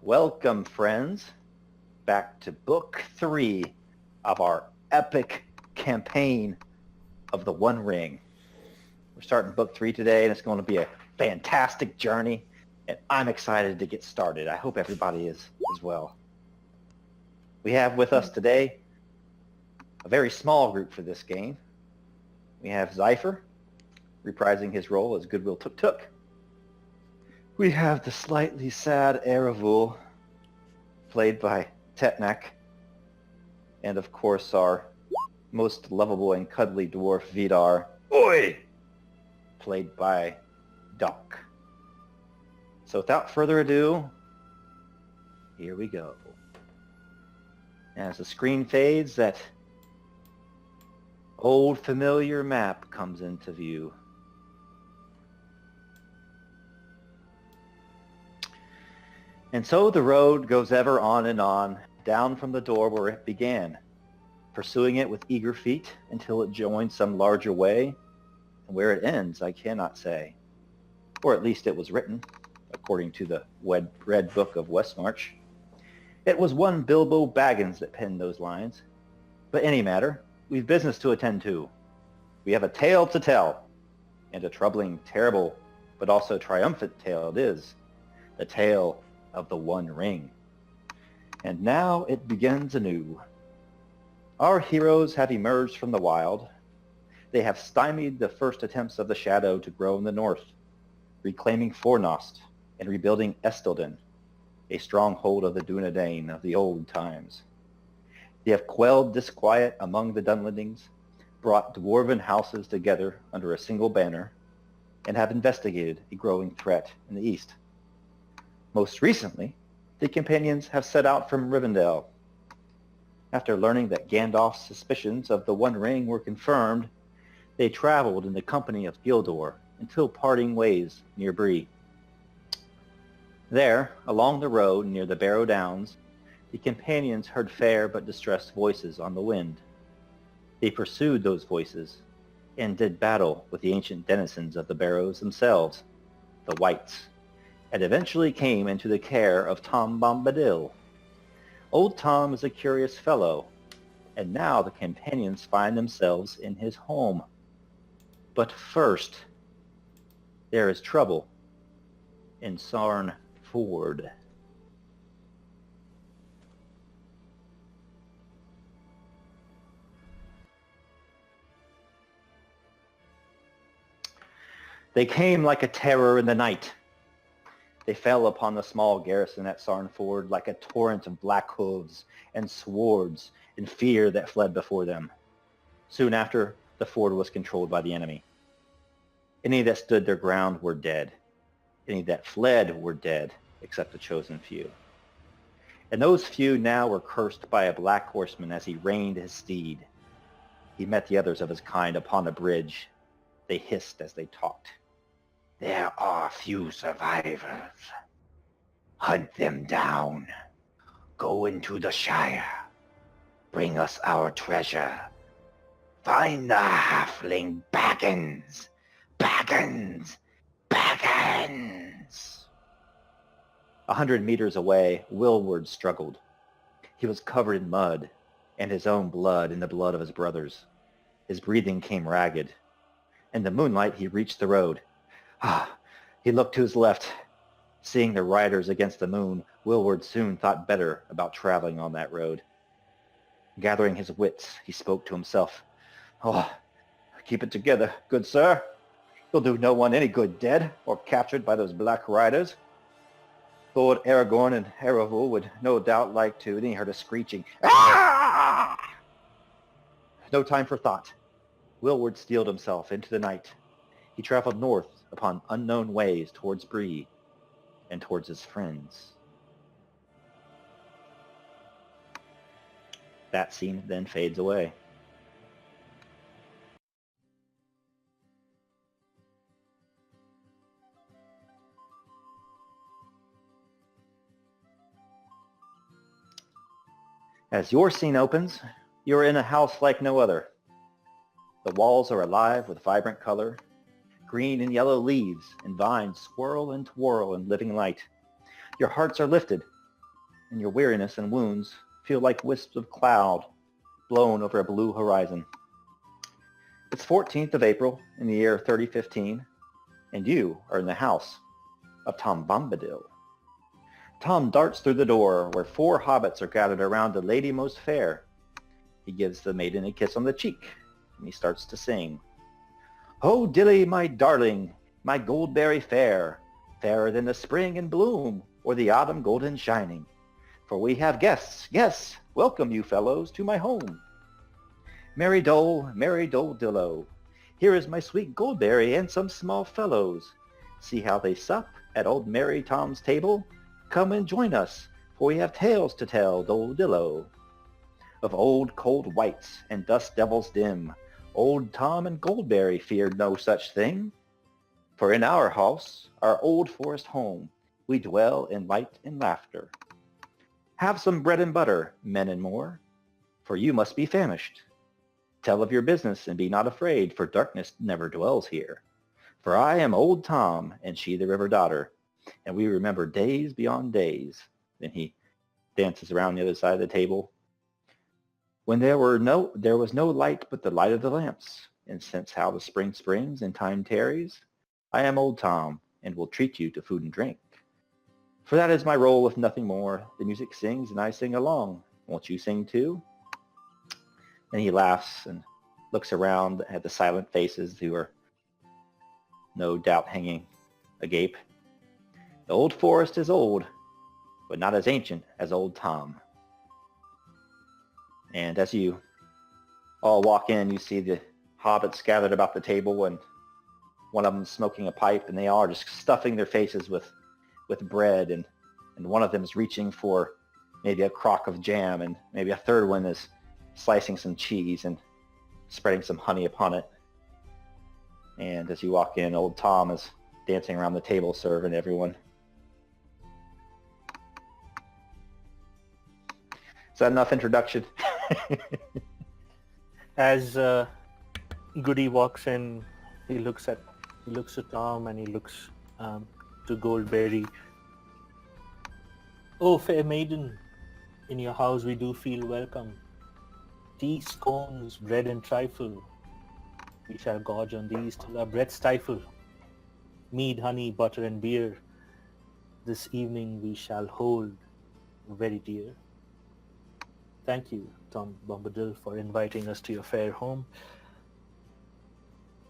Welcome, friends, back to Book 3 of our epic campaign of the One Ring. We're starting Book 3 today, and it's going to be a fantastic journey, and I'm excited to get started. I hope everybody is as well. We have with us today a very small group for this game. We have Zypher, reprising his role as Goodwill Tuk-Tuk. We have the slightly sad Eravul, played by Tetnak, and of course our most lovable and cuddly dwarf Vidar, Oi! Played by Doc. So without further ado, here we go. As the screen fades, that old familiar map comes into view. And so the road goes ever on and on, down from the door where it began, pursuing it with eager feet until it joins some larger way, and where it ends I cannot say. Or at least it was written, according to the Red Book of Westmarch. It was one Bilbo Baggins that penned those lines. But any matter, we've business to attend to. We have a tale to tell, and a troubling, terrible, but also triumphant tale it is. The tale of the One Ring. And now it begins anew. Our heroes have emerged from the wild. They have stymied the first attempts of the Shadow to grow in the north, reclaiming Fornost and rebuilding Estelden, a stronghold of the Dunedain of the old times. They have quelled disquiet among the Dunlendings, brought dwarven houses together under a single banner, and have investigated a growing threat in the east. Most recently, the companions have set out from Rivendell. After learning that Gandalf's suspicions of the One Ring were confirmed, they traveled in the company of Gildor until parting ways near Bree. There, along the road near the Barrow Downs, the companions heard fair but distressed voices on the wind. They pursued those voices and did battle with the ancient denizens of the Barrows themselves, the Whites, and eventually came into the care of Tom Bombadil. Old Tom is a curious fellow, and now the companions find themselves in his home. But first, there is trouble in Sarn Ford. They came like a terror in the night. They fell upon the small garrison at Sarn Ford like a torrent of black hooves and swords in fear that fled before them. Soon after, the ford was controlled by the enemy. Any that stood their ground were dead. Any that fled were dead, except a chosen few. And those few now were cursed by a black horseman as he reined his steed. He met the others of his kind upon a bridge. They hissed as they talked. There are few survivors. Hunt them down. Go into the Shire. Bring us our treasure. Find the halfling Baggins. Baggins. Baggins. 100 meters away, Willward struggled. He was covered in mud, and his own blood and the blood of his brothers. His breathing came ragged. In the moonlight, he reached the road. He looked to his left. Seeing the riders against the moon, Willward soon thought better about traveling on that road. Gathering his wits, he spoke to himself. Keep it together, good sir. You'll do no one any good dead or captured by those black riders. Lord Aragorn and Eravul would no doubt like to, and he heard a screeching. Ah! No time for thought. Willward steeled himself into the night. He traveled north upon unknown ways towards Bree and towards his friends. That scene then fades away. As your scene opens, you're in a house like no other. The walls are alive with vibrant color. Green and yellow leaves and vines swirl and twirl in living light. Your hearts are lifted and your weariness and wounds feel like wisps of cloud blown over a blue horizon. It's 14th of April in the year 3015, and you are in the house of Tom Bombadil. Tom darts through the door where 4 hobbits are gathered around the lady most fair. He gives the maiden a kiss on the cheek, and he starts to sing. "Ho, Dilly, my darling, my goldberry fair, fairer than the spring in bloom, or the autumn golden shining. For we have guests, welcome you fellows to my home. Merry dole, dillo, here is my sweet goldberry and some small fellows. See how they sup at old Merry Tom's table? Come and join us, for we have tales to tell, dole dillo. Of old cold wights and dust devils dim, old Tom and Goldberry feared no such thing. For in our house, our old forest home, we dwell in light and laughter. Have some bread and butter, men and more, for you must be famished. Tell of your business and be not afraid, for darkness never dwells here. For I am old Tom, and she the river daughter, and we remember days beyond days." Then he dances around the other side of the table. "When there was no light but the light of the lamps, and since how the spring springs and time tarries, I am old Tom, and will treat you to food and drink. For that is my role, if nothing more. The music sings, and I sing along. Won't you sing too?" And he laughs and looks around at the silent faces who are no doubt hanging agape. "The old forest is old, but not as ancient as old Tom." And as you all walk in, you see the hobbits gathered about the table, and one of them smoking a pipe, and they all are just stuffing their faces with bread, and one of them is reaching for maybe a crock of jam, and maybe a third one is slicing some cheese and spreading some honey upon it. And as you walk in, old Tom is dancing around the table serving everyone. Is that enough introduction? As Goody walks in, he looks at Tom, and he looks to Goldberry. "Oh, fair maiden, in your house we do feel welcome. Tea, scones, bread and trifle. We shall gorge on these till our breath stifle. Mead, honey, butter and beer. This evening we shall hold very dear. Thank you, Tom Bombadil, for inviting us to your fair home.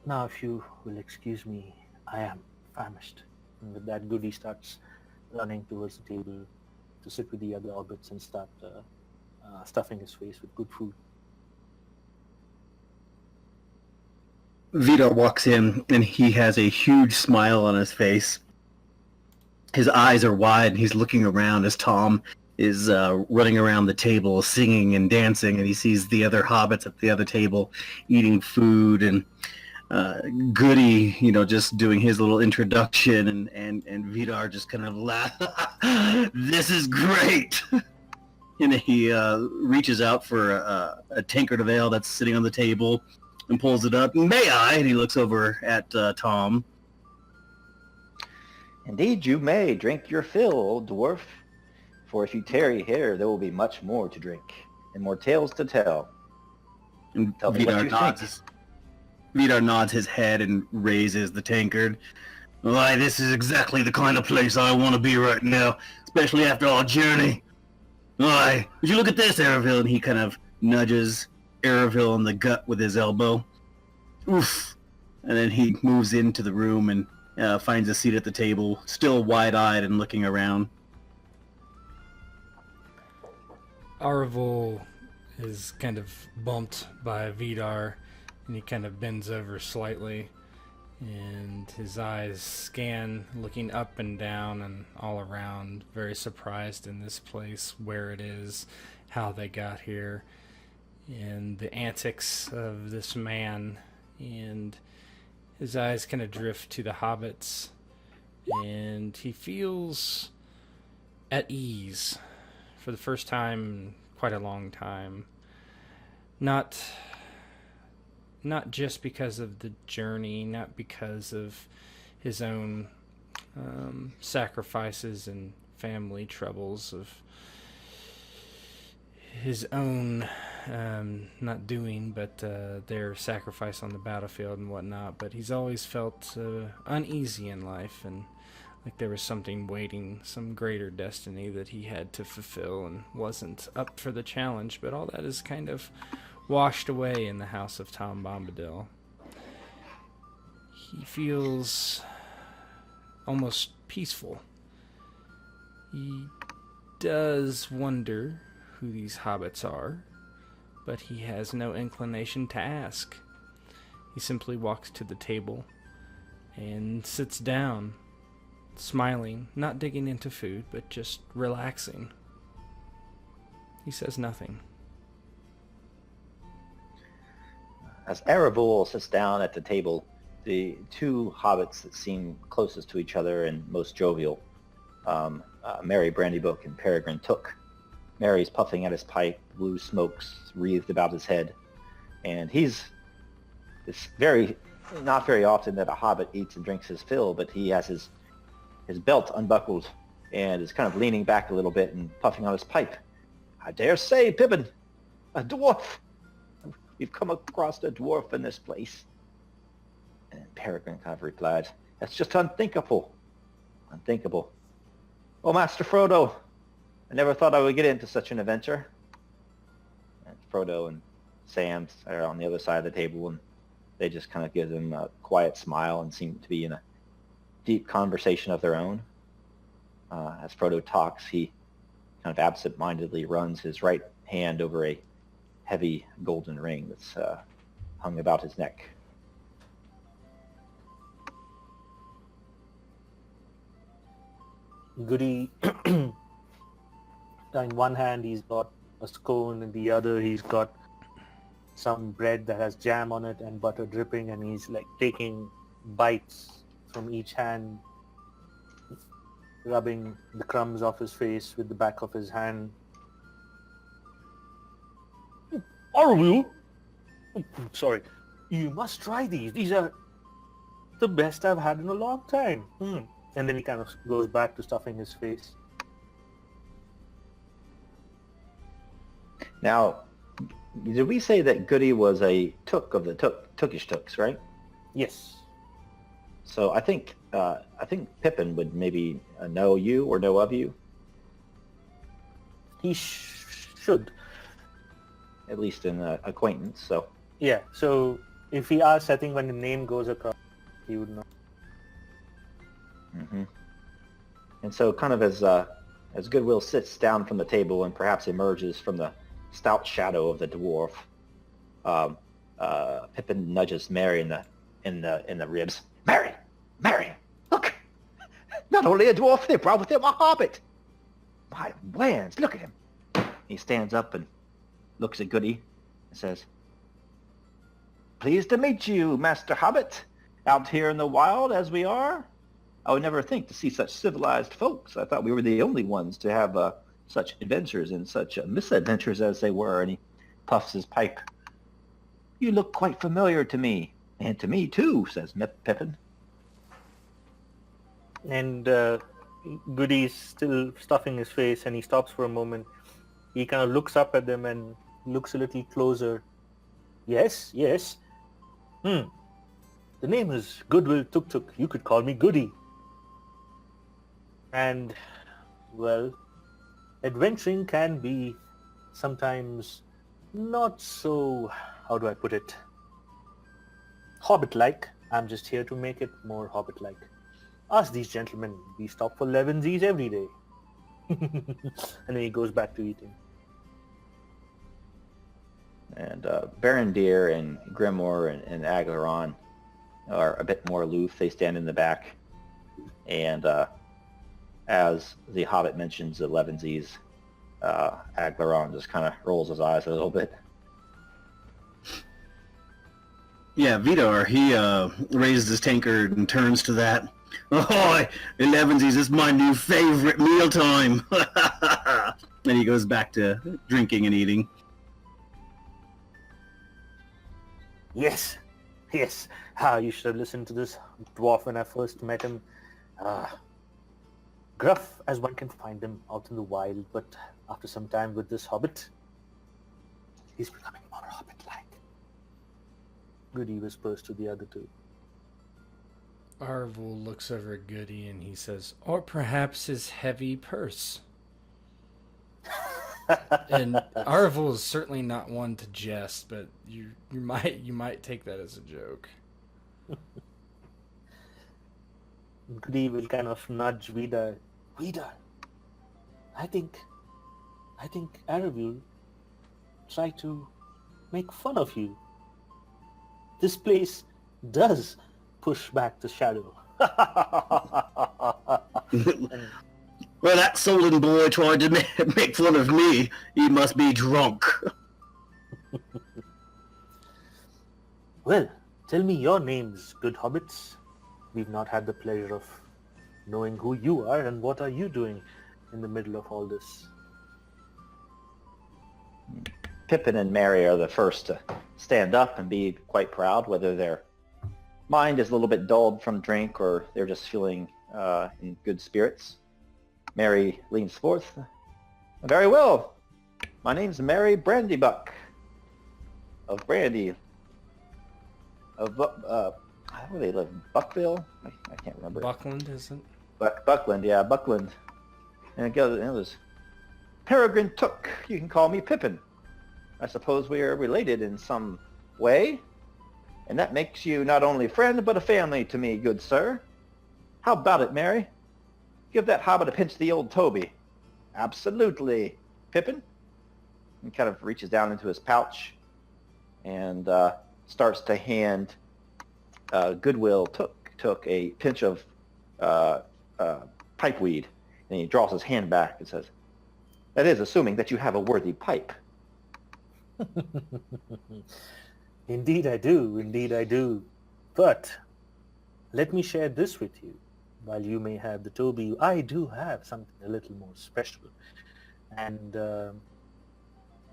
Now, if you will excuse me, I am famished." And with that, Goody starts running towards the table to sit with the other hobbits and start stuffing his face with good food. Vidar walks in, and he has a huge smile on his face. His eyes are wide, and he's looking around as Tom is running around the table singing and dancing, and he sees the other hobbits at the other table eating food, and Goody, just doing his little introduction, and Vidar just kind of laughs. "This is great!" And he reaches out for a tankard of ale that's sitting on the table and pulls it up. "May I?" And he looks over at Tom. "Indeed you may. Drink your fill, old dwarf. For if you tarry here, there will be much more to drink, and more tales to tell. And Tell me what you think." Vidar nods his head and raises the tankard. "Why, this is exactly the kind of place I want to be right now, especially after our journey. Why, would you look at this, Eravil?" And he kind of nudges Eravil in the gut with his elbow. "Oof." And then he moves into the room and finds a seat at the table, still wide-eyed and looking around. Arvel is kind of bumped by Vidar, and he kind of bends over slightly, and his eyes scan, looking up and down and all around, very surprised in this place, where it is, how they got here, and the antics of this man. And his eyes kind of drift to the hobbits, and he feels at ease for the first time in quite a long time. Not just because of the journey, not because of his own sacrifices and family troubles of his own, not doing, but their sacrifice on the battlefield and whatnot. But he's always felt uneasy in life, and like there was something waiting, some greater destiny that he had to fulfill, and wasn't up for the challenge. But all that is kind of washed away in the house of Tom Bombadil. He feels almost peaceful. He does wonder who these hobbits are, but he has no inclination to ask. He simply walks to the table and sits down, smiling, not digging into food, but just relaxing. He says nothing. As Erebor sits down at the table, the two hobbits that seem closest to each other and most jovial, Merry Brandybook and Peregrine Took. Merry's puffing at his pipe, blue smokes wreathed about his head, and it's not very often that a hobbit eats and drinks his fill, but he has his belt unbuckled and is kind of leaning back a little bit and puffing on his pipe. I dare say, Pippen, a dwarf. We've come across a dwarf in this place. And Peregrine kind of replied, that's just unthinkable. Unthinkable. Oh, Master Frodo, I never thought I would get into such an adventure. And Frodo and Sam are on the other side of the table, and they just kind of give them a quiet smile and seem to be in a deep conversation of their own. As Frodo talks, he kind of absent-mindedly runs his right hand over a heavy golden ring that's hung about his neck. Goody, in one hand he's got a scone, in the other he's got some bread that has jam on it and butter dripping, and he's like taking bites from each hand, rubbing the crumbs off his face with the back of his hand. Orville! Sorry. You must try these. These are the best I've had in a long time. And then he kind of goes back to stuffing his face. Now, did we say that Goody was a Took of the Tookish Tooks, right? Yes. So I think Pippin would maybe know you or know of you, He should. at least in acquaintance. So Yeah, so if he asks, I think when the name goes across, he would know. hmm And so kind of as Goodwill sits down from the table and perhaps emerges from the stout shadow of the dwarf, Pippin nudges Merry in the ribs. Merry, look! Not only a dwarf, they brought with him a hobbit. My lands, look at him. He stands up and looks at Goody and says, pleased to meet you, Master Hobbit. Out here in the wild as we are. I would never think to see such civilized folks. I thought we were the only ones to have such adventures and such misadventures as they were. And he puffs his pipe. You look quite familiar to me. And to me too, says Pippin. And Goody's still stuffing his face, and he stops for a moment. He kind of looks up at them and looks a little closer. Yes. The name is Goodwill Tuk Tuk. You could call me Goody. And, well, adventuring can be sometimes not so, how do I put it, Hobbit-like. I'm just here to make it more Hobbit-like. Ask these gentlemen. We stop for Levensies every day. And then he goes back to eating. And Barondir and Grimoire and Aglaron are a bit more aloof. They stand in the back. And as the Hobbit mentions the Levensies, Aglaron just kind of rolls his eyes a little bit. Yeah, Vidar, he raises his tankard and turns to that. Oh, Elevensies is my new favorite mealtime. And he goes back to drinking and eating. Yes. You should have listened to this dwarf when I first met him. Gruff as one can find him out in the wild, but after some time with this hobbit, He's becoming more hobbit-like. Goody whispers to the other two. Arvel looks over at Goody and he says, or perhaps his heavy purse. And Arvel is certainly not one to jest, but you might take that as a joke. Goody will kind of nudge Vidar. Vidar, I think Arav try to make fun of you. This place does push back the shadow. Well, that Solon boy tried to make fun of me. He must be drunk. Well, tell me your names, good hobbits. We've not had the pleasure of knowing who you are and what are you doing in the middle of all this. Pippen and Merry are the first to stand up and be quite proud, whether their mind is a little bit dulled from drink or they're just feeling in good spirits. Merry leans forth. Very well. My name's Merry Brandybuck of Brandy. Of where they live? Buckville? I can't remember. Buckland, isn't? Buckland, yeah, Buckland. And it was Peregrine Took. You can call me Pippin. I suppose we are related in some way, and that makes you not only a friend but a family to me, good sir. How about it, Mary? Give that hobbit a pinch of the old Toby. Absolutely, Pippin. He kind of reaches down into his pouch and starts to hand Goodwill took a pinch of pipeweed, and he draws his hand back and says, "That is, assuming that you have a worthy pipe." Indeed I do. But let me share this with you. While you may have the Toby, I do have something a little more special. And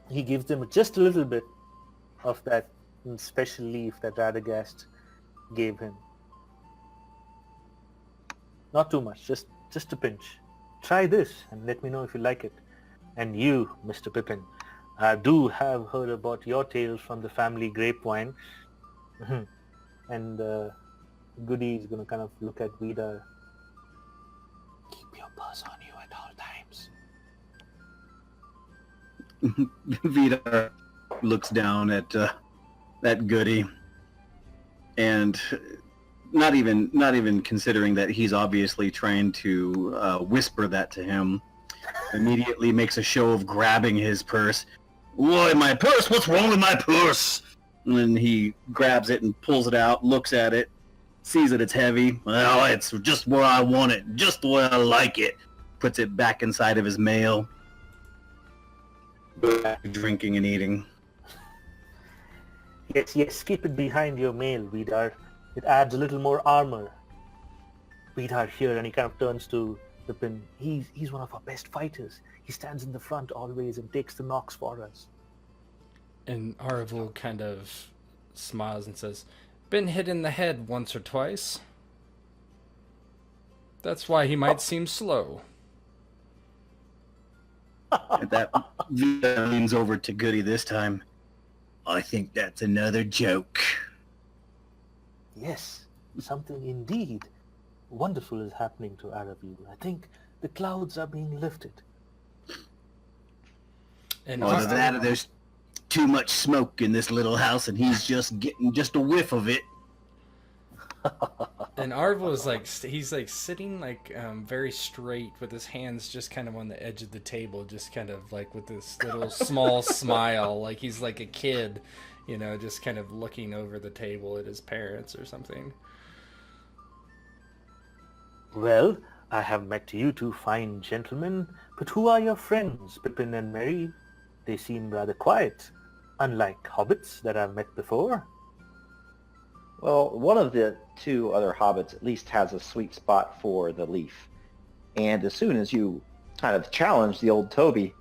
he gives them just a little bit of that special leaf that Radagast gave him. Not too much, just a pinch. Try this and let me know if you like it. And you, Mr. Pippin, I do have heard about your tales from the family grapevine. And Goody is going to kind of look at Vidar. Keep your purse on you at all times. Vidar looks down at Goody, and not even considering that he's obviously trying to whisper that to him, immediately makes a show of grabbing his purse. Why, my purse? What's wrong with my purse? And then he grabs it and pulls it out, looks at it, sees that it's heavy. Well, it's just where I want it, just the way I like it. Puts it back inside of his mail. Goes back to drinking and eating. Yes, keep it behind your mail, Vidar. It adds a little more armor. Vidar here, and he kind of turns to Pippin. He's one of our best fighters. He stands in the front always and takes the knocks for us. And Arvel kind of smiles and says, been hit in the head once or twice. That's why he might seem slow. At that, Vidar leans over to Goody this time. I think that's another joke. Yes, something indeed wonderful is happening to Aravu. I think the clouds are being lifted. And Either that or there's too much smoke in this little house and he's just getting just a whiff of it. And Arvel is he's sitting very straight with his hands just kind of on the edge of the table, just kind of with this little small smile, like he's like a kid, just kind of looking over the table at his parents or something. Well, I have met you two fine gentlemen, but who are your friends, Pippin and Merry? They seem rather quiet, unlike hobbits that I've met before. Well, one of the two other hobbits at least has a sweet spot for the leaf. And as soon as you kind of challenge the old Toby,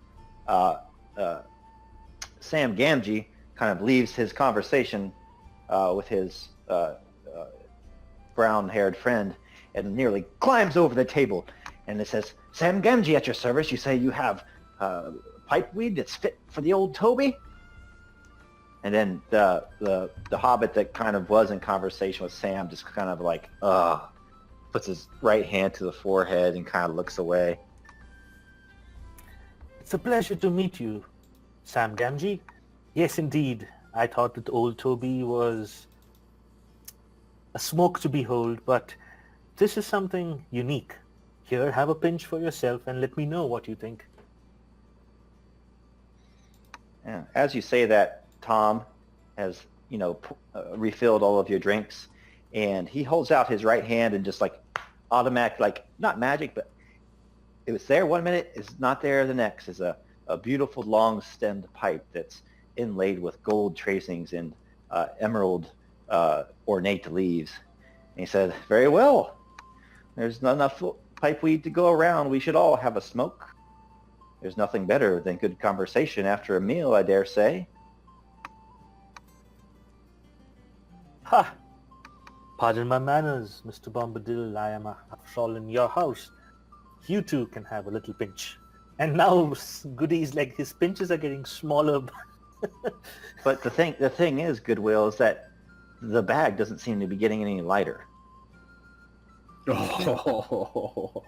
Sam Gamgee kind of leaves his conversation with his brown-haired friend and nearly climbs over the table. And it says, Sam Gamgee at your service. You say you have pipeweed that's fit for the old Toby? And then the hobbit that kind of was in conversation with Sam just kind of like, puts his right hand to the forehead and kind of looks away. It's a pleasure to meet you, Sam Gamgee. Yes, indeed. I thought that old Toby was a smoke to behold, but this is something unique. Here, have a pinch for yourself and let me know what you think. Yeah. As you say that, Tom has, refilled all of your drinks, and he holds out his right hand and just like automatic, like not magic, but it was there one minute, it's not there the next. Is a beautiful long-stemmed pipe that's inlaid with gold tracings and emerald ornate leaves. And he said, "Very well. There's not enough pipe weed to go around. We should all have a smoke. There's nothing better than good conversation after a meal, I dare say." Ha! Pardon my manners, Mr. Bombadil. I am after all in your house. You too can have a little pinch. And now Goody's like his pinches are getting smaller. But the thing is, Goodwill, is that the bag doesn't seem to be getting any lighter. Oh.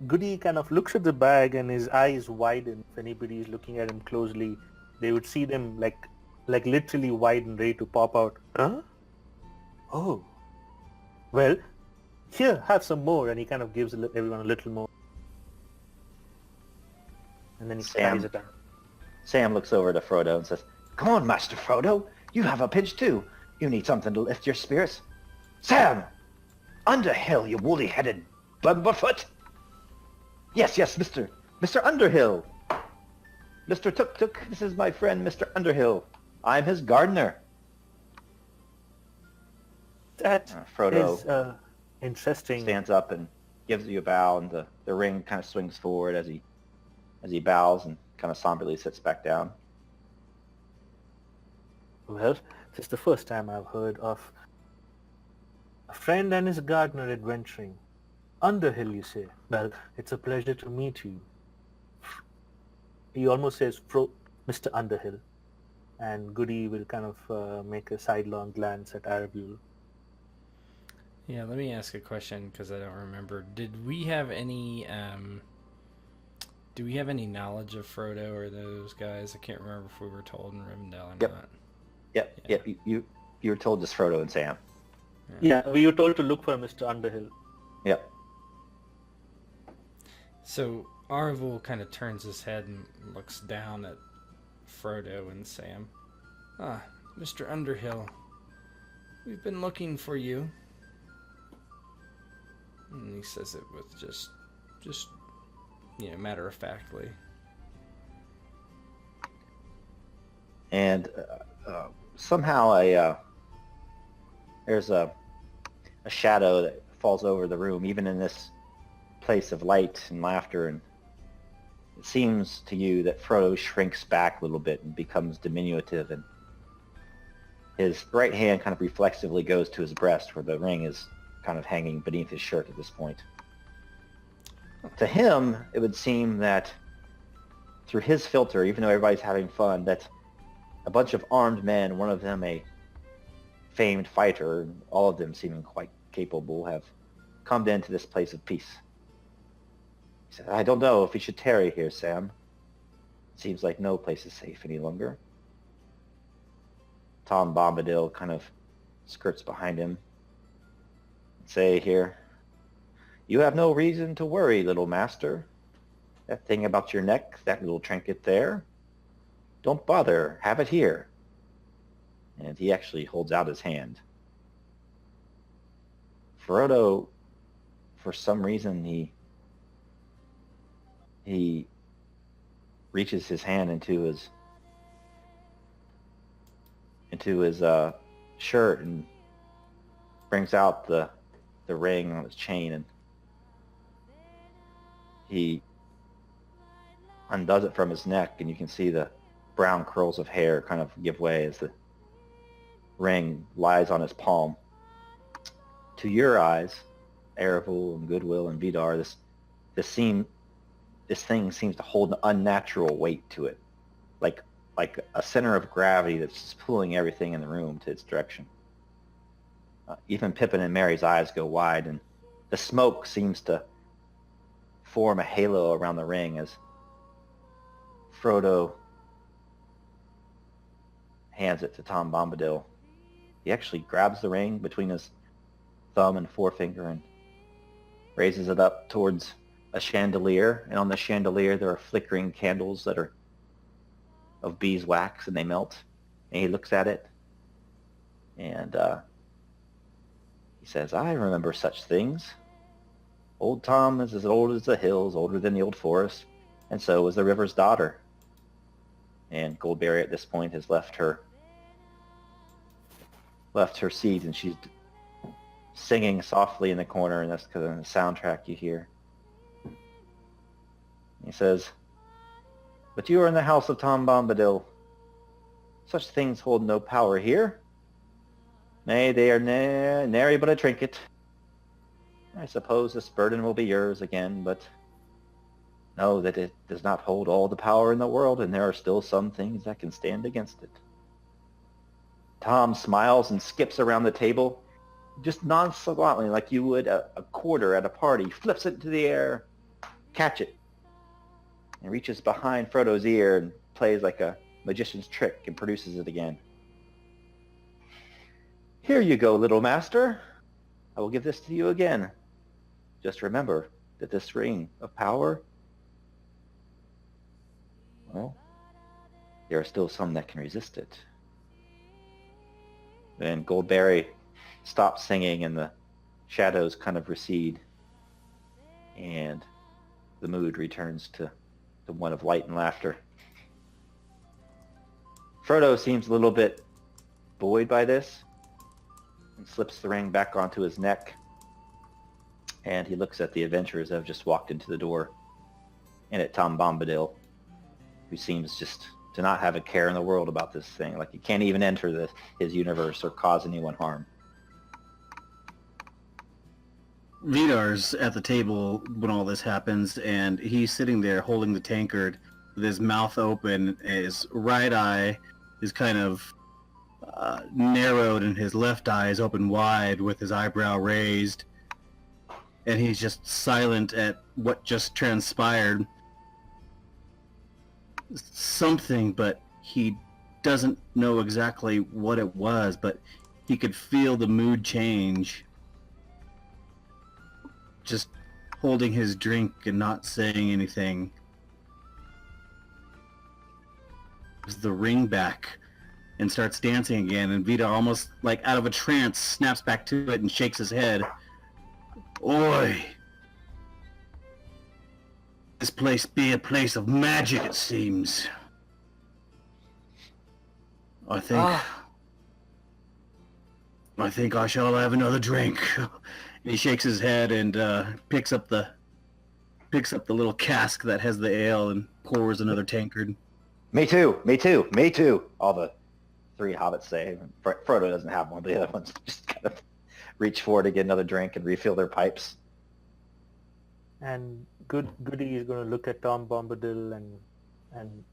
Goody kind of looks at the bag and his eyes widen. If anybody is looking at him closely, they would see them like literally widen, ready to pop out. Huh? Oh. Well, here, have some more. And he kind of gives everyone a little more. And then he carries it down. Sam looks over to Frodo and says, "Come on, Master Frodo. You have a pinch too. You need something to lift your spirits." "Sam! Underhill, you woolly-headed bumblefoot!" Yes, Mr. Underhill. Mr. Tuk-Tuk, this is my friend, Mr. Underhill. I'm his gardener. That Frodo is interesting. stands up and gives you a bow, and the ring kind of swings forward as he bows and kind of somberly sits back down. Well, this is the first time I've heard of a friend and his gardener adventuring. Underhill, you say? Well, it's a pleasure to meet you. He almost says, Mr. Underhill. And Goody will kind of make a sidelong glance at Arabule. Yeah, let me ask a question because I don't remember. Did we have any do we have any knowledge of Frodo or those guys? I can't remember if we were told in Rivendell or not. Yep. You were told just Frodo and Sam. Yeah, we were told to look for Mr. Underhill. Yep. So Arvel kind of turns his head and looks down at Frodo and Sam. "Ah, Mr. Underhill, we've been looking for you." And he says it with just matter-of-factly. And somehow there's a shadow that falls over the room, even in this place of light and laughter, and it seems to you that Frodo shrinks back a little bit and becomes diminutive, and his right hand kind of reflexively goes to his breast where the ring is kind of hanging beneath his shirt at this point. To him, it would seem that through his filter, even though everybody's having fun, that a bunch of armed men, one of them a famed fighter, all of them seeming quite capable, have come into this place of peace. He said, "I don't know if we should tarry here, Sam. It seems like no place is safe any longer." Tom Bombadil kind of skirts behind him. "Say here, you have no reason to worry, little master. That thing about your neck, that little trinket there, don't bother, have it here." And he actually holds out his hand. Frodo, for some reason, he reaches his hand into his shirt and brings out the ring on his chain, and he undoes it from his neck, and you can see the brown curls of hair kind of give way as the ring lies on his palm. To your eyes, Erebul and Goodwill and Vidar, this thing seems to hold an unnatural weight to it, like like a center of gravity that's just pulling everything in the room to its direction. Even Pippen and Merry's eyes go wide, and the smoke seems to form a halo around the ring as Frodo hands it to Tom Bombadil. He actually grabs the ring between his thumb and forefinger and raises it up towards a chandelier, and on the chandelier there are flickering candles that are of beeswax, and they melt. And he looks at it, and he says, "I remember such things. Old Tom is as old as the hills, older than the old forest, and so is the river's daughter." And Goldberry at this point has left her seat, and she's singing softly in the corner, and that's because of the soundtrack you hear. He says, "But you are in the house of Tom Bombadil. Such things hold no power here. Nay, they are nary but a trinket. I suppose this burden will be yours again, but know that it does not hold all the power in the world, and there are still some things that can stand against it." Tom smiles and skips around the table, just nonchalantly, like you would a quarter at a party, flips it into the air, catch it, and reaches behind Frodo's ear and plays like a magician's trick and produces it again. "Here you go, little master. I will give this to you again. Just remember that this ring of power, well, there are still some that can resist it." Then Goldberry stops singing and the shadows kind of recede, and the mood returns to one of light and laughter. Frodo seems a little bit buoyed by this and slips the ring back onto his neck, and he looks at the adventurers that have just walked into the door and at Tom Bombadil, who seems just to not have a care in the world about this thing. Like he can't even enter his universe or cause anyone harm. Vidar's at the table when all this happens, and he's sitting there holding the tankard with his mouth open. His right eye is kind of narrowed, and his left eye is open wide with his eyebrow raised. And he's just silent at what just transpired. Something, but he doesn't know exactly what it was, but he could feel the mood change. Just holding his drink and not saying anything. Gives the ring back and starts dancing again, and Vidar, almost like out of a trance, snaps back to it and shakes his head. "Oi! This place be a place of magic, it seems. I think I shall have another drink." He shakes his head and picks up the little cask that has the ale and pours another tankard. Me too, me too, me too. All the three hobbits say. Frodo doesn't have one, but the other ones just kind of reach forward to get another drink and refill their pipes. And Goody is going to look at Tom Bombadil and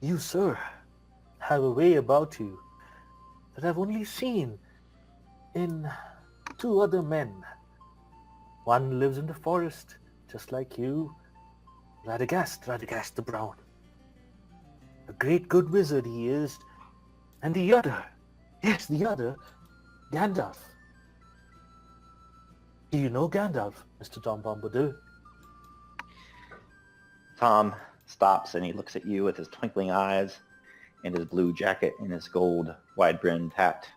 "You, sir, have a way about you that I've only seen in two other men. One lives in the forest, just like you, Radagast the Brown. A great good wizard he is. And the other, Gandalf. Do you know Gandalf, Mr. Tom Bombadil?" Tom stops and he looks at you with his twinkling eyes and his blue jacket and his gold wide-brimmed hat.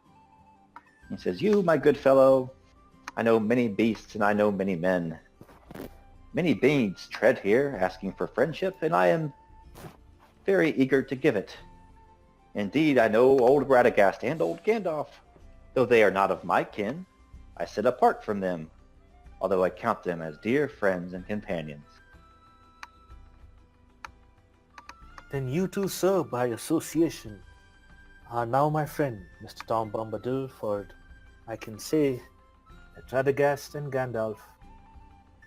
He says, "You, my good fellow, I know many beasts and I know many men. Many beings tread here asking for friendship, and I am very eager to give it. Indeed, I know old Radagast and old Gandalf. Though they are not of my kin, I sit apart from them, although I count them as dear friends and companions." "Then you two, sir, by association, are now my friend, Mr. Tom Bombadil, for I can say that Radagast and Gandalf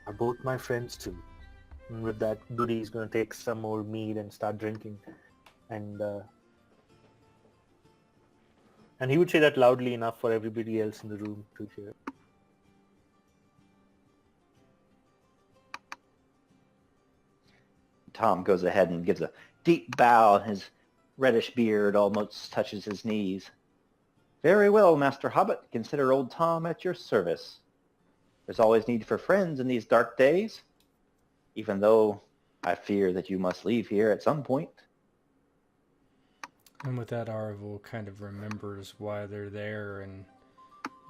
are both my friends too." And with that, Goody is going to take some more mead and start drinking. And he would say that loudly enough for everybody else in the room to hear. Tom goes ahead and gives a deep bow, and his reddish beard almost touches his knees. Very well, Master Hobbit. Consider old Tom at your service. There's always need for friends in these dark days, even though I fear that you must leave here at some point. And with that, Arvel kind of remembers why they're there and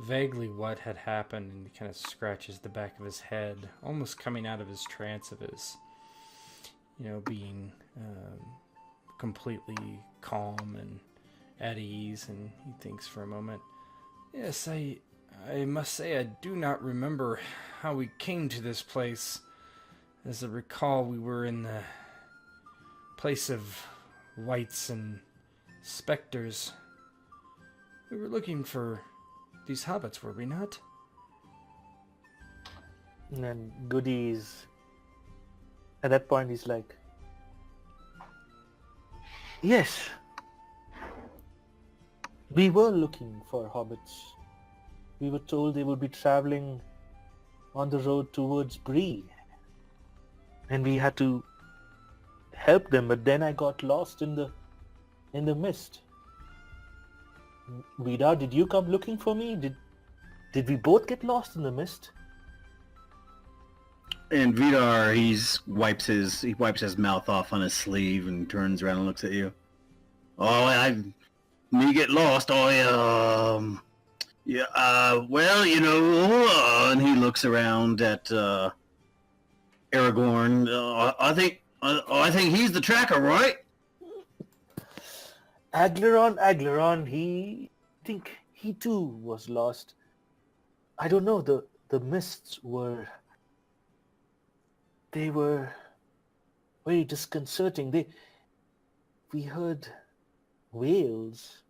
vaguely what had happened, and he kind of scratches the back of his head, almost coming out of his trance of his, being completely calm and at ease, and he thinks for a moment. Yes, I must say I do not remember how we came to this place. As I recall, we were in the place of wights and specters. We were looking for these hobbits, were we not? And then Goody's... At that point, he's like, yes, we were looking for hobbits. We were told they would be traveling on the road towards Bree. And we had to help them, but then I got lost in the mist. Vidar, did you come looking for me? Did we both get lost in the mist? And Vidar, he wipes his mouth off on his sleeve and turns around and looks at you. Oh, me get lost. Oh, yeah. Well, and he looks around at Aragorn. I think he's the tracker, right? Aglaron, I think he too was lost. I don't know, the mists were very disconcerting. We heard wails.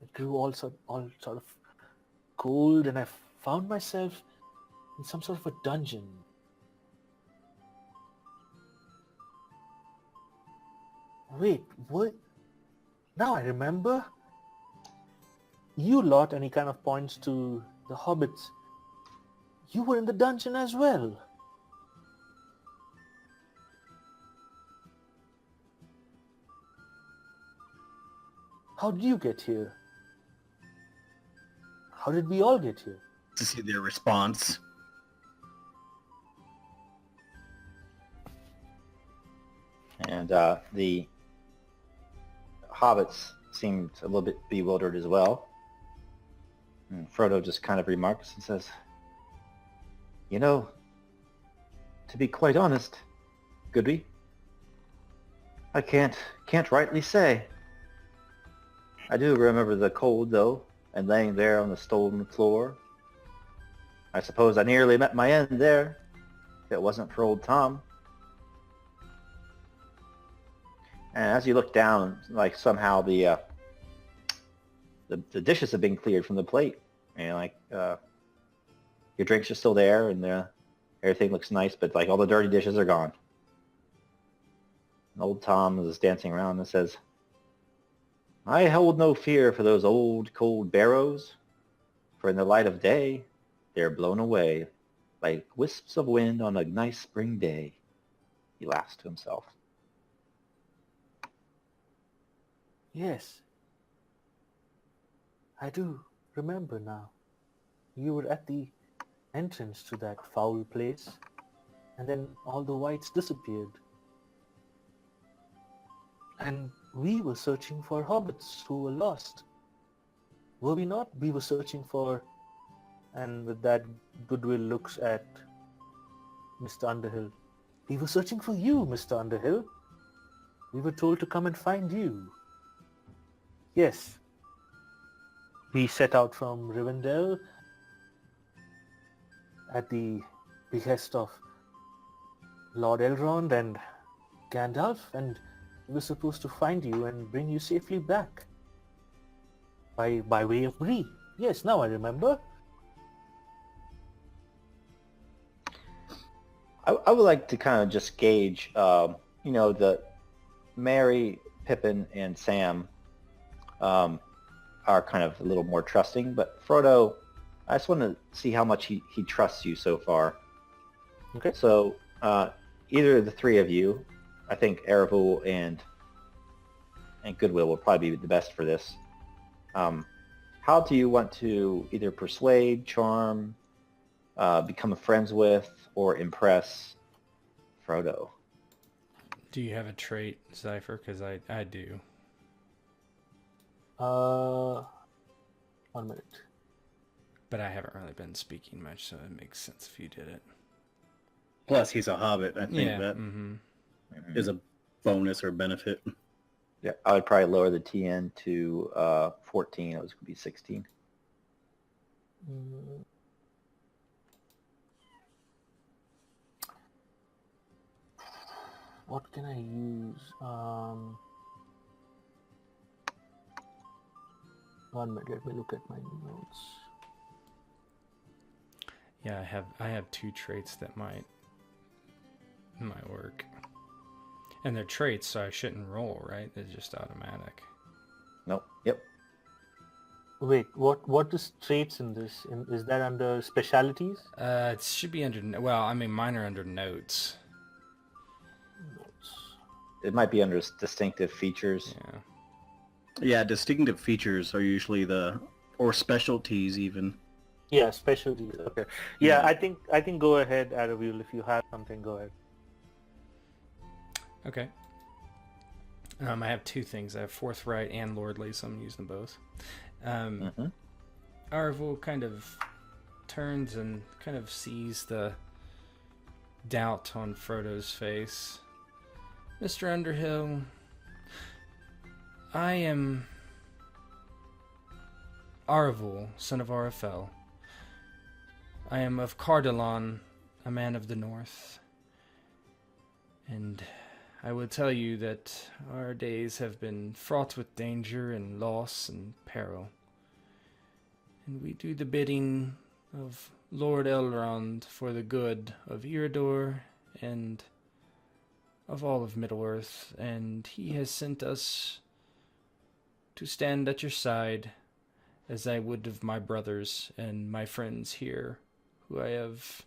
It grew all sort of cold, and I found myself in some sort of a dungeon. Wait, what? Now I remember. You lot, and he kind of points to the hobbits. You were in the dungeon as well. How did you get here? How did we all get here? To see their response. And the hobbits seemed a little bit bewildered as well. And Frodo just kind of remarks and says, to be quite honest, Goodby, I can't rightly say. I do remember the cold, though, and laying there on the stone floor. I suppose I nearly met my end there, if it wasn't for old Tom. And as you look down, like somehow the dishes have been cleared from the plate, and your drinks are still there, and everything looks nice, but like all the dirty dishes are gone. And old Tom is dancing around and says, I hold no fear for those old cold barrows, for in the light of day they are blown away like wisps of wind on a nice spring day. He laughs to himself. Yes. I do remember now. You were at the entrance to that foul place, and then all the wights disappeared. And we were searching for hobbits who were lost. Were we not? We were searching for... And with that, Goodwill looks at Mr. Underhill. We were searching for you, Mr. Underhill. We were told to come and find you. Yes. We set out from Rivendell at the behest of Lord Elrond and Gandalf, and we were supposed to find you and bring you safely back. By way of Bree. Yes, now I remember. I would like to kind of just gauge, the Mary, Pippen, and Sam are kind of a little more trusting, but Frodo, I just want to see how much he trusts you so far. Okay. So either of the three of you, I think Erebul and Goodwill will probably be the best for this. How do you want to either persuade, charm, become friends with, or impress Frodo? Do you have a trait, Cypher? Because I do. 1 minute. But I haven't really been speaking much, so it makes sense if you did it. Plus, he's a hobbit. I think Yeah. that Mm-hmm. is a bonus or benefit. Yeah, I would probably lower the TN to 14. It was going to be 16. Mm. What can I use? 1 minute, let me look at my notes. Yeah, I have 2 traits that might work. And they're traits, so I shouldn't roll, right? They're just automatic. Nope. Yep. Wait, what is traits in this? Is that under specialities? It should be under... Well, I mean, mine are under notes. Notes. It might be under distinctive features. Yeah. Yeah, distinctive features are usually or specialties even. Yeah, specialties. Okay. Yeah, I think go ahead, Aravul. If you have something, go ahead. Okay. I have 2 things. I have forthright and lordly, so I'm going to use them both. Arvel kind of turns and kind of sees the doubt on Frodo's face. Mr. Underhill, I am Arvel, son of Arafel. I am of Cardalon, a man of the north. And I will tell you that our days have been fraught with danger and loss and peril. And we do the bidding of Lord Elrond for the good of Irador and of all of Middle-earth, and he has sent us to stand at your side as I would of my brothers and my friends here, who I have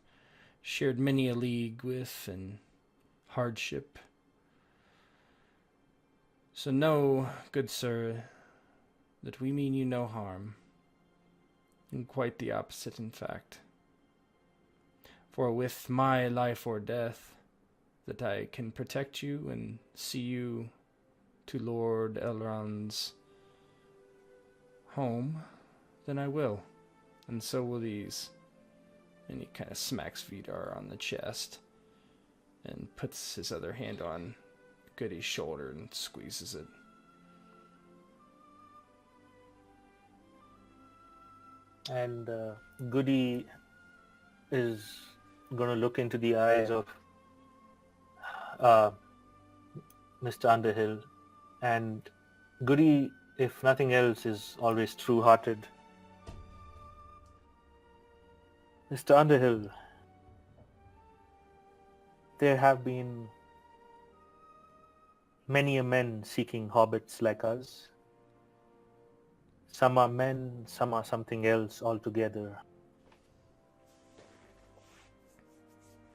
shared many a league with and hardship. So know, good sir, that we mean you no harm, and quite the opposite in fact. For with my life or death, that I can protect you and see you to Lord Elrond's home, then I will, and so will these. And he kind of smacks Vidar on the chest and puts his other hand on Goody's shoulder and squeezes it. And Goody is going to look into the eyes of Mr. Underhill, and Goody, if nothing else, is always true-hearted. Mr. Underhill, there have been many a men seeking hobbits like us. Some are men, some are something else altogether.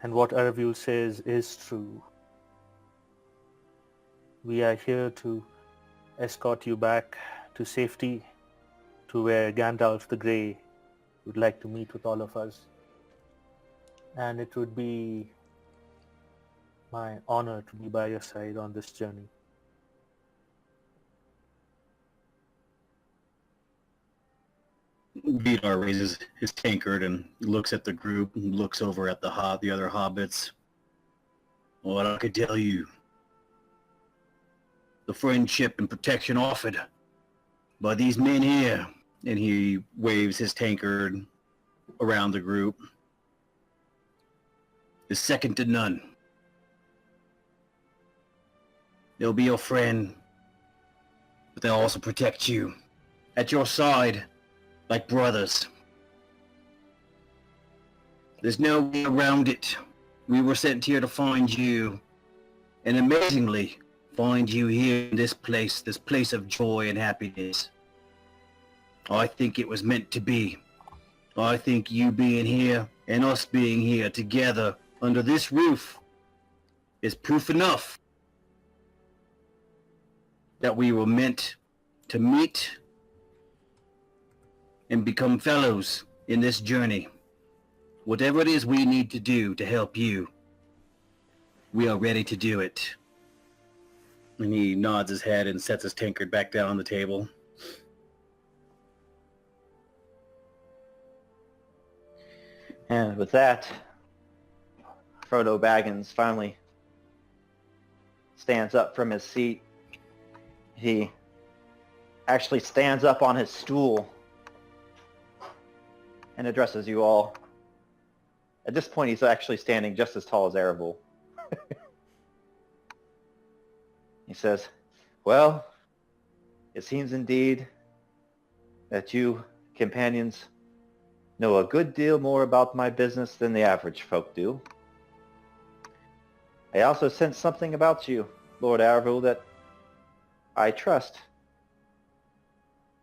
And what Aravul says is true. We are here to escort you back to safety, to where Gandalf the Grey would like to meet with all of us. And it would be my honor to be by your side on this journey. Vidar raises his tankard and looks at the group and looks over at the other hobbits. What I could tell you, the friendship and protection offered by these men here, and he waves his tankard around the group, is second to none. They'll be your friend, but they'll also protect you at your side like brothers. There's no way around it. We were sent here to find you, and amazingly, find you here in this place of joy and happiness. I think it was meant to be. I think you being here and us being here together under this roof is proof enough that we were meant to meet and become fellows in this journey. Whatever it is we need to do to help you, we are ready to do it. And he nods his head and sets his tankard back down on the table. And with that, Frodo Baggins finally stands up from his seat. He actually stands up on his stool and addresses you all. At this point, he's actually standing just as tall as Erebul. He says, "Well, it seems indeed that you, companions, know a good deal more about my business than the average folk do. I also sense something about you, Lord Erebul, that I trust.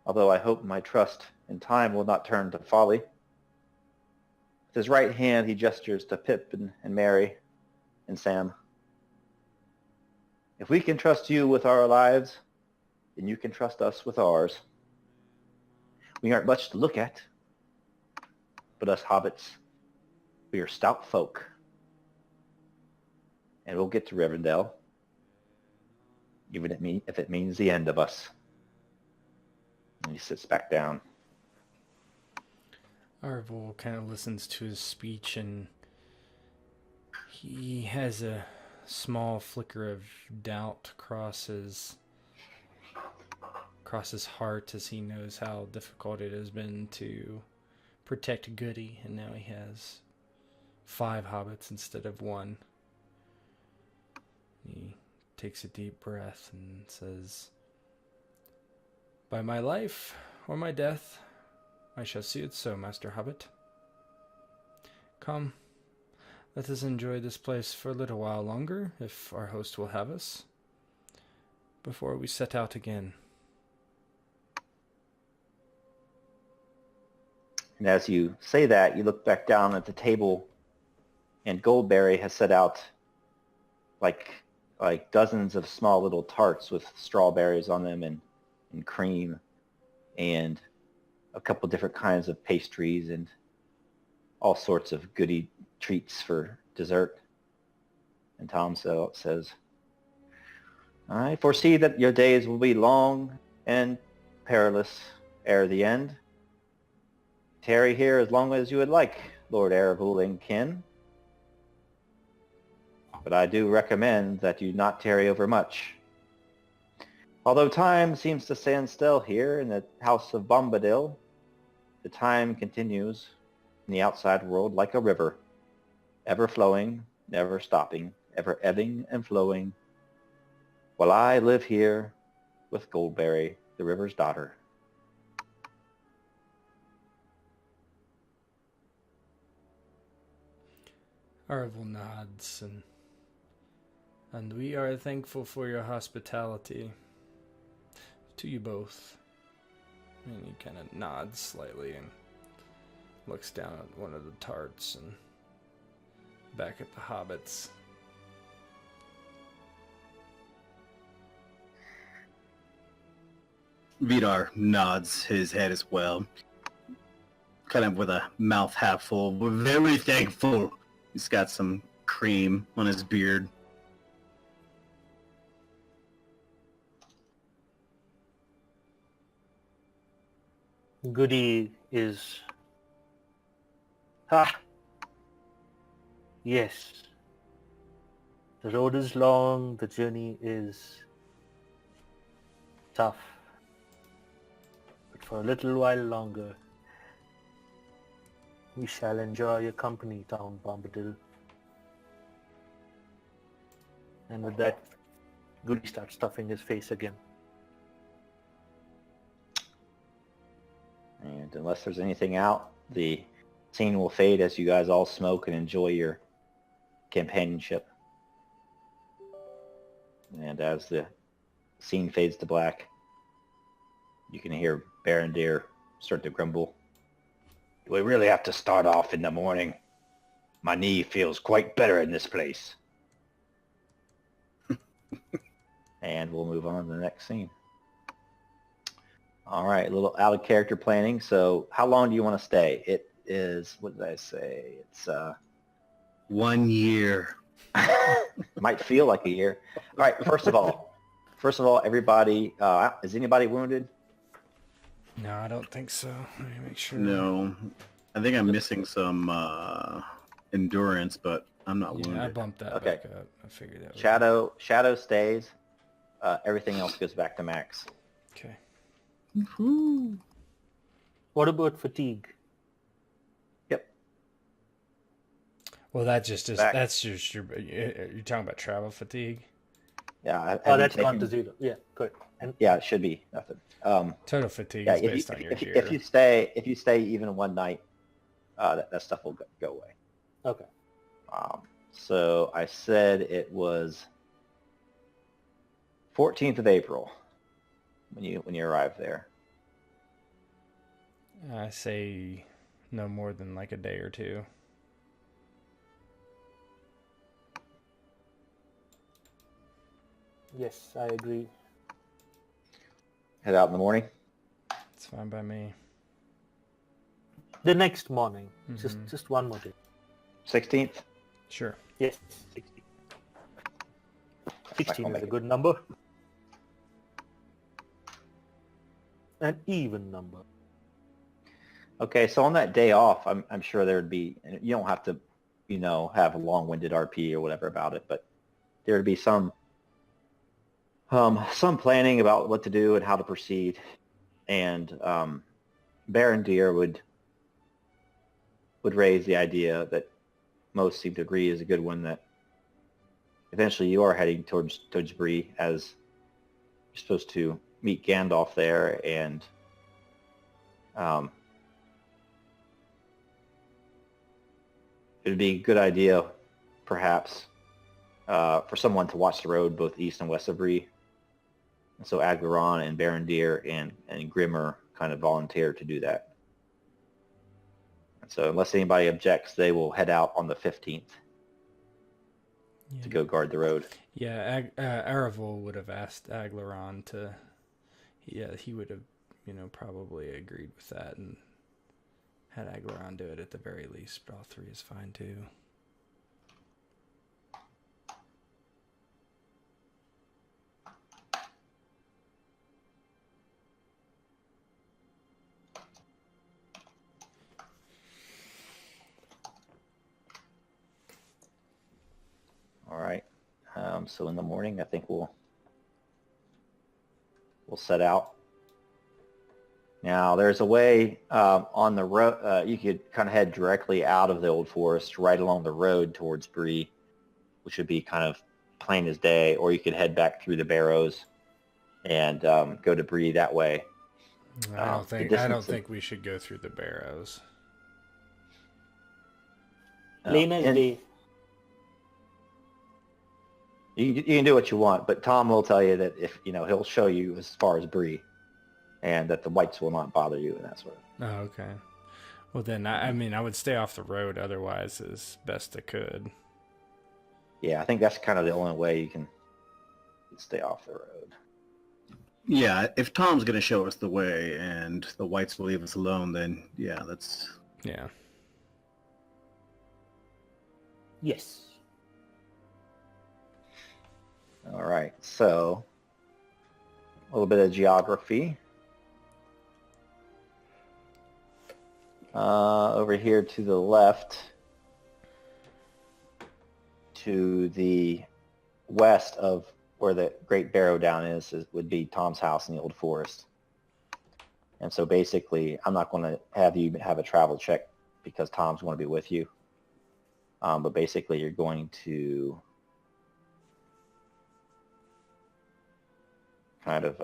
Although I hope my trust in time will not turn to folly." With his right hand, he gestures to Pippen and Mary and Sam. "If we can trust you with our lives, then you can trust us with ours. We aren't much to look at, but us hobbits, we are stout folk. And we'll get to Rivendell, even if it means the end of us." And he sits back down. Arvel kind of listens to his speech, and he has a small flicker of doubt cross his heart as he knows how difficult it has been to protect Goody, and now he has 5 hobbits instead of 1. He takes a deep breath and says, "By my life or my death, I shall see it so, Master Hobbit. Come, let us enjoy this place for a little while longer, if our host will have us, before we set out again." And as you say that, you look back down at the table, and Goldberry has set out like dozens of small little tarts with strawberries on them and cream and a couple different kinds of pastries and all sorts of goody treats for dessert. And Tom says, "I foresee that your days will be long and perilous ere the end. Tarry here as long as you would like, Lord Erebul and kin. But I do recommend that you not tarry over much. Although time seems to stand still here in the House of Bombadil, the time continues in the outside world like a river, ever flowing, never stopping, ever ebbing and flowing, while I live here with Goldberry, the river's daughter." Arvel nods, and we are thankful for your hospitality. To you both. And he kind of nods slightly and looks down at one of the tarts and back at the hobbits. Vidar nods his head as well, kind of with a mouth half full. "We're very thankful." He's got some cream on his beard. Goody is... Ha! Yes. The road is long, the journey is tough. But for a little while longer, we shall enjoy your company, Tom Bombadil. And with that, Goody starts stuffing his face again. And unless there's anything out, the scene will fade as you guys all smoke and enjoy your companionship. And as the scene fades to black, you can hear Barondir start to grumble. Do we really have to start off in the morning? My knee feels quite better in this place. And we'll move on to the next scene. All right, a little out of character planning. So how long do you want to stay? It is, what did I say? It's 1 year. might feel like a year. All right, first of all, everybody, is anybody wounded? No, I don't think so. Let me make sure. No, I think I'm missing some endurance, but I'm not Yeah, wounded. I bumped that Okay. back up. I figured that. Shadow stays. Everything else goes back to max. Okay. Woohoo. What about fatigue? Yep. Well, that's just Back. that's just your. You're talking about travel fatigue. Yeah. Oh, have you that's gone taken- to 0. Yeah, good. And Yeah, it should be nothing. Total fatigue Yeah, is based on your gear. if you stay even one night, that stuff will go away. okay. So I said it was 14th of April when you arrive there. I say no more than like a day or two. Yes, I agree. Head out in the morning. It's fine by me. The next morning, Mhm. just one more day. 16th. Sure. Yes, 16. That's 16 not gonna is a make good number. An even number. Okay, so on that day off, I'm sure there would be. And you don't have to, have a long-winded RP or whatever about it, but there would be some planning about what to do and how to proceed, and Barondir would raise the idea that most seem to agree is a good one, that eventually you are heading towards Bree, as you're supposed to meet Gandalf there, and it would be a good idea, perhaps, for someone to watch the road both east and west of Bree. And so Aglaron and Barondir and Grimmer kind of volunteer to do that. And so unless anybody objects, they will head out on the 15th Yeah. to go guard the road. Yeah, Aravul would have asked Aglaron to. Yeah, he would have, probably agreed with that and had Aglaron do it at the very least. But all three is fine too. All right. So in the morning, I think we'll set out. Now, there's a way on the road. You could kind of head directly out of the Old Forest, right along the road towards Bree, which would be kind of plain as day. Or you could head back through the Barrows and go to Bree that way. I don't the think distance of- think we should go through the Barrows. Plain as and day. you can do what you want, but Tom will tell you that if he'll show you as far as Bree, and that the whites will not bother you and that sort of. Oh, okay. Well, then I would stay off the road otherwise as best I could. Yeah, I think that's kind of the only way you can stay off the road. Yeah, if Tom's going to show us the way and the whites will leave us alone, then yeah, that's... Yeah. Yes. All right, so a little bit of geography. Over here to the left, to the west of where the Great Barrow Down is would be Tom's house in the Old Forest. And so basically, I'm not going to have you have a travel check because Tom's going to be with you. But basically, you're going to kind of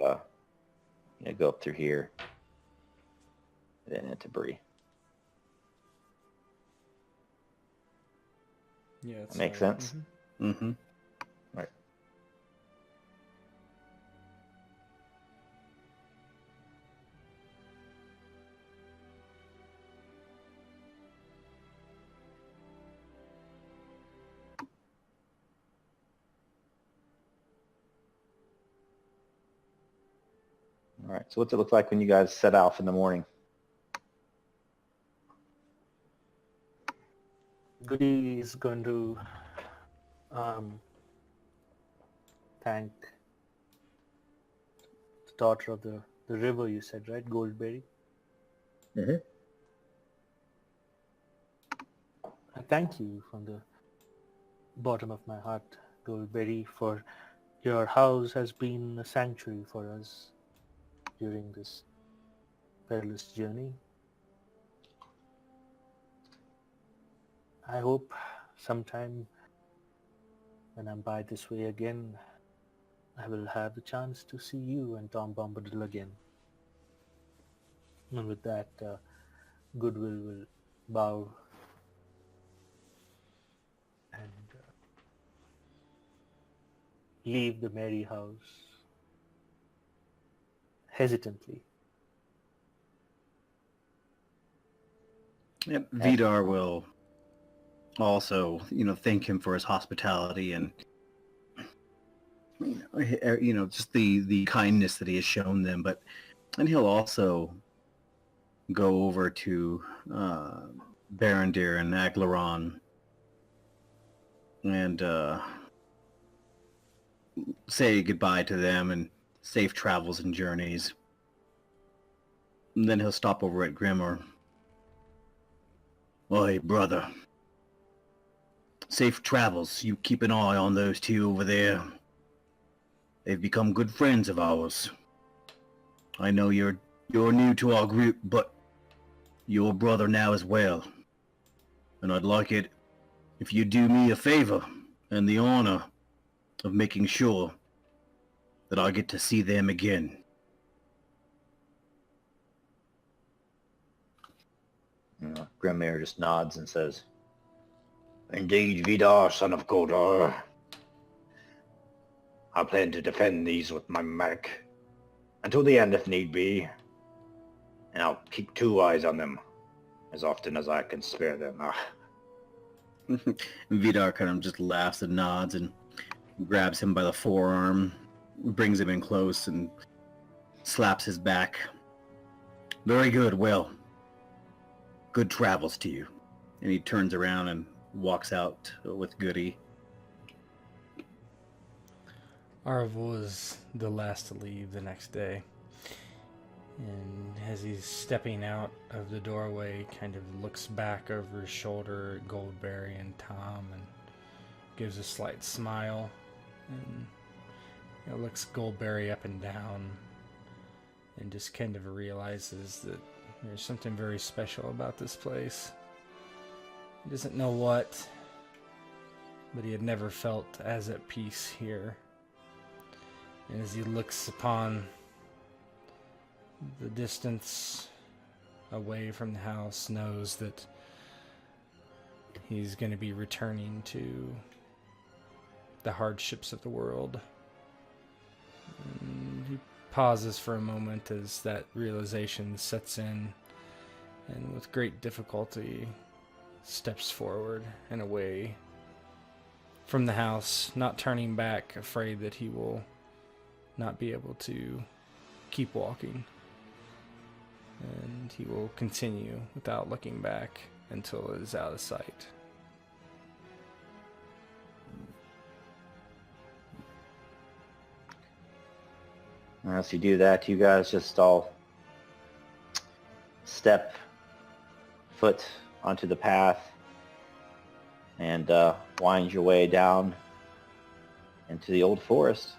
go up through here and then into Bree. Yeah, that's That makes right. sense. Mm-hmm. Right. All right. So what's it look like when you guys set off in the morning? Goody is going to thank the daughter of the river, you said, right? Goldberry. Mm-hmm. I thank you from the bottom of my heart, Goldberry, for your house has been a sanctuary for us during this perilous journey. I hope sometime when I'm by this way again, I will have the chance to see you and Tom Bombadil again. And with that, Goodwill will bow and leave the merry house hesitantly. Yep. Vidar will also, thank him for his hospitality and just the kindness that he has shown them. And he'll also go over to Barondir and Aglaron and say goodbye to them and safe travels and journeys. And then he'll stop over at Grimmer. Oi, brother. Safe travels. You keep an eye on those two over there. They've become good friends of ours. I know you're new to our group, but you're a brother now as well. And I'd like it if you do me a favor and the honor of making sure that I get to see them again. Grimmair just nods and says, "Indeed, Vidar, son of Goldar. I plan to defend these with my mark until the end if need be, and I'll keep 2 eyes on them as often as I can spare them." And Vidar kind of just laughs and nods and grabs him by the forearm, brings him in close, and slaps his back. Very good, well. Good travels to you. And he turns around and walks out with Goody. Arvel was the last to leave the next day. And as he's stepping out of the doorway, kind of looks back over his shoulder at Goldberry and Tom and gives a slight smile and looks Goldberry up and down and just kind of realizes that there's something very special about this place. He doesn't know what, but he had never felt as at peace here. And as he looks upon the distance away from the house, knows that he's going to be returning to the hardships of the world. And he pauses for a moment as that realization sets in, and with great difficulty steps forward and away from the house, not turning back, afraid that he will not be able to keep walking. And he will continue without looking back until it is out of sight. As you do that, you guys just all step foot onto the path and wind your way down into the old forest.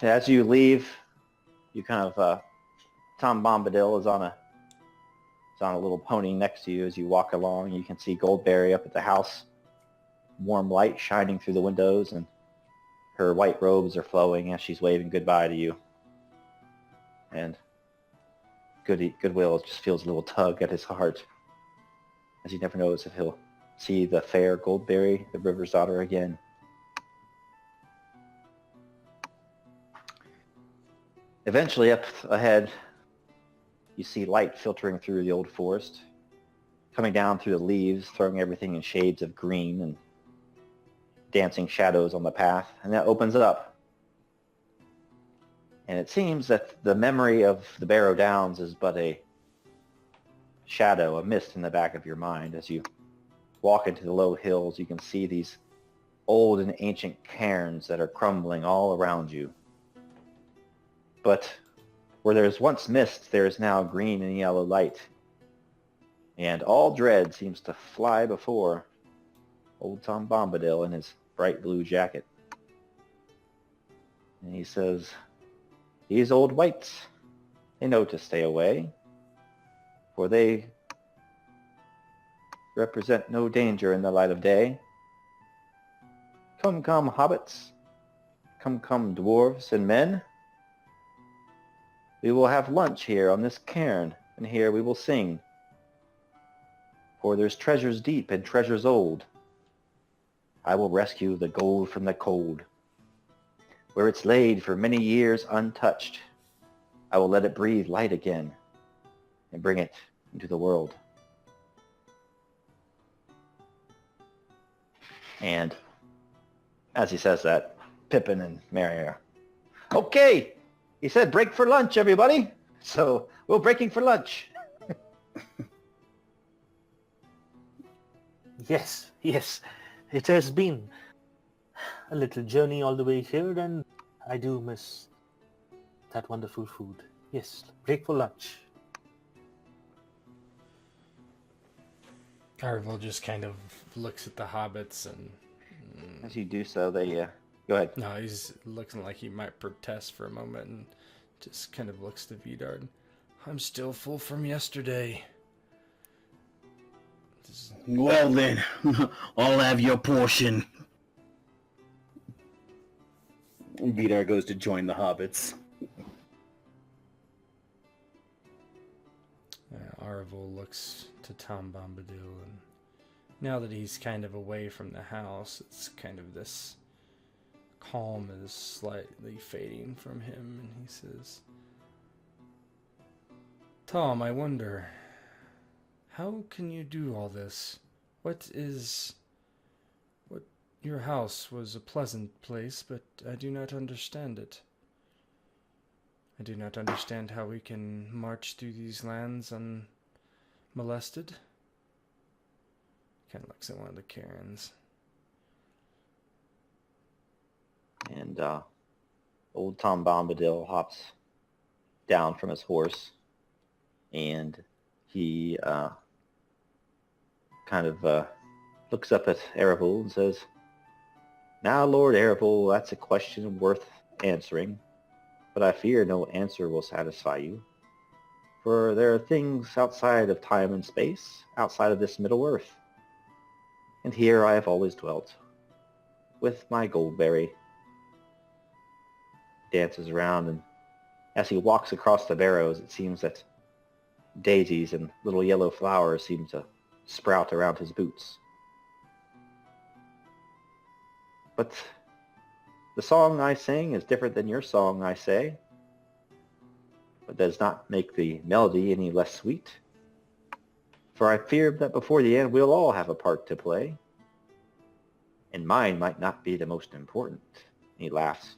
As you leave, you kind of Tom Bombadil is on a little pony next to you as you walk along. You can see Goldberry up at the house, warm light shining through the windows, and her white robes are flowing as she's waving goodbye to you. And Goodwill just feels a little tug at his heart, as he never knows if he'll see the fair Goldberry, the river's daughter, again. Eventually, up ahead, you see light filtering through the old forest, coming down through the leaves, throwing everything in shades of green and dancing shadows on the path, and that opens it up. And it seems that the memory of the Barrow Downs is but a shadow, a mist in the back of your mind. As you walk into the low hills, you can see these old and ancient cairns that are crumbling all around you. But where there's once mist, there is now green and yellow light. And all dread seems to fly before old Tom Bombadil in his bright blue jacket. And he says, "These old wights, they know to stay away, for they represent no danger in the light of day. Come, come, hobbits. Come, come, dwarves and men. We will have lunch here on this cairn, and here we will sing. For there's treasures deep and treasures old. I will rescue the gold from the cold. Where it's laid for many years untouched, I will let it breathe light again and bring it into the world." And as he says that, Pippen and Merry are, "Okay, he said break for lunch, everybody. So we're breaking for lunch." Yes, yes. It has been a little journey all the way here, and I do miss that wonderful food. Yes, break for lunch. Arvel just kind of looks at the hobbits and... As you do so, they... Go ahead. No, he's looking like he might protest for a moment and just kind of looks to Vidar. "I'm still full from yesterday." Well then, I'll have your portion. Vidar goes to join the hobbits. Arvel looks to Tom Bombadil, and now that he's kind of away from the house, it's kind of this calm is slightly fading from him, and he says, "Tom, I wonder, how can you do all this? Your house was a pleasant place, but I do not understand it. I do not understand how we can march through these lands unmolested." Kind of looks at one of the cairns. And old Tom Bombadil hops down from his horse, and he kind of looks up at Erebul and says, "Now, Lord Erebul, that's a question worth answering, but I fear no answer will satisfy you. For there are things outside of time and space, outside of this Middle-earth. And here I have always dwelt, with my Goldberry." Dances around, and as he walks across the barrows, it seems that daisies and little yellow flowers seem to sprout around his boots. "But the song I sing is different than your song, I say, but does not make the melody any less sweet. For I fear that before the end we'll all have a part to play, and mine might not be the most important." He laughs.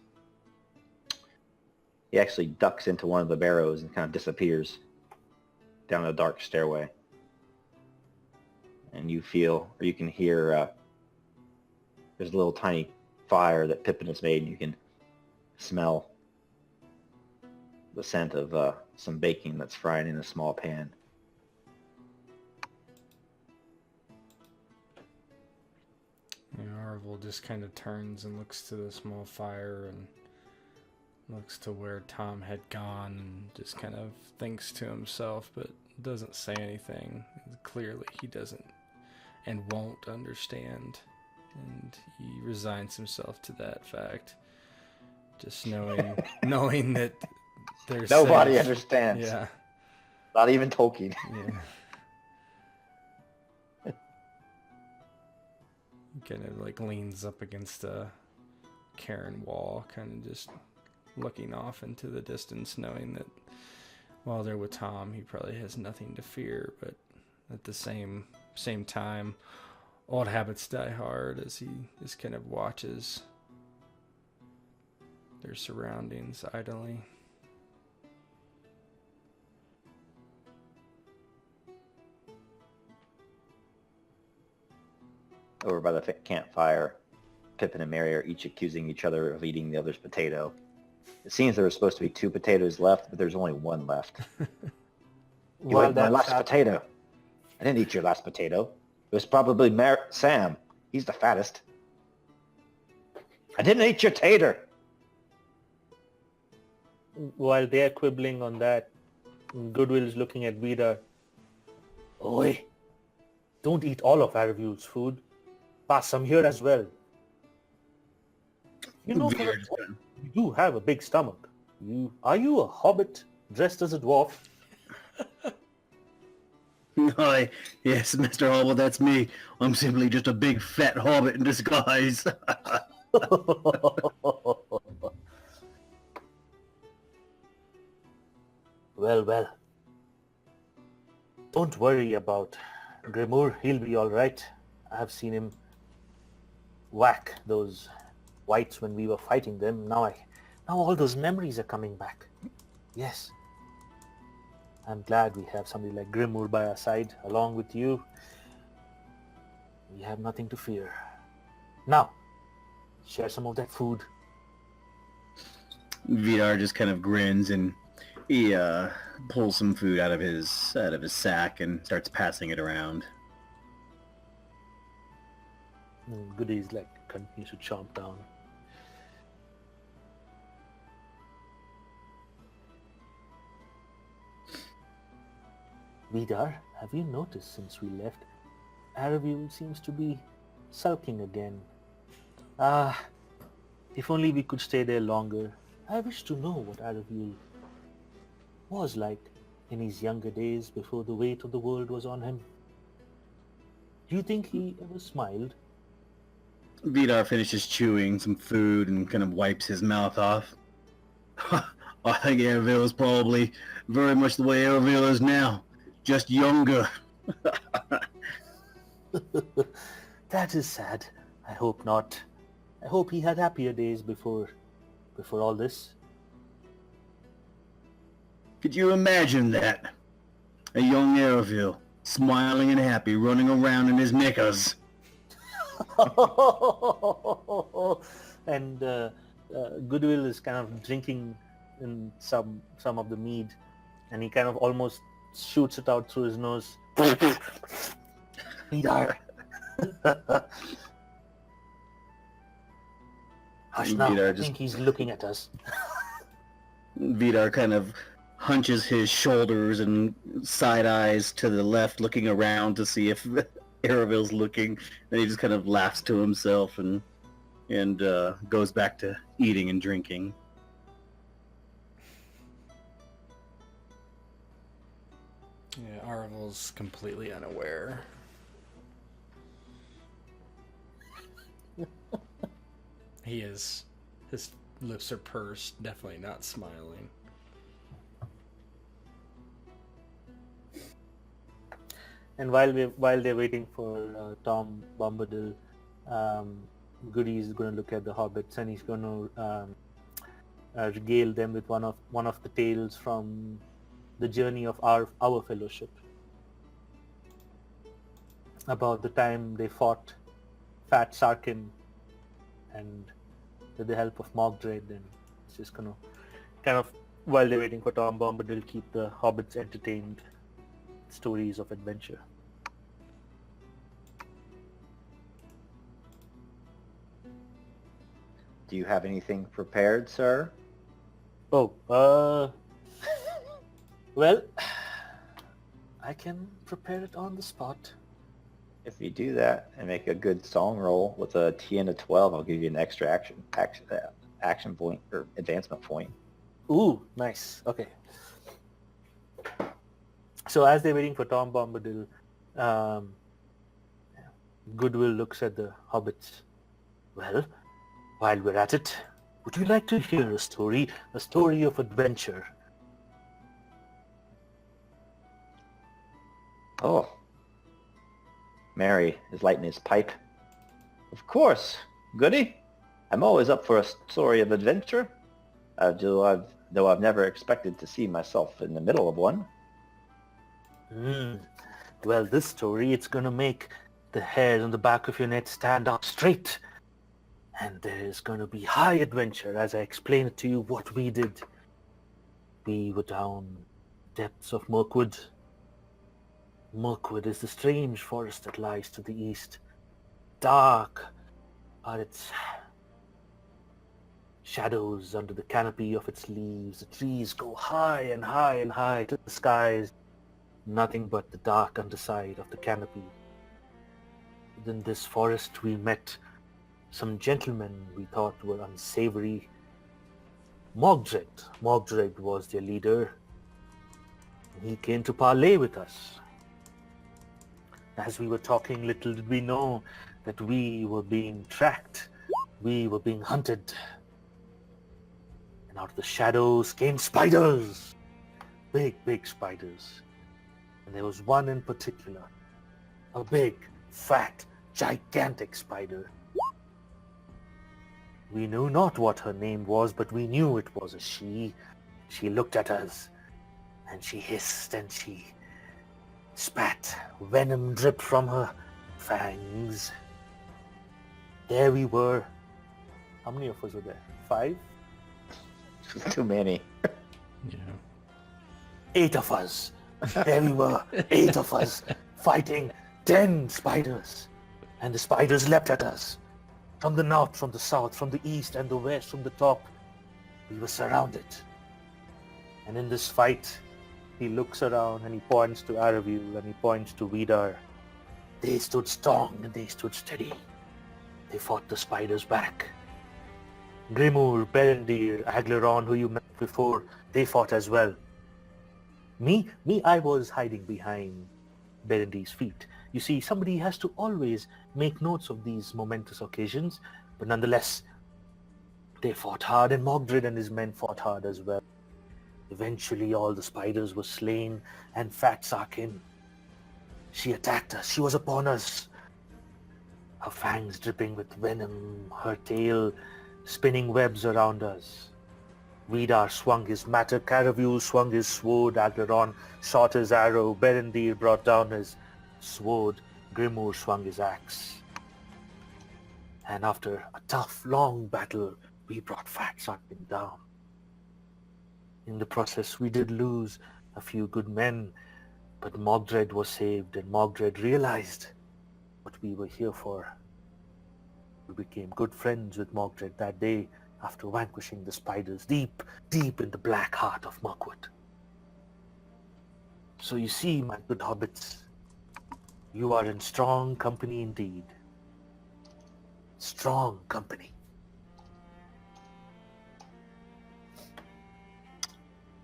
He actually ducks into one of the barrows and kind of disappears down a dark stairway. And you feel, or you can hear, there's a little tiny fire that Pippin has made, and you can smell the scent of some baking that's frying in a small pan. Arvel just kind of turns and looks to the small fire and looks to where Tom had gone and just kind of thinks to himself, but doesn't say anything. Clearly he doesn't and won't understand and he resigns himself to that fact. Just knowing that there's Nobody understands. Yeah. Not even Tolkien. Yeah. He kind of like leans up against a cairn wall, kind of just looking off into the distance, knowing that while they're with Tom, he probably has nothing to fear, but at the same time, old habits die hard as he just kind of watches their surroundings idly. Over by the campfire, Pippin and Mary are each accusing each other of eating the other's potato. It seems there were supposed to be 2 potatoes left, but there's only 1 left. You ate my last potato. I didn't eat your last potato. It was probably Sam. He's the fattest. I didn't eat your tater. While they're quibbling on that, Goodwill is looking at Vidar. Oi, don't eat all of Aravul's food. Pass some here as well. You know, Vidar you do have a big stomach. Are you a hobbit dressed as a dwarf? Hi, yes, Mr. Hobbit, that's me. I'm simply just a big fat hobbit in disguise. Well. Don't worry about Grimur. He'll be all right. I have seen him whack those whites when we were fighting them. Now all those memories are coming back. Yes. I'm glad we have somebody like Grimur by our side, along with you. We have nothing to fear. Now, share some of that food. Vidar just kind of grins and he pulls some food out of his sack and starts passing it around. Goodies continues to chomp down. Vidar, have you noticed since we left, Aravul seems to be sulking again. If only we could stay there longer. I wish to know what Aravul was like in his younger days before the weight of the world was on him. Do you think he ever smiled? Vidar finishes chewing some food and kind of wipes his mouth off. I think Aravil is probably very much the way Aravil is now, just younger. That is sad. I hope not. I hope he had happier days before all this. Could you imagine that? A young Aravil, smiling and happy, running around in his knickers. And Goodwill is kind of drinking in some of the mead, and he kind of almost shoots it out through his nose. Vidar. Hush now, Vidar I think he's looking at us. Vidar kind of hunches his shoulders and side eyes to the left, looking around to see if Aravil's looking. Then he just kind of laughs to himself and goes back to eating and drinking. Yeah, Aravil's completely unaware. He is. His lips are pursed, definitely not smiling. And while they're waiting for Tom Bombadil, Goody is going to look at the hobbits and he's going to regale them with one of the tales from the journey of our fellowship, about the time they fought Fat Sarkin and with the help of Mogdred, and it's just going to kind of, while they're waiting for Tom Bombadil, keep the hobbits entertained. Stories of adventure. Do you have anything prepared, sir? Oh, well, I can prepare it on the spot. If you do that and make a good song roll with a 10 to 12, I'll give you an extra action point or advancement point. Ooh, nice. Okay. So as they're waiting for Tom Bombadil, Goodwill looks at the hobbits. Well, while we're at it, would you like to hear a story of adventure? Oh. Mary is lighting his pipe. Of course, Goody. I'm always up for a story of adventure. Though I've never expected to see myself in the middle of one. Well, this story, it's gonna make the hairs on the back of your neck stand up straight. And there's gonna be high adventure as I explain it to you what we did. We were down depths of Mirkwood. Mirkwood is the strange forest that lies to the east. Dark are its shadows under the canopy of its leaves. The trees go high and high and high to the skies. Nothing but the dark underside of the canopy. Within this forest we met some gentlemen we thought were unsavory. Mogdred was their leader. He came to parley with us. As we were talking, little did we know that we were being tracked. We were being hunted. And out of the shadows came spiders. Big, big spiders. And there was one in particular. A big, fat, gigantic spider. We knew not what her name was, but we knew it was a she. She looked at us, and she hissed, and she spat. Venom dripped from her fangs. There we were. How many of us were there? 5? Too many. Yeah. 8 of us. There we were, 8 of us, fighting 10 spiders. And the spiders leapt at us. From the north, from the south, from the east and the west, from the top. We were surrounded. And in this fight, he looks around and he points to Aravu and he points to Vidar. They stood strong and they stood steady. They fought the spiders back. Grimur, Berendir, Aglaron, who you met before, they fought as well. Me, I was hiding behind Berendir's feet. You see, somebody has to always make notes of these momentous occasions, but nonetheless, they fought hard, and Mogdred and his men fought hard as well. Eventually, all the spiders were slain, and Fat Sarkin, she attacked us. She was upon us. Her fangs dripping with venom, her tail spinning webs around us. Vidar swung his matter, Caravu swung his sword, Aglaron shot his arrow, Berendir brought down his sword, Grimur swung his axe. And after a tough, long battle, we brought Fat Sarkin down. In the process, we did lose a few good men, but Mogdred was saved, and Mogdred realized what we were here for. We became good friends with Mogdred that day after vanquishing the spiders deep, deep in the black heart of Mirkwood. So you see, my good hobbits, you are in strong company indeed. Strong company.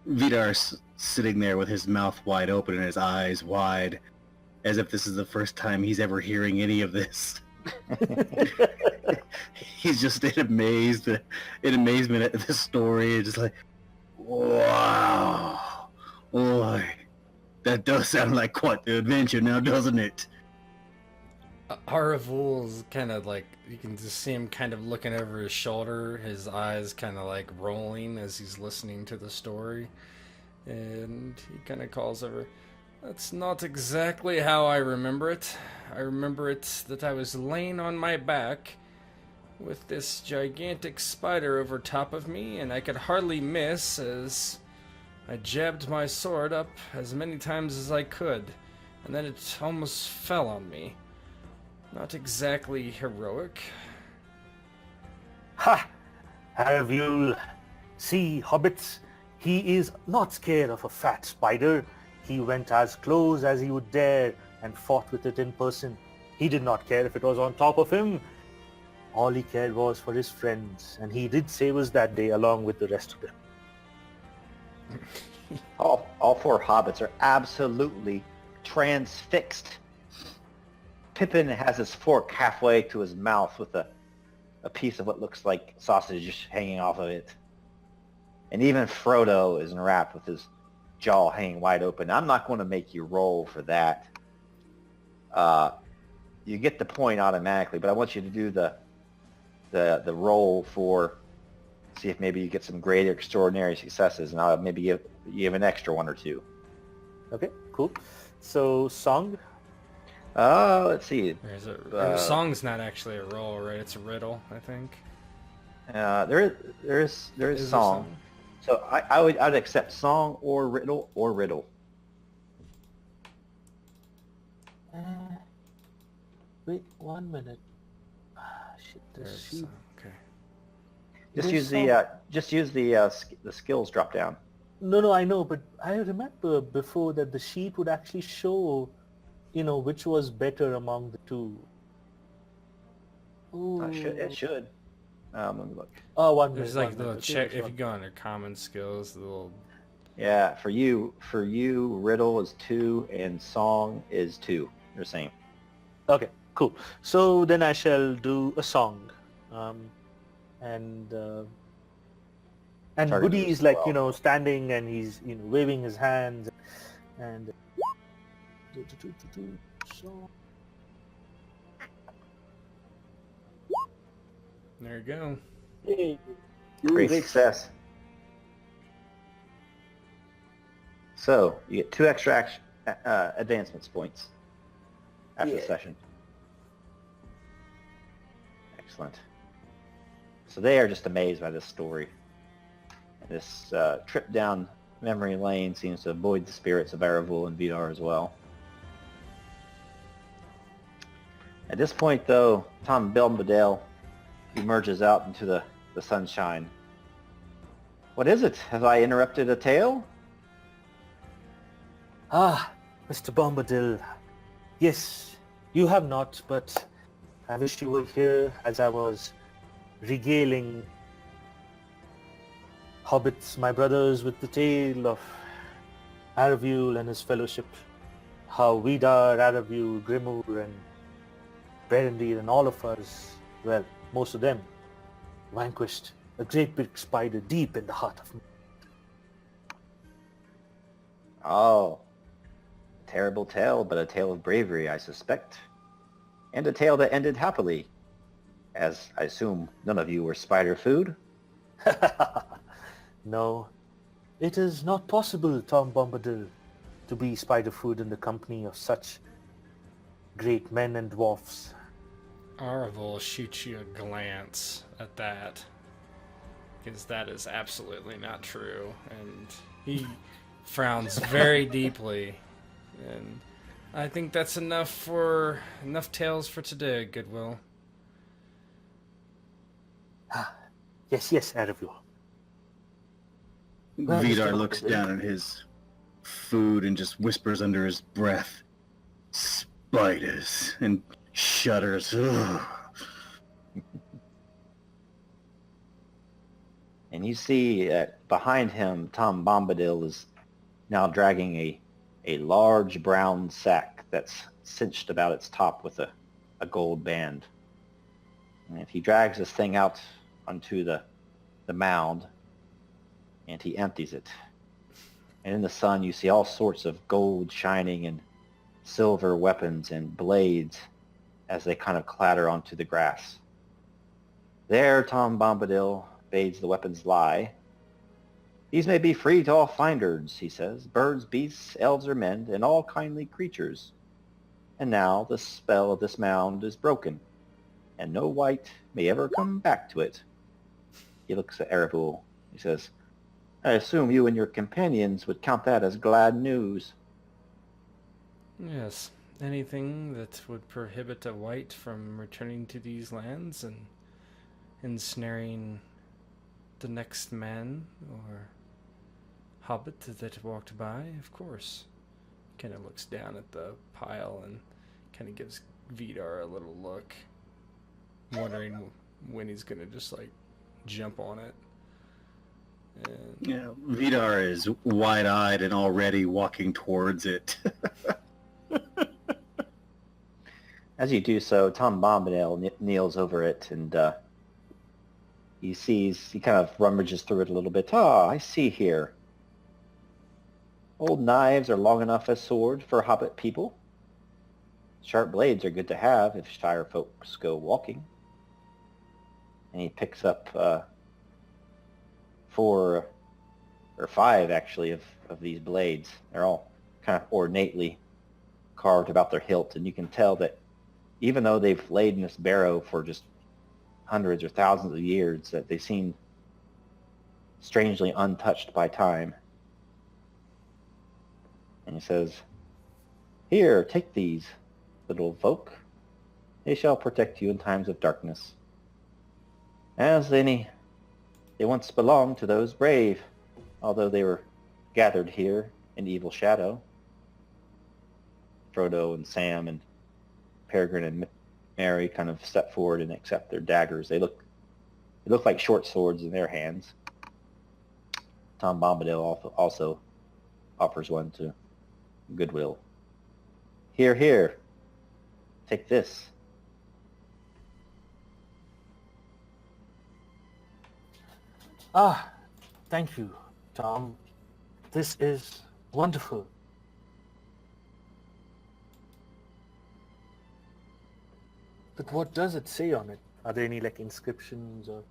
Vidar's sitting there with his mouth wide open and his eyes wide, as if this is the first time he's ever hearing any of this. He's just in amazement at this story, and just like, wow, boy, that does sound like quite the adventure now, doesn't it? Aravul's kind of like, you can just see him kind of looking over his shoulder, his eyes kind of like rolling as he's listening to the story, and he kind of calls over, "That's not exactly how I remember it. I remember it that I was laying on my back with this gigantic spider over top of me, and I could hardly miss as I jabbed my sword up as many times as I could, and then it almost fell on me. Not exactly heroic." Ha! Aravul, see, hobbits, he is not scared of a fat spider. He went as close as he would dare and fought with it in person. He did not care if it was on top of him. All he cared was for his friends, and he did save us that day along with the rest of them. All four hobbits are absolutely transfixed. Pippin has his fork halfway to his mouth with a piece of what looks like sausage hanging off of it. And even Frodo is enwrapped with his jaw hanging wide open. I'm not going to make you roll for that. You get the point automatically, but I want you to do the roll for, see if maybe you get some great or extraordinary successes, and I'll maybe give an extra one or two. Okay, cool. So, song? Let's see. Song's not actually a roll, right? It's a riddle, I think. There is song. So I'd accept song or riddle or riddle. Wait 1 minute. Shit, There's sheet. song. Okay. Just use the skills drop down. No, I know, but I remember before that the sheet would actually show, which was better among the two. Ooh. It should. Let me look. Oh, 1 minute. There's like 1 the little minute. check if you go under common skills, the little. Yeah, for you, riddle is 2 and song is 2. They're the same. Okay, cool. So then I shall do a song, and Target Goody moves is like well. standing and he's waving his hands and. So, There you go. hey. Great success. So you get 2 extra advancements points after the Yeah. session. Excellent. So they are just amazed by this story. And this trip down memory lane seems to avoid the spirits of Eravul and Vidar as well. At this point, though, Tom Bombadil emerges out into the sunshine. What is it? Have I interrupted a tale? Ah, Mr. Bombadil. Yes, you have not, but I wish you were here as I was regaling hobbits, my brothers, with the tale of Aravul and his fellowship. How Vidar, Aravul, Grimur, and Berendir, and all of us, well, most of them, vanquished a great big spider deep in the heart of me. Oh, a terrible tale, but a tale of bravery, I suspect. And a tale that ended happily, as I assume none of you were spider food. No, it is not possible, Tom Bombadil, to be spider food in the company of such great men and dwarfs. Aravul shoots you a glance at that, because that is absolutely not true, and he frowns very deeply. And I think that's enough tales for today, Goodwill. Yes, Aravul. Well, Vidar Mr. looks Bombadil. down at his food and just whispers under his breath, "Spiders," and shudders. Ugh. And you see that behind him, Tom Bombadil is now dragging a large brown sack that's cinched about its top with a gold band. And he drags this thing out onto the mound, and he empties it. And in the sun, you see all sorts of gold shining and silver weapons and blades as they kind of clatter onto the grass. There, Tom Bombadil bades the weapons lie. These may be free to all finders, he says, birds, beasts, elves, or men, and all kindly creatures. And now the spell of this mound is broken, and no wight may ever come back to it. He looks at Eravul. He says, I assume you and your companions would count that as glad news. Yes, anything that would prohibit a wight from returning to these lands and ensnaring the next man or hobbit that walked by, of course. Kind of looks down at the pile and kind of gives Vidar a little look, wondering when he's gonna just like jump on it. And Yeah, Vidar is wide-eyed and already walking towards it. As you do so, Tom Bombadil kneels over it, and he kind of rummages through it a little bit. Ah, I see here. Old knives are long enough as sword for hobbit people. Sharp blades are good to have if Shire folks go walking. And he picks up 4 or 5, actually, of these blades. They're all kind of ornately carved about their hilt, and you can tell that even though they've laid in this barrow for just hundreds or thousands of years, that they seem strangely untouched by time. And he says, "Here, take these, little folk. They shall protect you in times of darkness. As they once belonged to those brave, although they were gathered here in evil shadow." Frodo and Sam and Peregrine and Merry kind of step forward and accept their daggers. They look like short swords in their hands. Tom Bombadil also offers one to Goodwill. "Here, here. Take this." Ah, thank you, Tom. This is wonderful. But what does it say on it? Are there any like inscriptions or?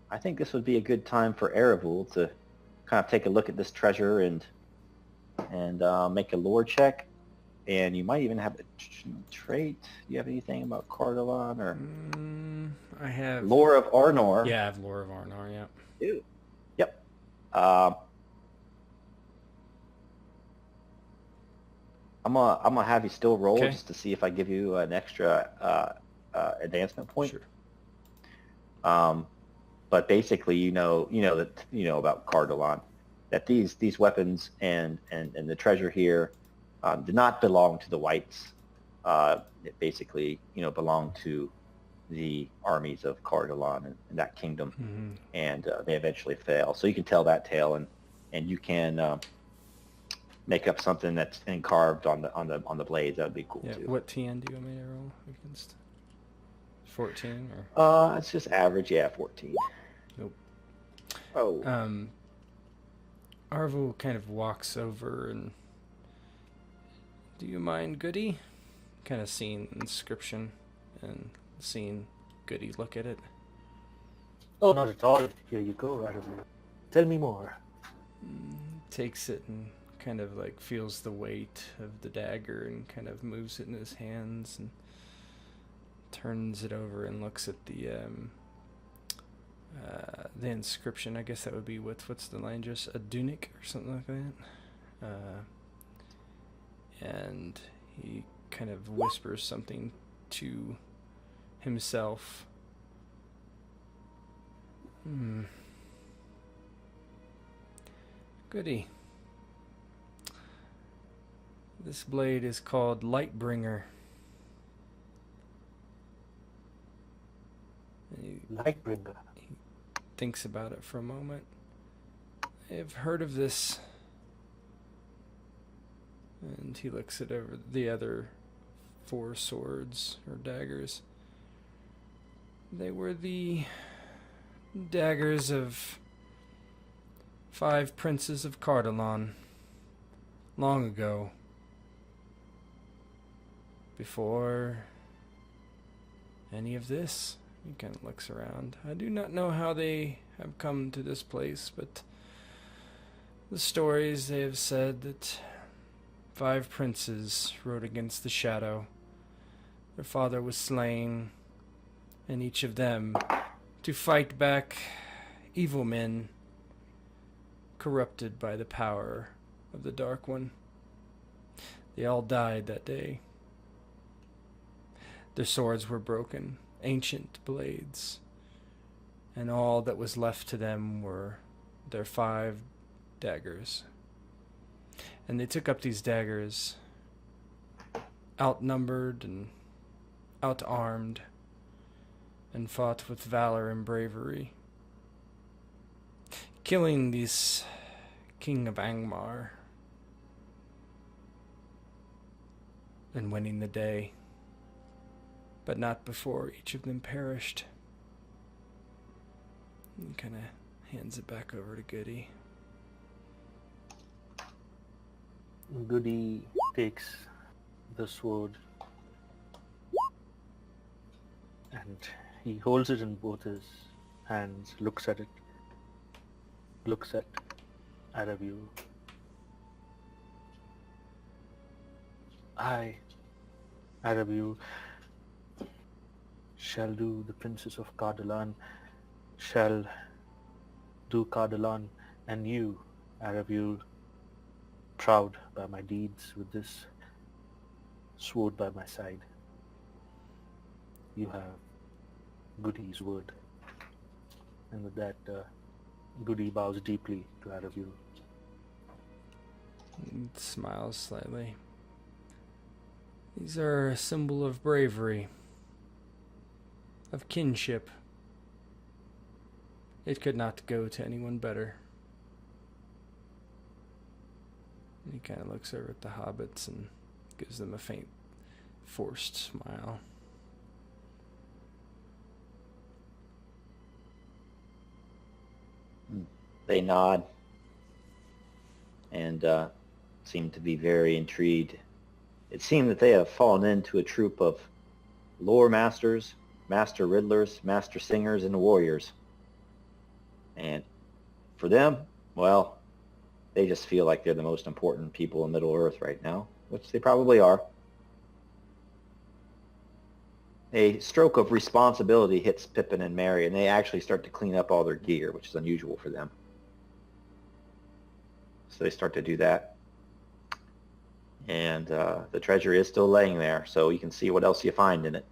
I think this would be a good time for Erebul to kind of take a look at this treasure and make a lore check. And you might even have a trait. Do you have anything about Cardalon or I have lore of Arnor? Yeah, I have lore of Arnor. Yeah. Ew. Yep. I'm gonna have you still roll Okay. just to see if I give you an extra advancement point. Sure. But basically, you know about Cardalon, that these weapons and the treasure here did not belong to the Whites. It basically belonged to the armies of Cardalon and that kingdom, Mm-hmm. and they eventually fell. So you can tell that tale, and you can make up something that's carved on the blades. That would be cool Yeah. too. What TN do you want me to roll against? 14 or? It's just average. Yeah, 14. Nope. Oh. Arvel kind of walks over and, "Do you mind, Goody?" Kind of seeing the inscription and seeing Goody look at it. Oh, not at all. Here you go, right away. Tell me more. Takes it and kind of like feels the weight of the dagger and kind of moves it in his hands and turns it over and looks at the inscription. I guess that would be what's the line, just a Dunic or something like that. And he kind of whispers something to himself. Goody. This blade is called Lightbringer. And he Lightbringer. thinks about it for a moment. I've heard of this. And he looks at over the other 4 swords or daggers. They were the daggers of 5 princes of Cardalon long ago. Before any of this. He kind of looks around. I do not know how they have come to this place, but the stories they have said that 5 princes rode against the shadow. Their father was slain, and each of them to fight back evil men corrupted by the power of the Dark One. They all died that day. Their swords were broken, ancient blades, and all that was left to them were their 5 daggers. And they took up these daggers outnumbered and outarmed, and fought with valor and bravery, killing this king of Angmar and winning the day, but not before each of them perished. And kind of hands it back over to Goody. Goody takes the sword and he holds it in both his hands, looks at it, looks at Aravu. I, Aravu, shall do the Princess of Cardolan, shall do Cardolan, and you, Aravu, proud by my deeds with this sword by my side. You have Goody's word. And with that, Goody bows deeply to Aravu. And smiles slightly. These are a symbol of bravery, of kinship. It could not go to anyone better. And he kind of looks over at the hobbits and gives them a faint, forced smile. They nod and seem to be very intrigued. It seemed that they have fallen into a troop of lore masters, master riddlers, master singers, and warriors. And for them, well, they just feel like they're the most important people in Middle-earth right now, which they probably are. A stroke of responsibility hits Pippen and Merry, and they actually start to clean up all their gear, which is unusual for them. So they start to do that. And the treasure is still laying there, so you can see what else you find in it.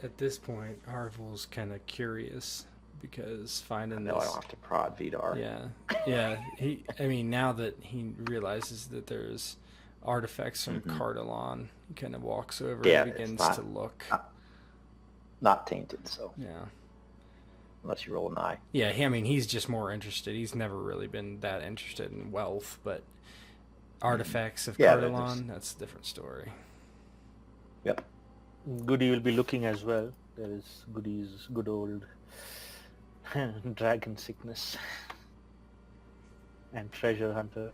At this point, Arvel's kind of curious because finding No, I this. don't have to prod Vidar. Yeah. Now that he realizes that there's artifacts from Cardolan, he kind of walks over and begins to look. Not tainted, so Yeah. unless you roll an eye. Yeah, he's just more interested. He's never really been that interested in wealth, but artifacts of Cardolan, that's a different story. Yep. Goody will be looking as well. There is Goody's good old dragon sickness and treasure hunter.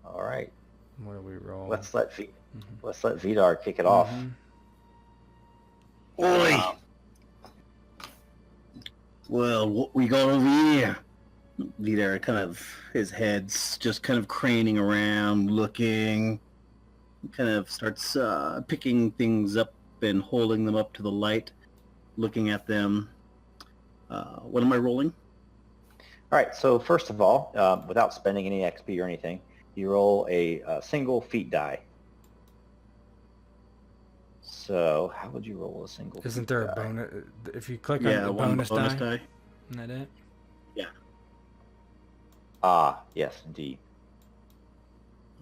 All right. What do we roll? Let's let Vidar kick it off. Oi! Well, what we got over here? Vidar his head's just kind of craning around, looking, kind of starts picking things up and holding them up to the light, looking at them. What am I rolling? All right, so first of all, without spending any XP or anything, you roll a single feat die. So how would you roll a single Isn't feat there die? a bonus? If you click on the bonus die, isn't that it? Yeah. Ah, yes, indeed.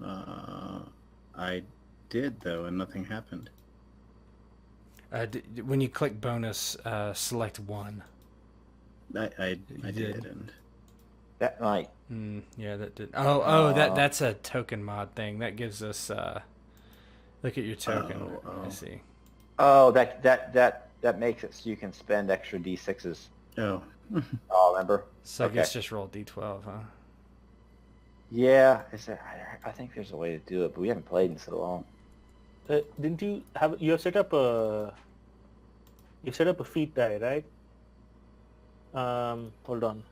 I did, though, and nothing happened. When you click bonus, select one. I did, and... That might. Yeah, that did. That's a token mod thing. That gives us. Look at your token. I see. Oh, that makes it so you can spend extra D6s. Oh. Oh, remember? So I guess just roll D12, huh? Yeah, I think there's a way to do it, but we haven't played in so long. Didn't you have you have set up a feat die, right? Hold on.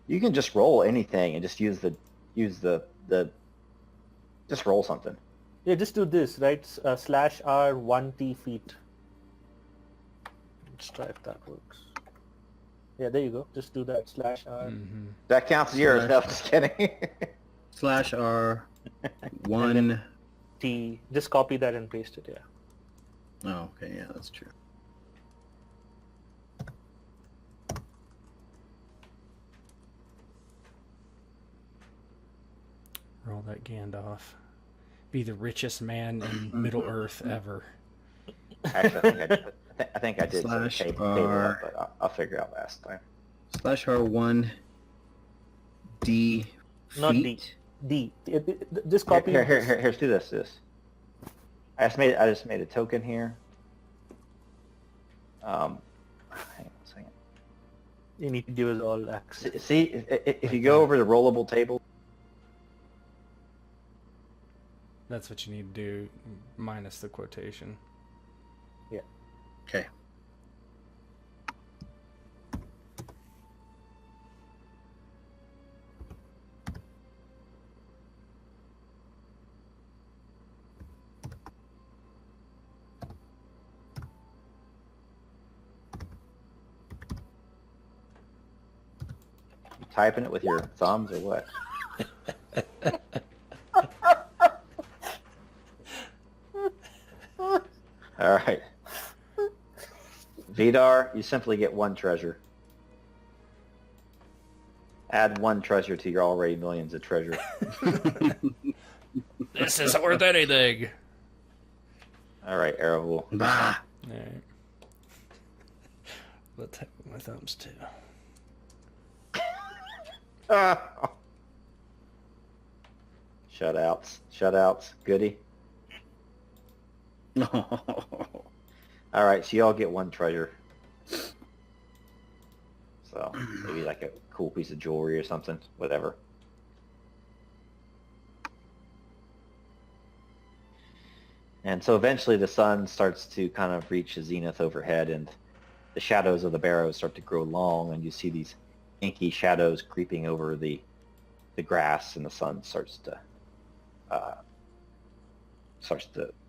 You can just roll anything and just use the just roll something. Yeah, just do this, right? /R 1T feet. Let's try if that works. Yeah, there you go. Just do that. /R. That counts as yours. No, just kidding. /R 1 T. Just copy that and paste it. Yeah. Oh, okay, yeah, that's true. that Gandalf. Be the richest man in Middle Earth ever. Actually, I think I did set a Slash table R. up, but I'll figure it out last time. /R1 D Not D. feet. D. Just copy. Here's do this. I just made a token here. Hang on a second. You need to give us all access. See, if you go over the rollable table, That's what you need to do, minus the quotation. Okay. you typing it with your thumbs or what? All right. Vidar, you simply get 1 treasure. Add 1 treasure to your already millions of treasure. This isn't worth anything. All right, Aravul. Bah. Alright. I'll type with my thumbs too. Shutouts. Goody. All right, so you all get 1 treasure. So maybe like a cool piece of jewelry or something, whatever. And so eventually the sun starts to kind of reach the zenith overhead, and the shadows of the barrows start to grow long, and you see these inky shadows creeping over the grass, and the sun starts to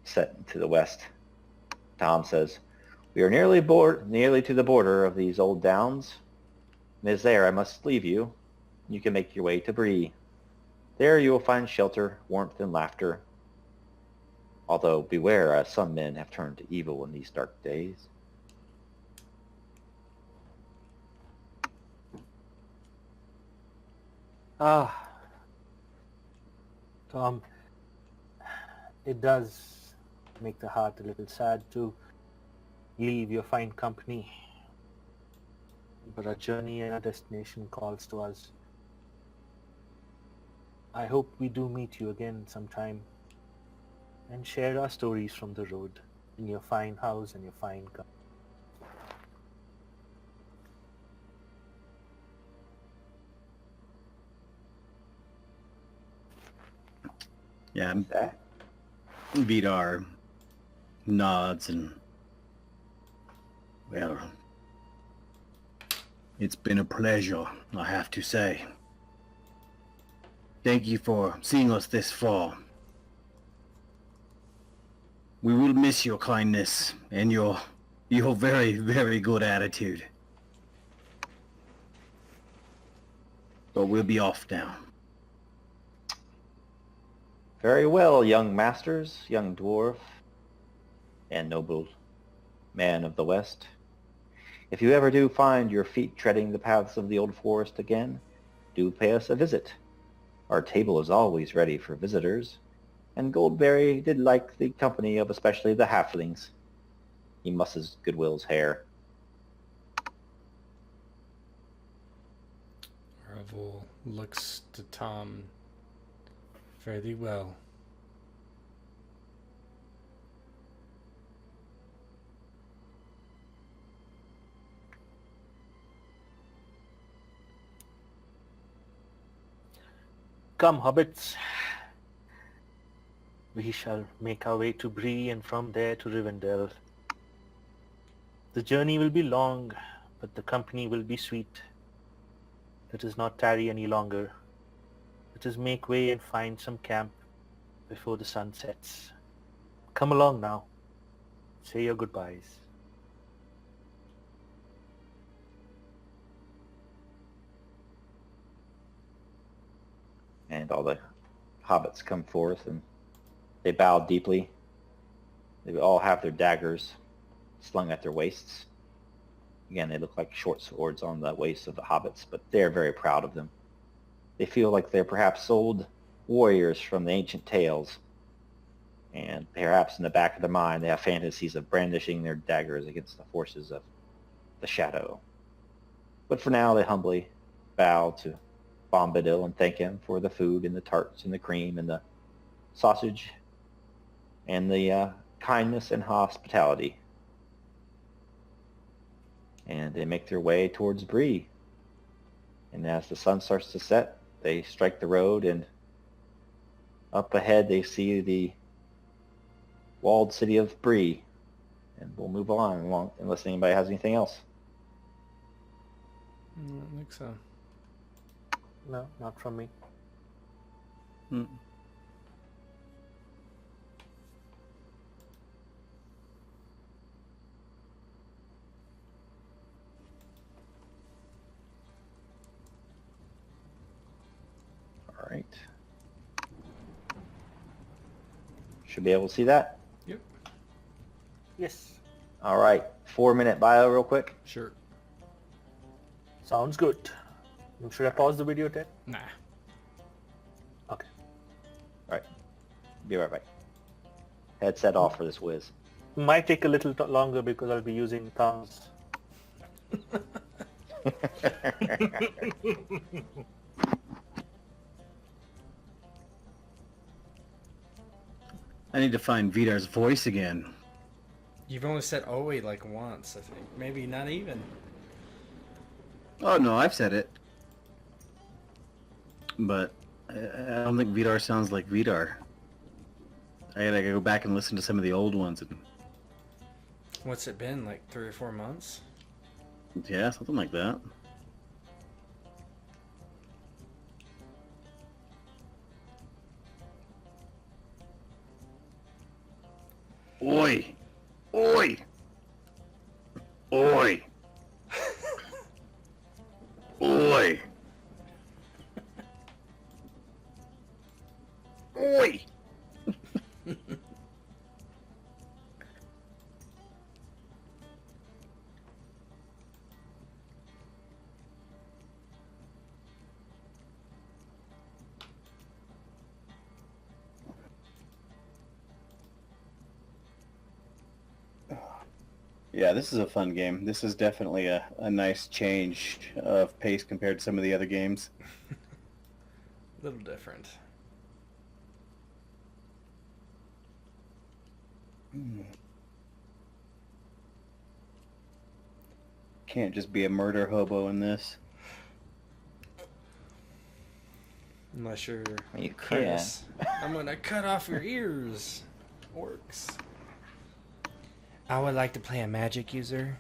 set into the west. Tom says, "We are nearly to the border of these old downs. And as there I must leave you. You can make your way to Bree. There you will find shelter, warmth, and laughter. Although beware, as some men have turned to evil in these dark days." Tom, it does make the heart a little sad to leave your fine company. But our journey and our destination calls to us. I hope we do meet you again sometime and share our stories from the road in your fine house and your fine company. Yeah, That Vidar nods and, well, it's been a pleasure, I have to say. Thank you for seeing us this far. We will miss your kindness and your very, very good attitude. But we'll be off now. Very well, young masters, young dwarf, and noble man of the West. If you ever do find your feet treading the paths of the old forest again, do pay us a visit. Our table is always ready for visitors, and Goldberry did like the company of especially the halflings. He musses Goodwill's hair. Ravel looks to Tom. Fare thee well. Come, hobbits. We shall make our way to Bree and from there to Rivendell. The journey will be long, but the company will be sweet. Let us not tarry any longer. Let us make way and find some camp before the sun sets. Come along now. Say your goodbyes. And all the hobbits come forth, and they bow deeply. They all have their daggers slung at their waists. Again, they look like short swords on the waists of the hobbits, but they're very proud of them. They feel like they're perhaps old warriors from the ancient tales. And perhaps in the back of their mind, they have fantasies of brandishing their daggers against the forces of the shadow. But for now, they humbly bow to Bombadil and thank him for the food and the tarts and the cream and the sausage and the kindness and hospitality. And they make their way towards Bree. And as the sun starts to set, they strike the road, and up ahead they see the walled city of Bree. And we'll move on unless anybody has anything else. I don't think so. No, not from me. Mm. All right. Should be able to see that. Yep. Yes. All right. 4-minute bio real quick. Sure. Sounds good. Should I pause the video, Ted? Nah. Okay. All right. Be right back. Headset off for this whiz. Might take a little longer because I'll be using thumbs. I need to find Vidar's voice again. You've only said "oh wait" like once, I think. Maybe not even. Oh no, I've said it. But I don't think Vidar sounds like Vidar. I gotta go back and listen to some of the old ones. And, What's it been, like 3 or 4 months? yeah, something like that. Oi! Oi! Oi! Oi! Oi! Yeah, this is a fun game. This is definitely a nice change of pace compared to some of the other games. A little different. Can't just be a murder hobo in this. Unless you're You Curtis. I'm gonna cut off your ears. Orcs. I would like to play a magic user.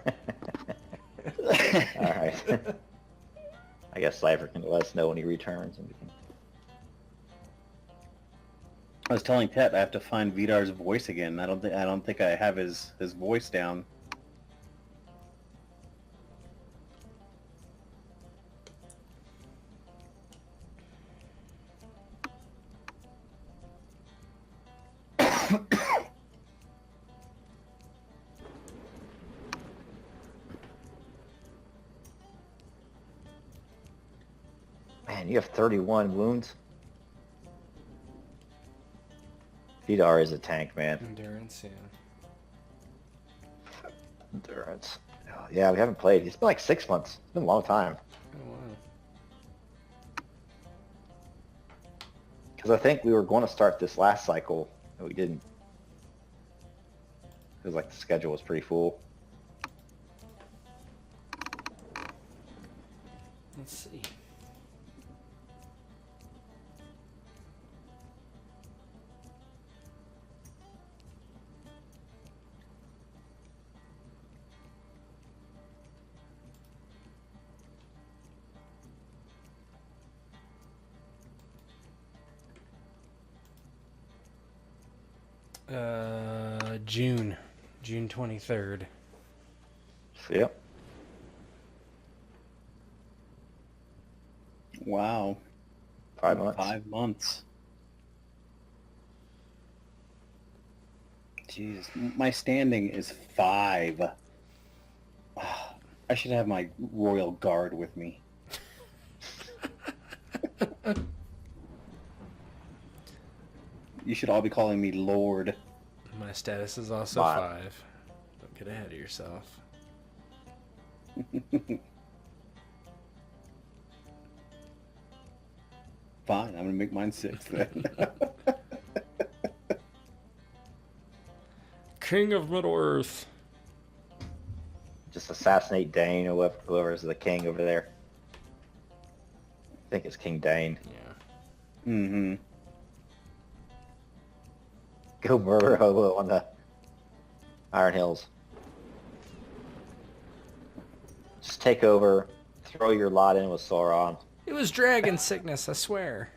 All right. I guess Cypher can let us know when he returns. And we can... I was telling Tet I have to find Vidar's voice again. I don't think I have his voice down. Man, you have 31 wounds. Vidar is a tank, man. Endurance, yeah. Endurance. Oh, yeah, we haven't played. It's been like 6 months. It's been a long time. Oh wow. Because I think we were going to start this last cycle, and we didn't. Because like the schedule was pretty full. Let's see. June 23rd. Yep. Wow. 5 months. 5 months. Jeez, my standing is 5. I should have my royal guard with me. You should all be calling me Lord. My status is also Wow. 5. Don't get ahead of yourself. Fine, I'm gonna make mine 6 then. King of Middle-earth. Just assassinate Dane or whoever's the king over there. I think it's King Dane. Yeah. Mm-hmm. Go murder Hobo on the Iron Hills. Just take over, throw your lot in with Sauron. It was dragon sickness, I swear.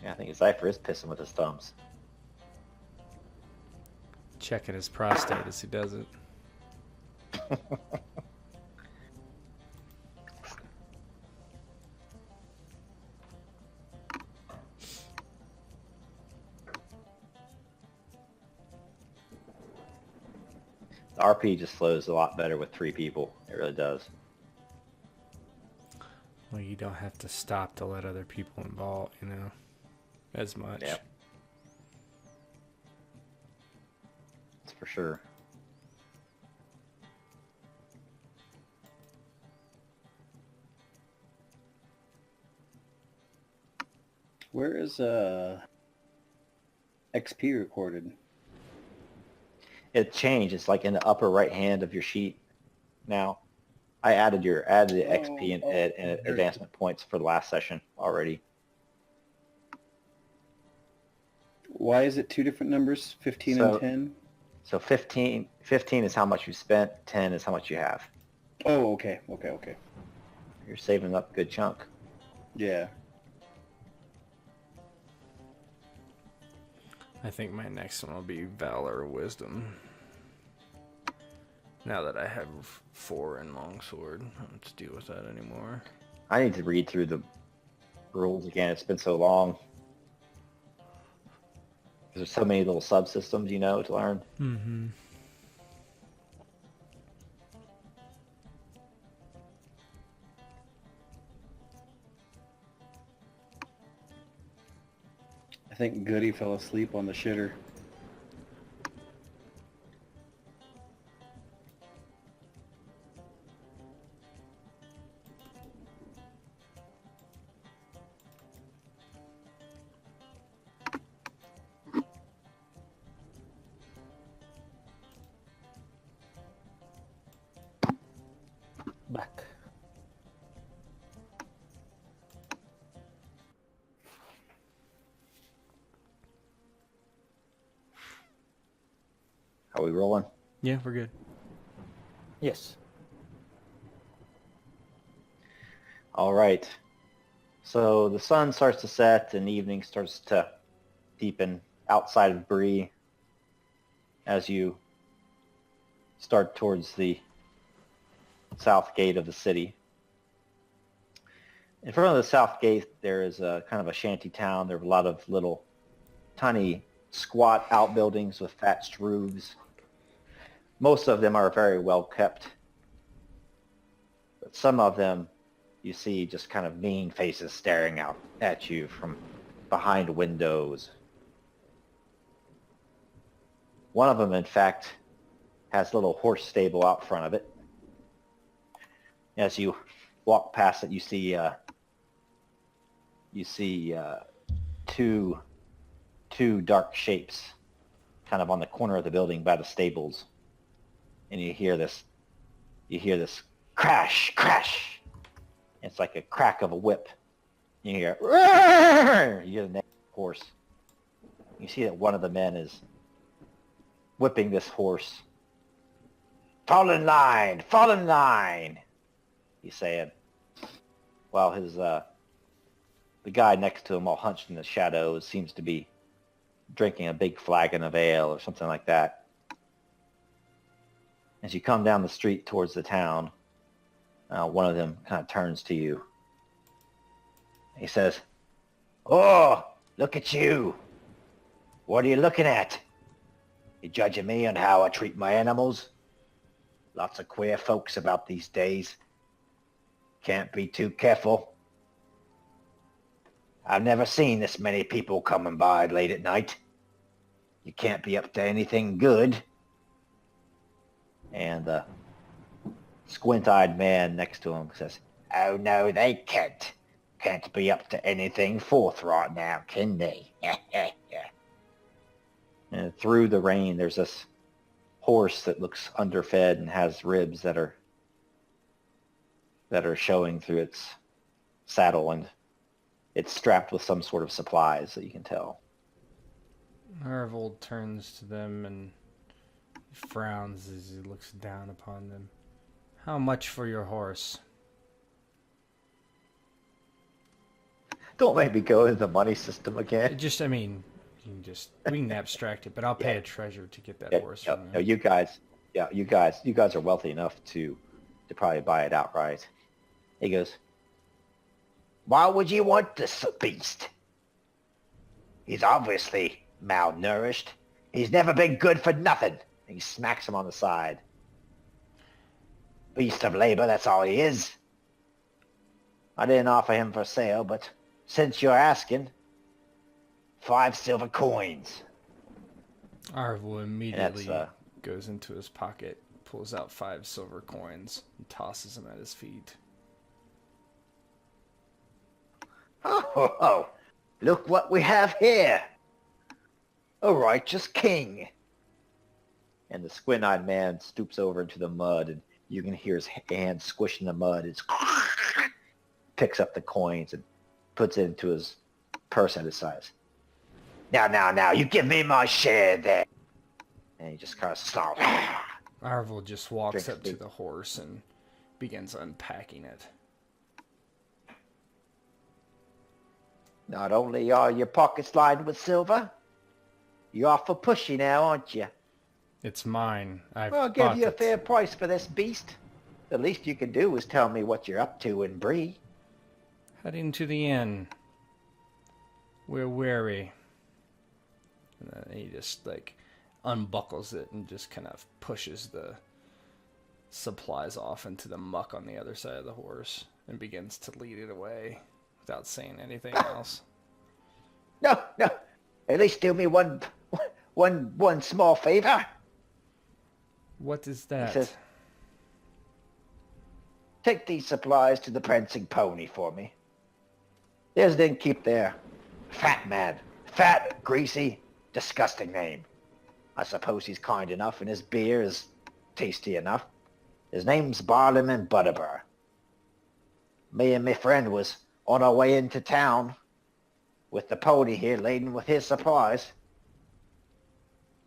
Yeah, I think Cypher is pissing with his thumbs. Checking his prostate as he does it. The RP just flows a lot better with 3 people. It really does. Well, you don't have to stop to let other people involve, as much. Yep. That's for sure. Where is XP recorded? It changed. It's like in the upper right hand of your sheet now. I added the XP and advancement points for the last session already. Why is it 2 different numbers, 15 So- and 10? So 15 is how much you spent, 10 is how much you have. Oh, okay. You're saving up a good chunk. Yeah. I think my next one will be Valor or Wisdom. Now that I have 4 in Longsword, I don't have to deal with that anymore. I need to read through the rules again. It's been so long. There's so many little subsystems, to learn. Mm-hmm. I think Goody fell asleep on the shitter. Back. Are we rolling? Yeah, we're good. Yes. All right. So the sun starts to set and evening starts to deepen outside of Bree as you start towards the south gate of the city. In front of the south gate, there is a kind of a shanty town. There are a lot of little tiny squat outbuildings with thatched roofs. Most of them are very well kept, but some of them you see just kind of mean faces staring out at you from behind windows. One of them, in fact, has a little horse stable out front of it. As you walk past it, you see two dark shapes kind of on the corner of the building by the stables. And you hear this crash, crash. It's like a crack of a whip. You hear, "Roar!" You hear the name of the horse. You see that one of the men is whipping this horse. Fall in line, he's saying. While the guy next to him, all hunched in the shadows, seems to be drinking a big flagon of ale or something like that. As you come down the street towards the town, one of them kind of turns to you. He says, "Oh, look at you. What are you looking at? You judging me on how I treat my animals? Lots of queer folks about these days. Can't be too careful. I've never seen this many people coming by late at night. You can't be up to anything good. And the squint-eyed man next to him says, "Oh no, they can't. Can't be up to anything forthright now, can they?" And through the rain, there's this horse that looks underfed and has ribs that are showing through its saddle, and it's strapped with some sort of supplies that you can tell. Arvold turns to them and frowns as he looks down upon them. How much for your horse? Don't make me go into the money system again. We can abstract it, but I'll pay a treasure to get that horse from No, you. you guys are wealthy enough to probably buy it outright. He goes, "Why would you want this beast? He's obviously malnourished. He's never been good for nothing." He smacks him on the side. "Beast of labor, that's all he is. I didn't offer him for sale, but since you're asking, 5 silver coins." Arvold immediately goes into his pocket, pulls out 5 silver coins, and tosses them at his feet. Oh, look what we have here. A righteous king. And the squint-eyed man stoops over into the mud, and you can hear his hand squishing the mud. It's picks up the coins and puts it into his purse at his size. Now, you give me my share there. And he just kind of snarls. Arvold just walks Drinks up to deep. the horse and begins unpacking it. Not only are your pockets lined with silver, you're awful pushy now, aren't you? It's mine. I'll give you a fair price for this beast. The least you can do is tell me what you're up to in Bree. Heading to the inn. We're weary. And then he just unbuckles it and just kind of pushes the supplies off into the muck on the other side of the horse and begins to lead it away without saying anything else. No. At least do me one small favor. What is He that? says, "Take these supplies to the Prancing pony for me. There's an innkeep there. Fat man. Fat, greasy, disgusting name. I suppose he's kind enough and his beer is tasty enough. His name's Barliman Butterbur. Me and my friend was on our way into town with the pony here laden with his supplies.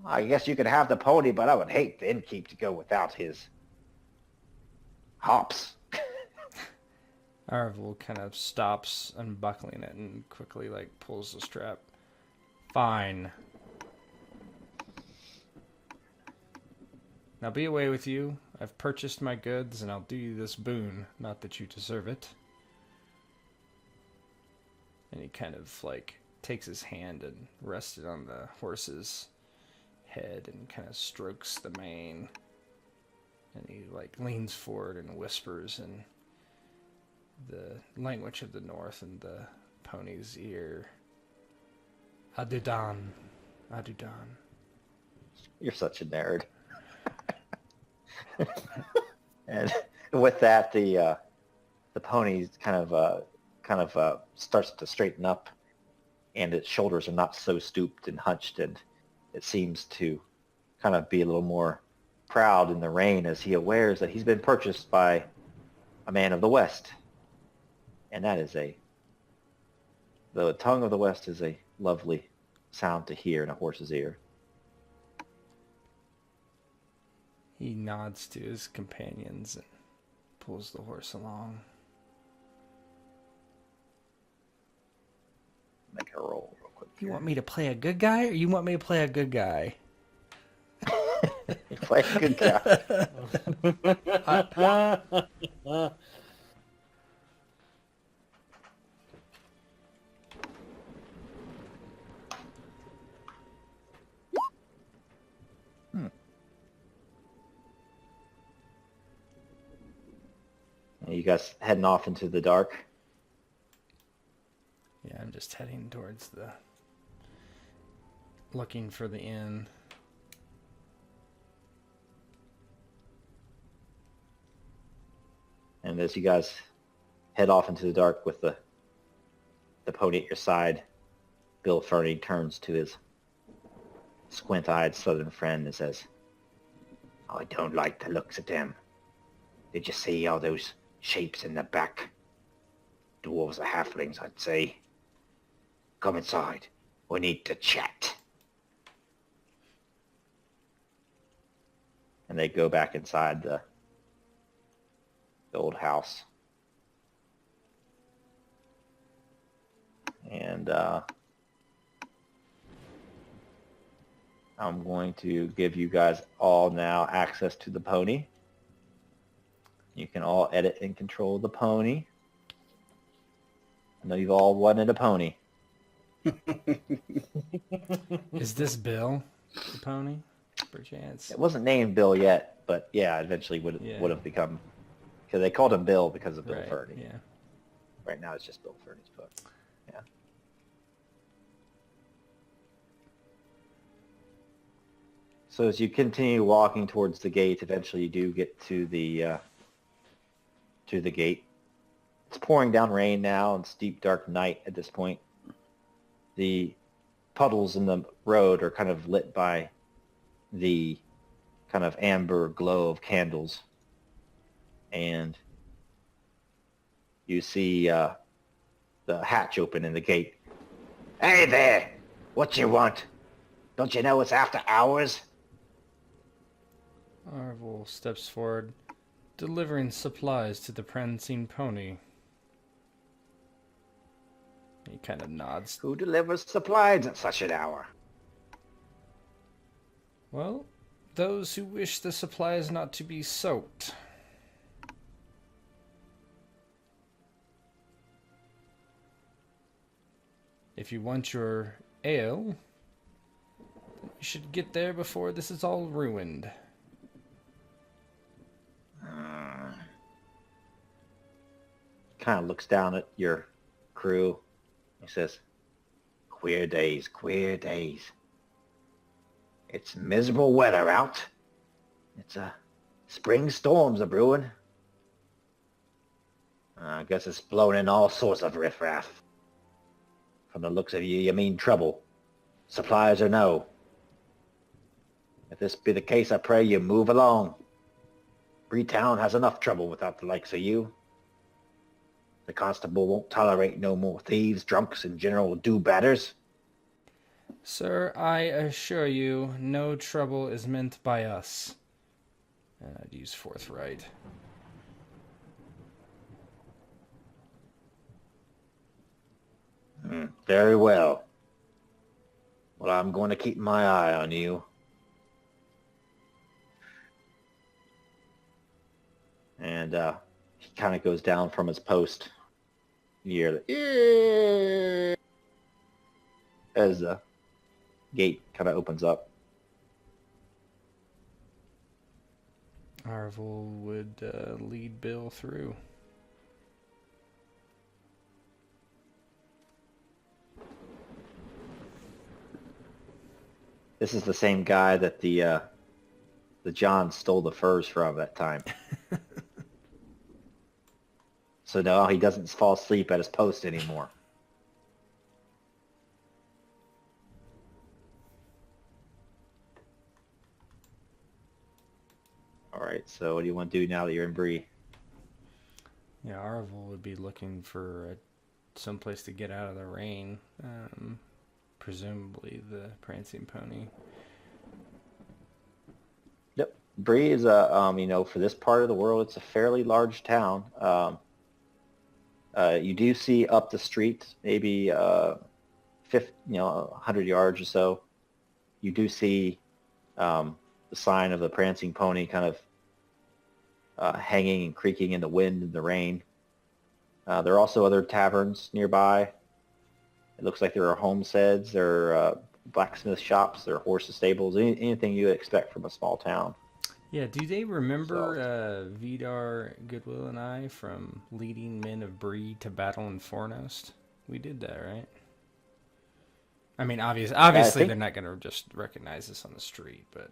I guess you could have the pony, but I would hate the innkeep to go without his hops." Arvold kind of stops unbuckling it and quickly pulls the strap. Fine. Now be away with you. I've purchased my goods and I'll do you this boon. Not that you deserve it. And he kind of takes his hand and rests it on the horse's head and kind of strokes the mane. And he leans forward and whispers in the language of the north in the pony's ear. Adudan. Adudan. You're such a nerd. And with that, the pony kind of starts to straighten up, and its shoulders are not so stooped and hunched, and it seems to kind of be a little more proud in the rein as he awares that he's been purchased by a man of the West. And that is the tongue of the West is a lovely sound to hear in a horse's ear. He nods to his companions and pulls the horse along. Make a roll real quick. You want me to play a good guy, or you want me to play a good guy? Play a good guy. guys heading off into the dark? Yeah, I'm just heading towards the... looking for the inn. And as you guys head off into the dark with the pony at your side, Bill Fernie turns to his squint-eyed southern friend and says, I don't like the looks of them. Did you see all those shapes in the back? Dwarves or halflings, I'd say. Come inside. We need to chat. And they go back inside the old house. And I'm going to give you guys all now access to the pony. You can all edit and control the pony. I know you've all wanted a pony. Is this Bill, the pony, perchance? It wasn't named Bill yet, but yeah, eventually would have become, because they called him Bill because of Bill Fernie. Yeah. Right now it's just Bill Fernie's book. Yeah. So as you continue walking towards the gate, eventually you do get to the gate. It's pouring down rain now. It's deep, dark night at this point. The puddles in the road are kind of lit by the kind of amber glow of candles. And you see the hatch open in the gate. Hey there! What you want? Don't you know it's after hours? Arvel steps forward, delivering supplies to the prancing pony. He kind of nods. Who delivers supplies at such an hour? Well, those who wish the supplies not to be soaked. If you want your ale, then you should get there before this is all ruined. Kind of looks down at your crew. He says, queer days, queer days. It's miserable weather out. It's spring storms are brewing. I guess it's blowing in all sorts of riffraff. From the looks of you, you mean trouble. Supplies or no. If this be the case, I pray you move along. Bree Town has enough trouble without the likes of you. The constable won't tolerate no more thieves, drunks, and general do-batters. Sir, I assure you, no trouble is meant by us. And I'd use forthright. Very well. Well, I'm going to keep my eye on you. And he kind of goes down from his post near the... as the gate kind of opens up. Arvel would lead Bill through. This is the same guy that the John stole the furs from that time. So no, he doesn't fall asleep at his post anymore. All right, so what do you want to do now that you're in Bree? Yeah, Arvel would be looking for someplace to get out of the rain. Presumably the prancing pony. Yep, Bree is a for this part of the world, it's a fairly large town. You do see up the street, maybe 100 yards or so. You do see the sign of the prancing pony kind of hanging and creaking in the wind and the rain. There are also other taverns nearby. It looks like there are homesteads, there are blacksmith shops, there are horse stables, anything you would expect from a small town. Yeah, do they remember Vidar, Goodwill, and I from leading men of Bree to battle in Fornost? We did that, right? I mean, obviously they're not going to just recognize us on the street, but...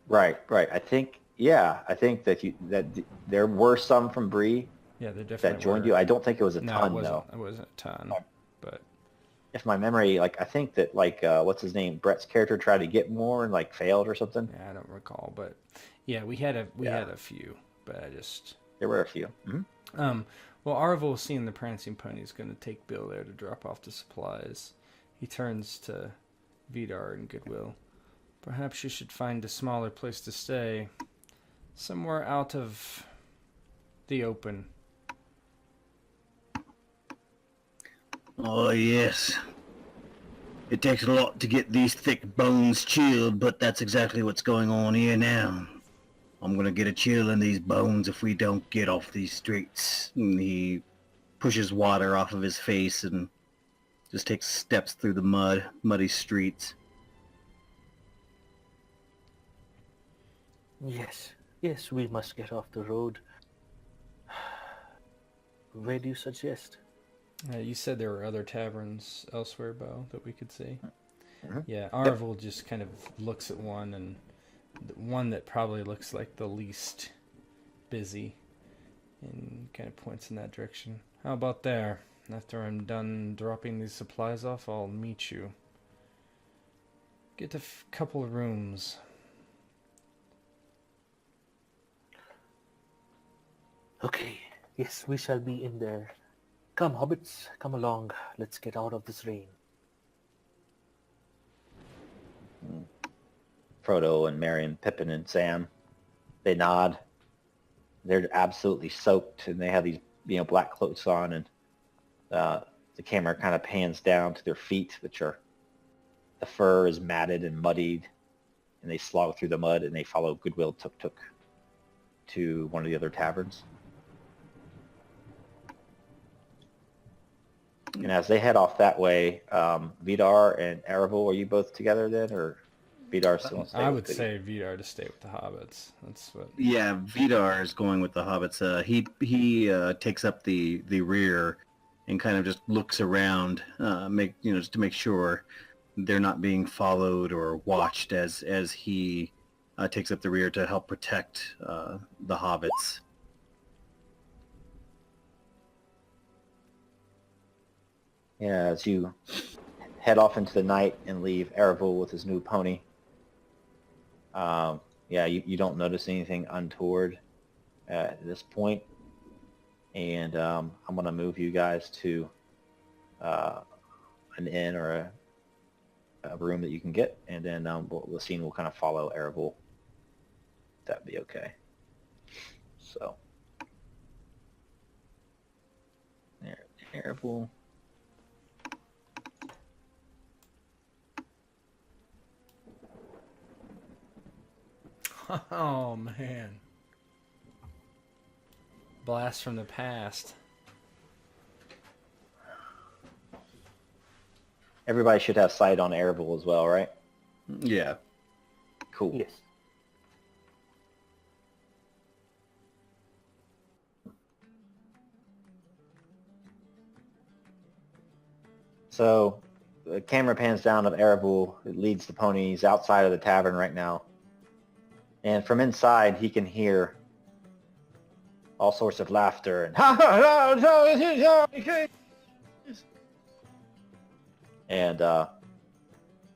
Right. I think that there were some from Bree Yeah, there definitely that joined were. you. I don't think it was a No, ton, it though. wasn't a ton, but... If my memory, like, I think that, like, what's his name? Brett's character tried to get more and, like, failed or something. Yeah, I don't recall, but... Yeah, we had a few, but I just... There were a few. Mm-hmm. Well, Arvel, seeing the prancing pony, is going to take Bill there to drop off the supplies. He turns to Vidar and Goodwill. Perhaps you should find a smaller place to stay. Somewhere out of the open. Oh, yes. It takes a lot to get these thick bones chilled, but that's exactly what's going on here now. I'm gonna get a chill in these bones if we don't get off these streets. And he pushes water off of his face and just takes steps through the muddy streets. Yes, we must get off the road. Where do you suggest? You said there were other taverns elsewhere, Bo, that we could see. Mm-hmm. Yeah, Arvel just kind of looks at one, and the one that probably looks like the least busy, and kind of points in that direction. How about there? After I'm done dropping these supplies off, I'll meet you. Get a couple of rooms. Okay, yes, we shall be in there. Come, hobbits, come along. Let's get out of this rain. Frodo and Merry and Pippin and Sam, they nod. They're absolutely soaked, and they have these, black clothes on, and the camera kind of pans down to their feet, the fur is matted and muddied, and they slog through the mud, and they follow Goodwill Tuk to one of the other taverns. And as they head off that way, Vidar and Aravel, are you both together then, or Vidar still wants to stay? I would say Vidar to stay with the hobbits. That's what. Yeah, Vidar is going with the hobbits. He takes up the rear and kind of just looks around, just to make sure they're not being followed or watched as he takes up the rear to help protect the hobbits. Yeah, as you head off into the night and leave Aravel with his new pony, you don't notice anything untoward at this point. And I'm going to move you guys to an inn or a room that you can get, and then the scene will kind of follow Aravel. That'd be okay. So, there, Aravel. Oh, man. Blast from the past. Everybody should have sight on Aravel as well, right? Yeah. Cool. Yes. So the camera pans down of Aravel. It leads the ponies outside of the tavern right now. And from inside, he can hear all sorts of laughter and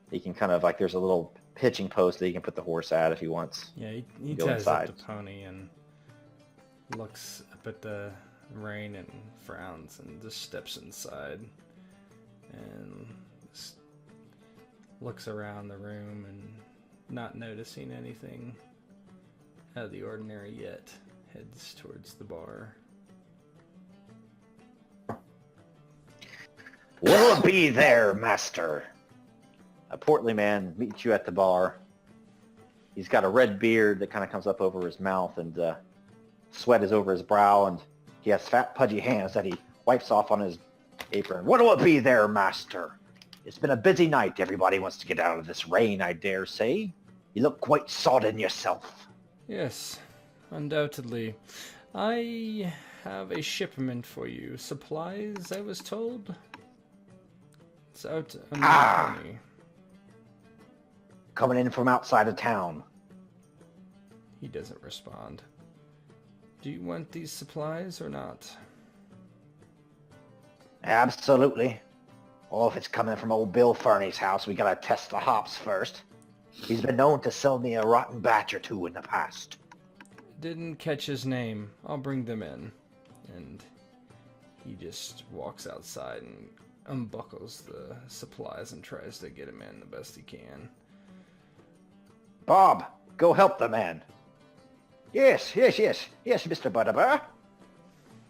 he can kind of, like, there's a little hitching post that he can put the horse at if he wants. Yeah, he Go ties up inside. the pony and looks up at the rain and frowns and just steps inside and just looks around the room and, not noticing anything out of the ordinary yet, heads towards the bar. What'll it be there, master? A portly man meets you at the bar. He's got a red beard that kind of comes up over his mouth, and sweat is over his brow, and he has fat, pudgy hands that he wipes off on his apron. What'll it be there, master? It's been a busy night. Everybody wants to get out of this rain, I dare say. You look quite sodden yourself. Yes, undoubtedly. I have a shipment for you. Supplies, I was told. It's out on the pony. Coming in from outside of town. He doesn't respond. Do you want these supplies or not? Absolutely. Oh, if it's coming from old Bill Fernie's house, we gotta test the hops first. He's been known to sell me a rotten batch or two in the past. Didn't catch his name. I'll bring them in. And he just walks outside and unbuckles the supplies and tries to get them in the best he can. Bob, go help the man. Yes, Mr. Butterbear.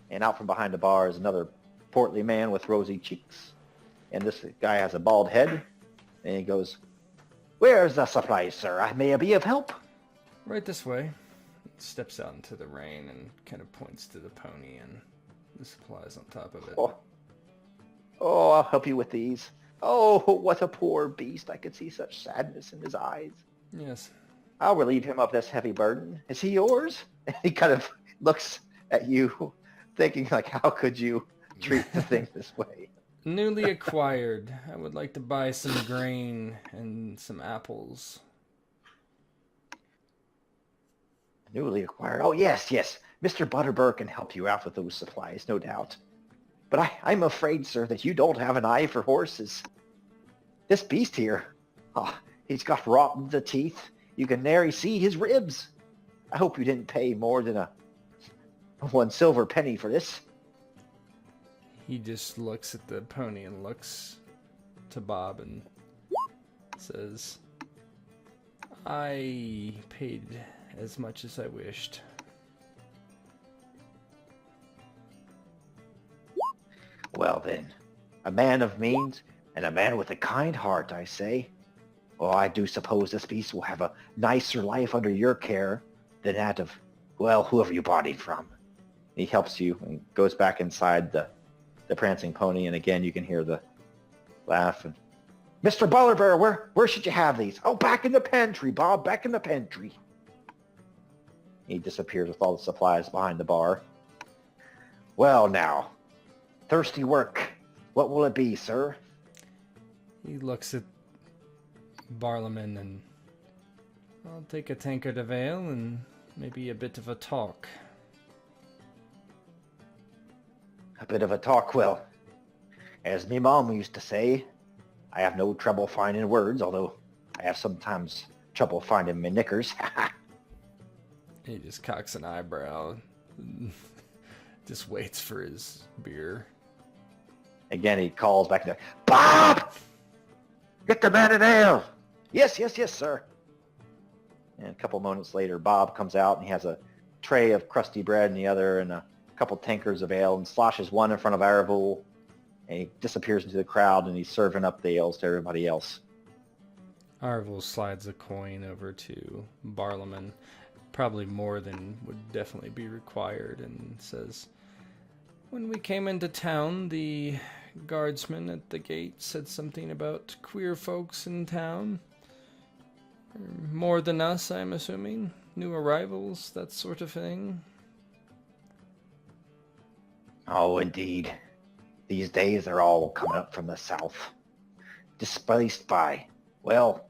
And out from behind the bar is another portly man with rosy cheeks. And this guy has a bald head. And he goes, "Where's the supplies, sir? May I be of help?" Right this way. Steps out into the rain and kind of points to the pony and the supplies on top of it. Oh, I'll help you with these. Oh, what a poor beast. I could see such sadness in his eyes. Yes. I'll relieve him of this heavy burden. Is he yours? And he kind of looks at you, thinking like, how could you treat the thing this way? Newly acquired. I would like to buy some grain and some apples. Newly acquired. Oh, yes. Mr. Butterbur can help you out with those supplies, no doubt. But I'm afraid, sir, that you don't have an eye for horses. This beast here, he's got rotten the teeth. You can nary see his ribs. I hope you didn't pay more than a 1 silver penny for this. He just looks at the pony and looks to Bob and says, I paid as much as I wished. Well then, a man of means and a man with a kind heart, I say. Oh, I do suppose this beast will have a nicer life under your care than that of, well, whoever you bought him from. He helps you and goes back inside the prancing pony, and again you can hear the laugh. And, Mr. Butterbear, where should you have these? Oh, back in the pantry, Bob, back in the pantry. He disappears with all the supplies behind the bar. Well now, thirsty work. What will it be, sir? He looks at Barlaman and I'll take a tankard of ale and maybe a bit of a talk. A bit of a talk, well, as me mom used to say, I have no trouble finding words, although I have sometimes trouble finding my knickers. He just cocks an eyebrow and just waits for his beer. Again, he calls back there, Bob! Get the man an ale! Yes, sir. And a couple moments later, Bob comes out and he has a tray of crusty bread in the other and a couple tankards of ale and sloshes one in front of Aravel, and he disappears into the crowd and he's serving up the ales to everybody else. Arvel slides a coin over to Barlaman, probably more than would definitely be required, and says, when we came into town, the guardsman at the gate said something about queer folks in town. More than us, I'm assuming. New arrivals, that sort of thing. Oh, indeed. These days they're all coming up from the south. Displaced by, well,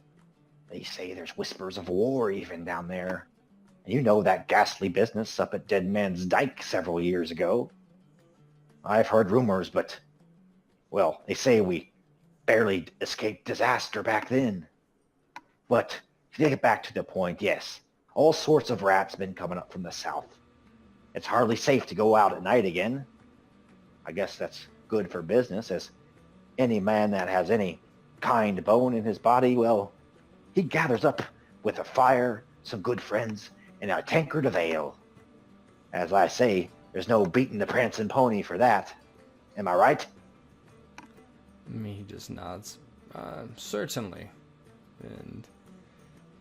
they say there's whispers of war even down there. And you know that ghastly business up at Dead Man's Dyke several years ago. I've heard rumors, but, well, they say we barely escaped disaster back then. But to get back to the point, yes, all sorts of rats been coming up from the south. It's hardly safe to go out at night again. I guess that's good for business, as any man that has any kind bone in his body, well, he gathers up with a fire, some good friends, and a tankard of ale. As I say, there's no beating the prancing pony for that. Am I right? He just nods. Certainly. And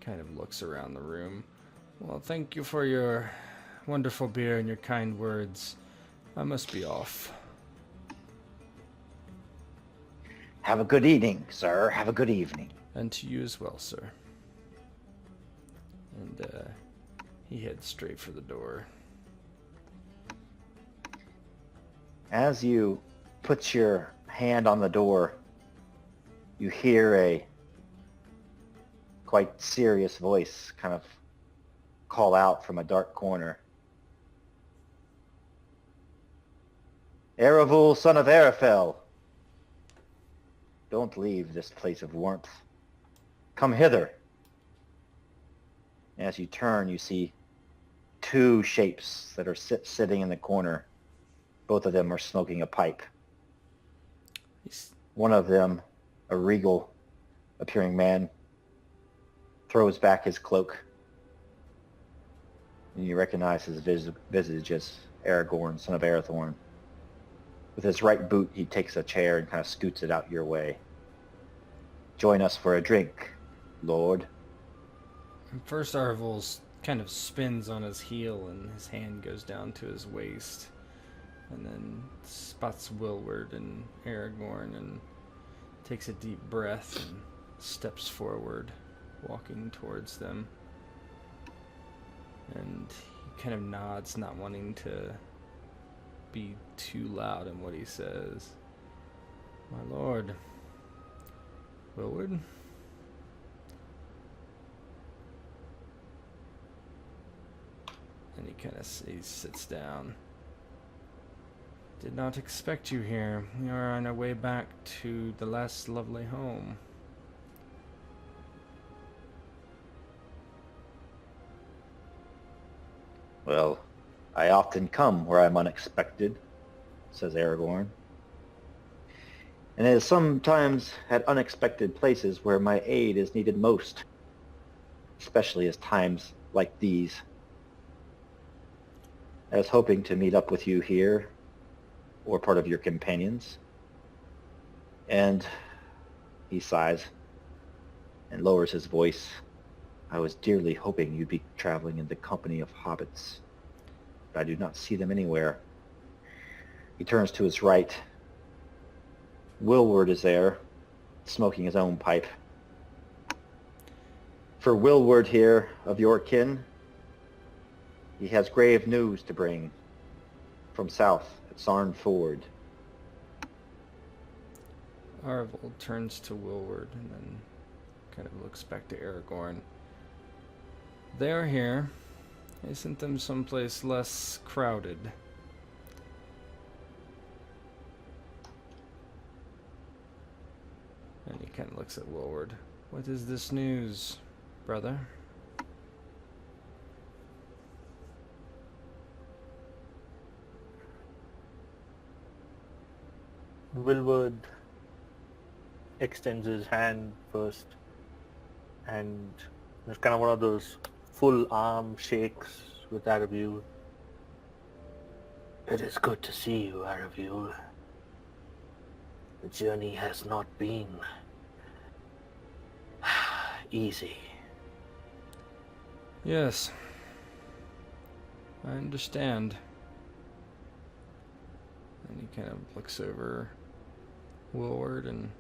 kind of looks around the room. Well, thank you for your wonderful beer and your kind words. I must be off. Have a good evening, sir. Have a good evening. And to you as well, sir. And he heads straight for the door. As you put your hand on the door, you hear a quite serious voice kind of call out from a dark corner. Eravul, son of Arafel, don't leave this place of warmth. Come hither. As you turn, you see two shapes that are sitting in the corner. Both of them are smoking a pipe. One of them, a regal-appearing man, throws back his cloak, and you recognize his visage as Aragorn, son of Arathorn. With his right boot, he takes a chair and kind of scoots it out your way. Join us for a drink, Lord. First, Arvel kind of spins on his heel, and his hand goes down to his waist, and then spots Willward and Aragorn, and takes a deep breath and steps forward, walking towards them. And he kind of nods, not wanting to be too loud in what he says. My lord, Willward? And he sits down. Did not expect you here. We are on our way back to the last lovely home. Well, I often come where I'm unexpected, says Aragorn. And it is sometimes at unexpected places where my aid is needed most, especially at times like these. I was hoping to meet up with you here, or part of your companions. And he sighs and lowers his voice. I was dearly hoping you'd be traveling in the company of hobbits, but I do not see them anywhere. He turns to his right. Willward is there, smoking his own pipe. For Willward here, of your kin, he has grave news to bring from south at Sarn Ford. Arvel turns to Willward and then kind of looks back to Aragorn. They are here. I sent them someplace less crowded. And he kind of looks at Willward. What is this news, brother? Willward extends his hand first, and there's kind of one of those full arm shakes with Aravul. It is good to see you, Aravul. The journey has not been easy. Yes, I understand. And he kind of looks over Willward and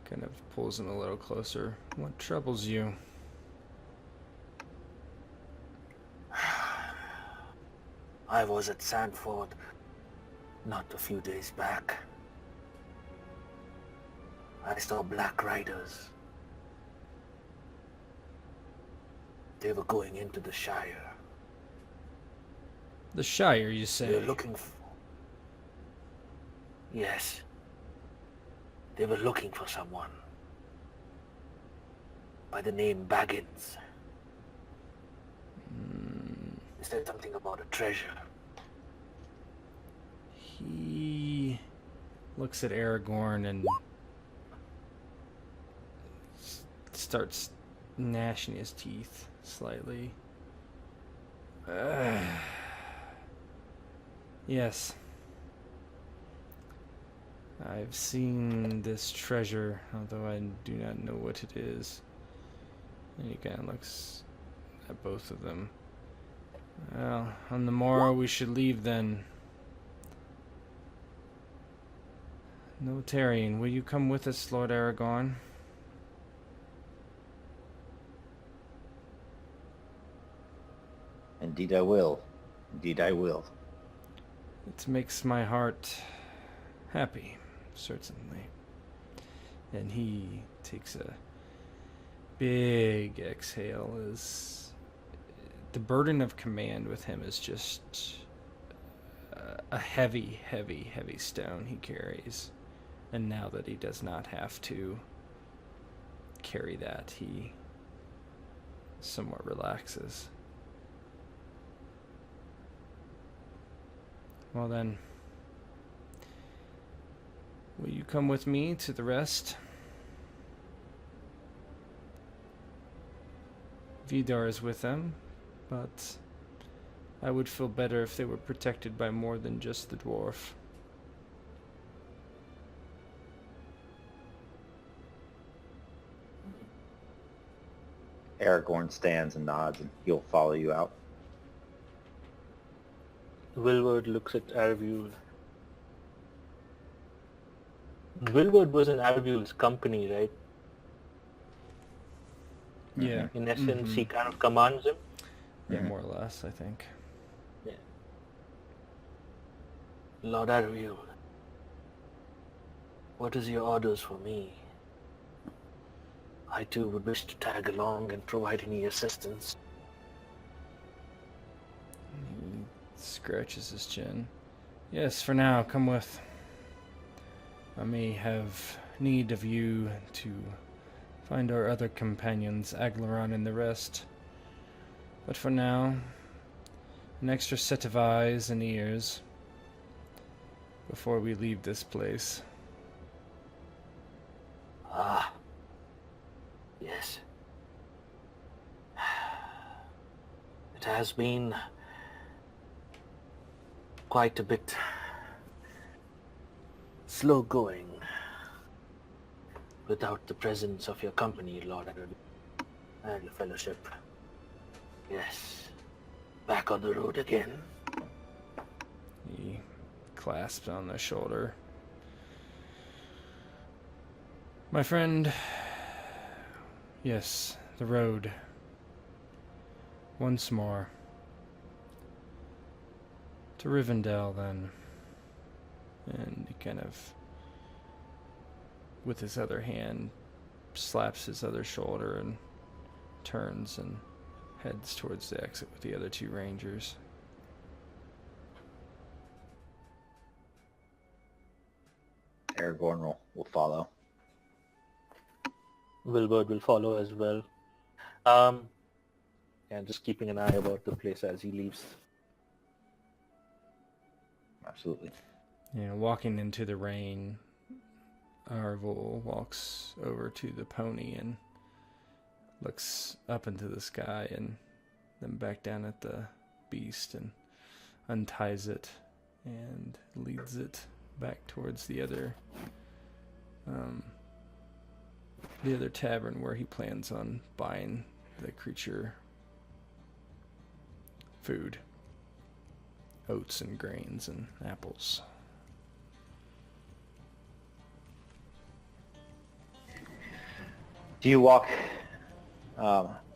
kind of pulls him a little closer. What troubles you? I was at Sarn Ford not a few days back. I saw black riders. They were going into the Shire. The Shire, you say? They were looking for... Yes. They were looking for someone by the name Baggins. They said something about a treasure. He looks at Aragorn and starts gnashing his teeth slightly. Yes. I've seen this treasure, although I do not know what it is. And he kind of looks at both of them. Well, on the morrow we should leave then. No tarrying. Will you come with us, Lord Aragorn? Indeed I will. Indeed I will. It makes my heart happy, certainly. And he takes a big exhale as the burden of command with him is just a heavy, heavy, heavy stone he carries. And now that he does not have to carry that, he somewhat relaxes. Well then, will you come with me to the rest? Vidar is with them, but I would feel better if they were protected by more than just the dwarf. Aragorn stands and nods, and he'll follow you out. Wilward looks at Arvule. Wilward was in Arvule's company, right? Yeah. In essence, he kind of commands him. Yeah, more or less, I think. Yeah. Lord Arvule, what is your orders for me? I too would wish to tag along and provide any assistance. He scratches his chin. Yes, for now, come with. I may have need of you to find our other companions, Aglaron and the rest. But for now, an extra set of eyes and ears before we leave this place. Ah. Yes. It has been quite a bit slow going without the presence of your company, Lord Arvule, and the Fellowship. Yes. Back on the road again. He clasps on the shoulder. My friend, yes, the road. Once more. To Rivendell, then. And he kind of, with his other hand, slaps his other shoulder and turns and heads towards the exit with the other two rangers. Aragorn will follow. Wilbert will follow as well. And just keeping an eye about the place as he leaves. Absolutely. Walking into the rain, Arvul walks over to the pony and looks up into the sky and then back down at the beast and unties it and leads it back towards the other tavern where he plans on buying the creature food, oats and grains and apples. Do you walk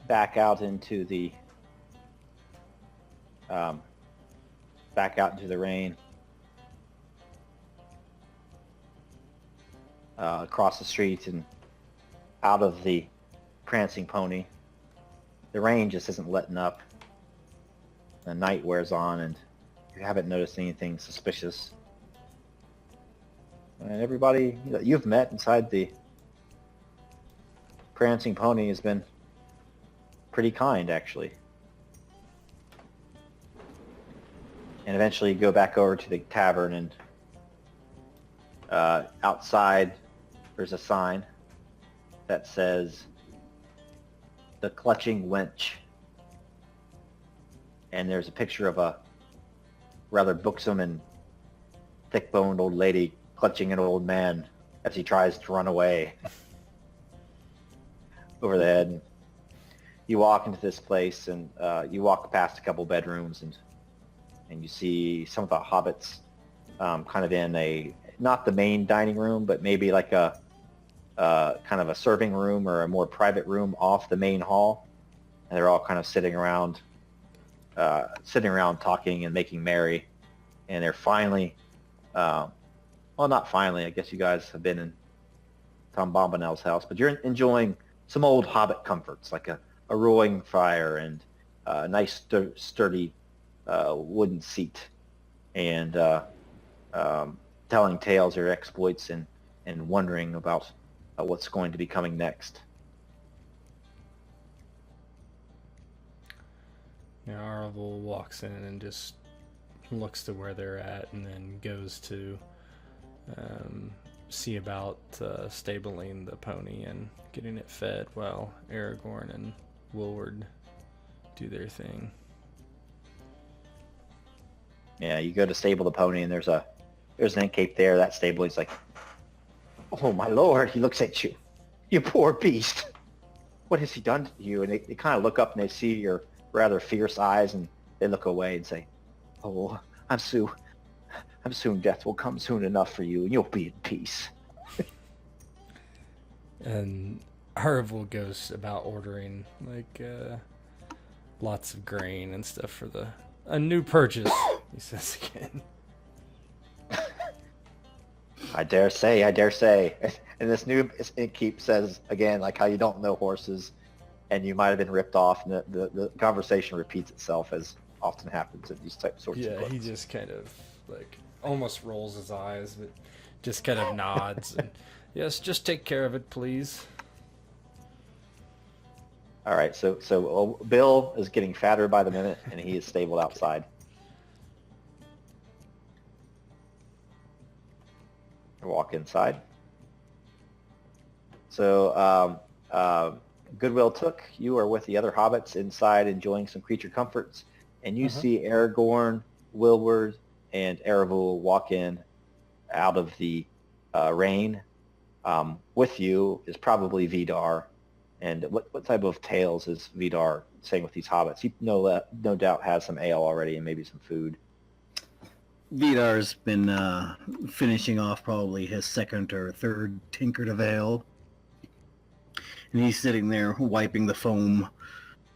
back out into the rain, across the street and out of the prancing pony? The rain just isn't letting up. The night wears on, and you haven't noticed anything suspicious. And everybody you've met inside the prancing pony has been pretty kind, actually. And eventually you go back over to the tavern, and outside there's a sign that says "The Clutching Wench," and there's a picture of a rather buxom and thick-boned old lady clutching an old man as he tries to run away over the head. And you walk into this place, and you walk past a couple bedrooms, and you see some of the hobbits kind of in not the main dining room, but maybe like a kind of a serving room or a more private room off the main hall, and they're all kind of sitting around sitting around talking and making merry, and they're finally, well, not finally. I guess you guys have been in Tom Bombadil's house, but you're enjoying some old hobbit comforts like a roaring fire and a nice sturdy wooden seat, and telling tales of your exploits and wondering about what's going to be coming next. Now Arvel walks in and just looks to where they're at, and then goes to see about stabling the pony and getting it fed while Aragorn and Willward do their thing. Yeah, you go to stable the pony, and there's an Inkcape there. That stable, he's like, "Oh my lord!" He looks at you, "You poor beast. What has he done to you?" And they kind of look up and they see your rather fierce eyes, and they look away and say, "Oh, I'm soon death will come soon enough for you, and you'll be in peace." And Arvel goes about ordering like lots of grain and stuff for a new purchase. He says again. I dare say. And this new Inkkeep says again, like how you don't know horses, and you might have been ripped off, and the conversation repeats itself as often happens in these sorts of Yeah, books. he just kind of like almost rolls his eyes, but just kind of nods and yes, just take care of it, please. All right, so Bill is getting fatter by the minute, and he is stabled outside. Walk inside. So Goodwill Took, you are with the other hobbits inside enjoying some creature comforts, and you see Aragorn, Willward, and Erebul walk in out of the rain. With you is probably Vidar. And what type of tales is Vidar saying with these hobbits? He no doubt has some ale already and maybe some food. Vidar's been finishing off probably his second or third tankard of ale. And he's sitting there wiping the foam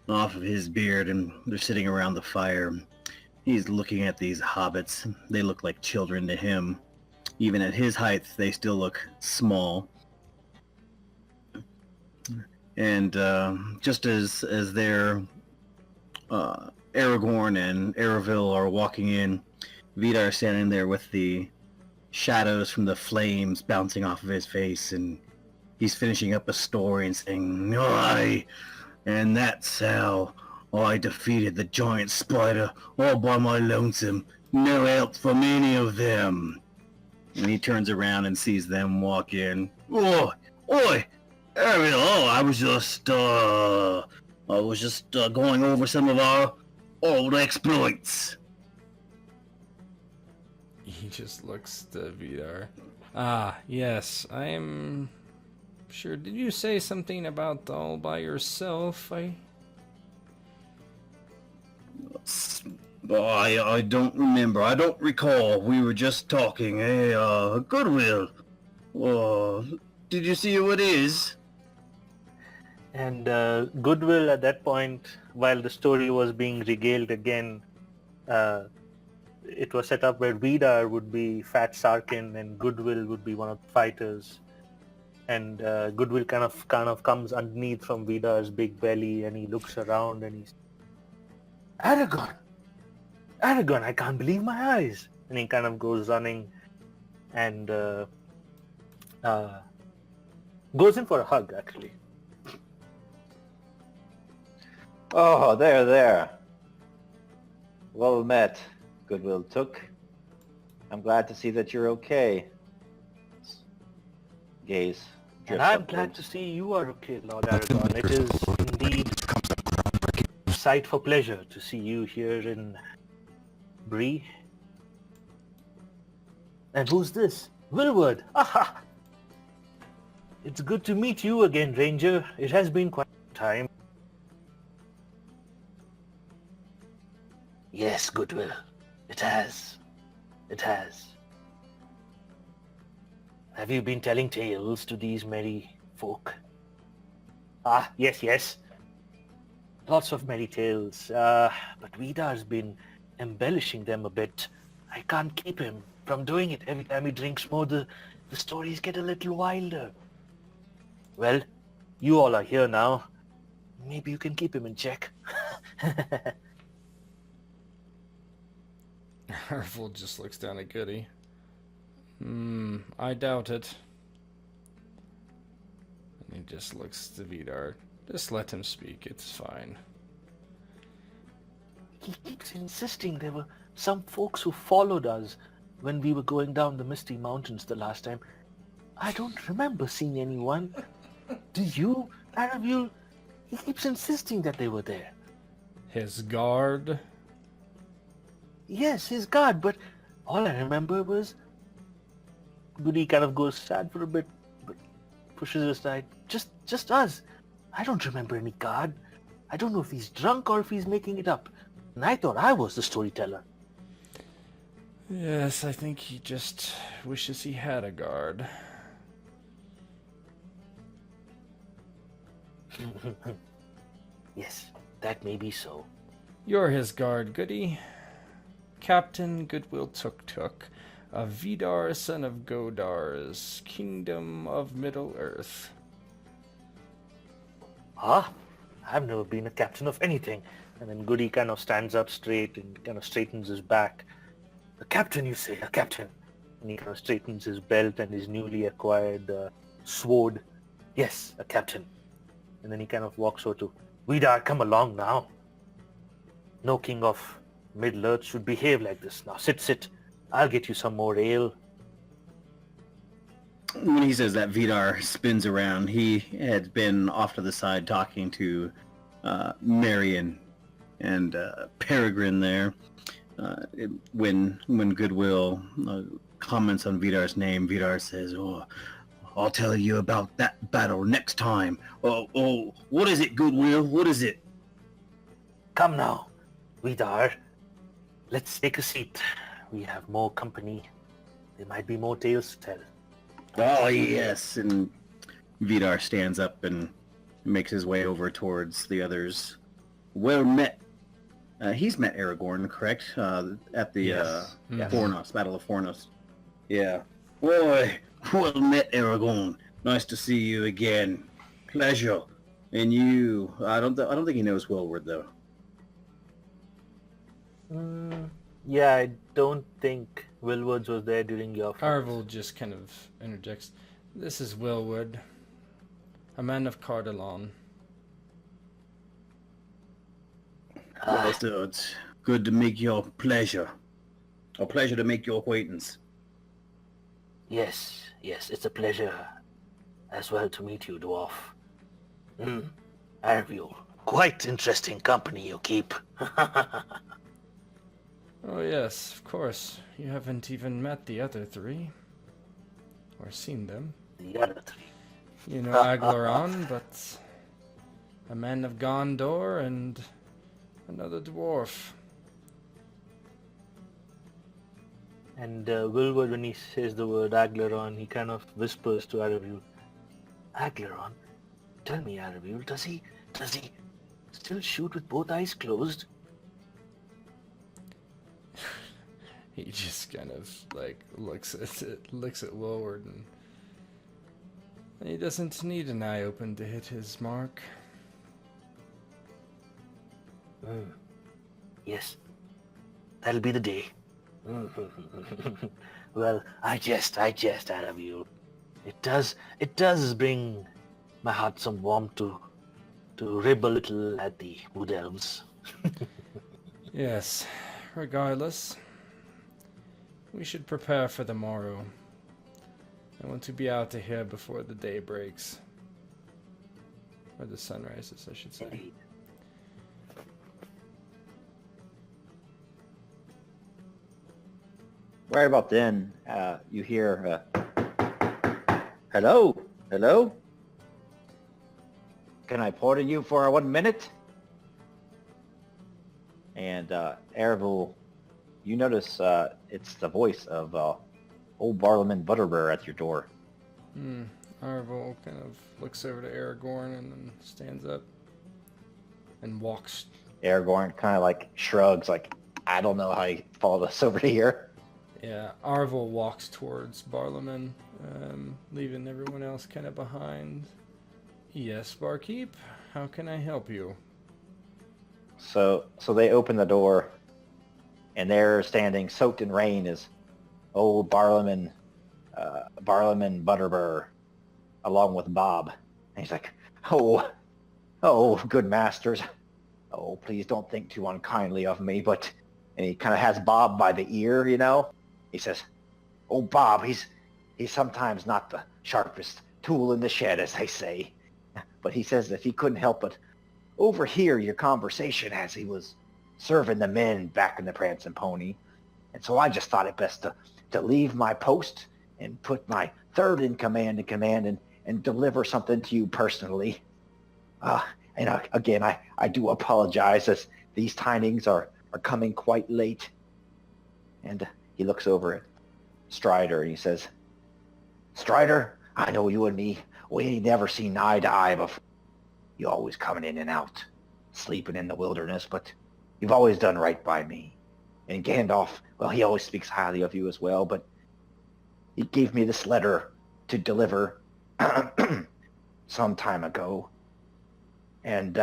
off of his beard, and they're sitting around the fire. He's looking at these hobbits. They look like children to him. Even at his height, they still look small. And just as they're Aragorn and Erebul are walking in, Vidar standing there with the shadows from the flames bouncing off of his face, and he's finishing up a story and saying, "Aye, and that's how I defeated the giant spider all by my lonesome. No help from any of them." And he turns around and sees them walk in. "Oh, oi, Ariel! Oh, I was just going over some of our old exploits." He just looks to Vidar. "Ah, yes, I am sure. Did you say something about all by yourself? I don't remember. I don't recall. We were just talking. Hey, Goodwill. Did you see who it is?" And Goodwill at that point, while the story was being regaled again, it was set up where Vidar would be Fat Sarkin and Goodwill would be one of the fighters. And Goodwill kind of comes underneath from Vidar's big belly, and he looks around and he's, Aragorn, I can't believe my eyes. And he kind of goes running and goes in for a hug, actually. Oh, there. Well met, Goodwill Took. I'm glad to see that you're okay. Gaze. And I'm glad to see you are okay, Lord Aragorn. It is indeed a sight for pleasure to see you here in Bree. And who's this? Willward! Aha! It's good to meet you again, Ranger. It has been quite some time. Yes, Goodwill. It has. Have you been telling tales to these merry folk? Ah, yes. Lots of merry tales, but Vidar's been embellishing them a bit. I can't keep him from doing it. Every time he drinks more, the stories get a little wilder. Well, you all are here now. Maybe you can keep him in check. Arvel just looks down at Goody. I doubt it. And he just looks to Vidar. Just let him speak, it's fine. He keeps insisting there were some folks who followed us when we were going down the Misty Mountains the last time. I don't remember seeing anyone. Do you, Aravul? He keeps insisting that they were there. His guard? Yes, his guard, but all I remember was... Goody kind of goes sad for a bit, but pushes aside. Just us. I don't remember any guard. I don't know if he's drunk or if he's making it up. And I thought I was the storyteller. Yes, I think he just wishes he had a guard. Yes, that may be so. You're his guard, Goody. Captain Goodwill Tuk, of Vidar, son of Godar's kingdom of Middle-earth. Huh? I've never been a captain of anything. And then Goody kind of stands up straight and kind of straightens his back. A captain, you say? A captain? And he kind of straightens his belt and his newly acquired sword. Yes, a captain. And then he kind of walks over to Vidar, come along now. No king of Middle-earth should behave like this. Now sit. I'll get you some more ale. When he says that, Vidar spins around. He had been off to the side talking to Marion and Peregrine there. When Goodwill comments on Vidar's name, Vidar says, "Oh, I'll tell you about that battle next time." Oh, what is it, Goodwill? What is it? Come now, Vidar. Let's take a seat. We have more company. There might be more tales to tell. Oh, yes. And Vidar stands up and makes his way over towards the others. Well met. He's met Aragorn, correct? At the Fornos, Battle of Fornos. Yeah. Boy, well met, Aragorn. Nice to see you again. Pleasure. And you, I don't think he knows Willward, though. Yeah, I don't think Willwards was there during your fight. Arvel just kind of interjects. This is Willwood, a man of Cardalon. Well, so it's good to make your pleasure. A pleasure to make your acquaintance. Yes, it's a pleasure as well to meet you, dwarf. Arvel, quite interesting company you keep. Oh yes, of course. You haven't even met the other three. Or seen them. The other three. You know Aglaron, but a man of Gondor and another dwarf. And Willward, when he says the word Aglaron, he kind of whispers to Arvel, Aglaron? Tell me, Arvel, does he still shoot with both eyes closed? He just kind of like looks at Willward, and he doesn't need an eye open to hit his mark. Yes, that'll be the day. Well, I jest, Arvel. It does bring my heart some warmth to rib a little at the wood elves. Yes, regardless. We should prepare for the morrow. I want to be out of here before the day breaks. Or the sun rises, I should say. Indeed. Right about then, you hear, hello? Can I pardon you for 1 minute? And Arvel, you notice it's the voice of old Barlaman Butterbur at your door. Arvel kind of looks over to Aragorn and then stands up. and walks. Aragorn kind of like shrugs, like, I don't know how he followed us over here. Yeah, Arvel walks towards Barlaman, leaving everyone else kind of behind. Yes, barkeep, how can I help you? So they open the door, and there standing, soaked in rain, is old Barlaman Butterbur, along with Bob. And he's like, oh, good masters. Oh, please don't think too unkindly of me, but... And he kind of has Bob by the ear, you know? He says, oh, Bob, he's sometimes not the sharpest tool in the shed, as they say. But he says that he couldn't help but overhear your conversation as he was serving the men back in the Prancing Pony. And so I just thought it best to leave my post and put my third in command and deliver something to you personally. And again, I do apologize, as these tidings are coming quite late. And he looks over at Strider and he says, Strider, I know you and me, we ain't never seen eye to eye before. You always coming in and out, sleeping in the wilderness, but you've always done right by me. And Gandalf, well, he always speaks highly of you as well, but he gave me this letter to deliver some time ago. And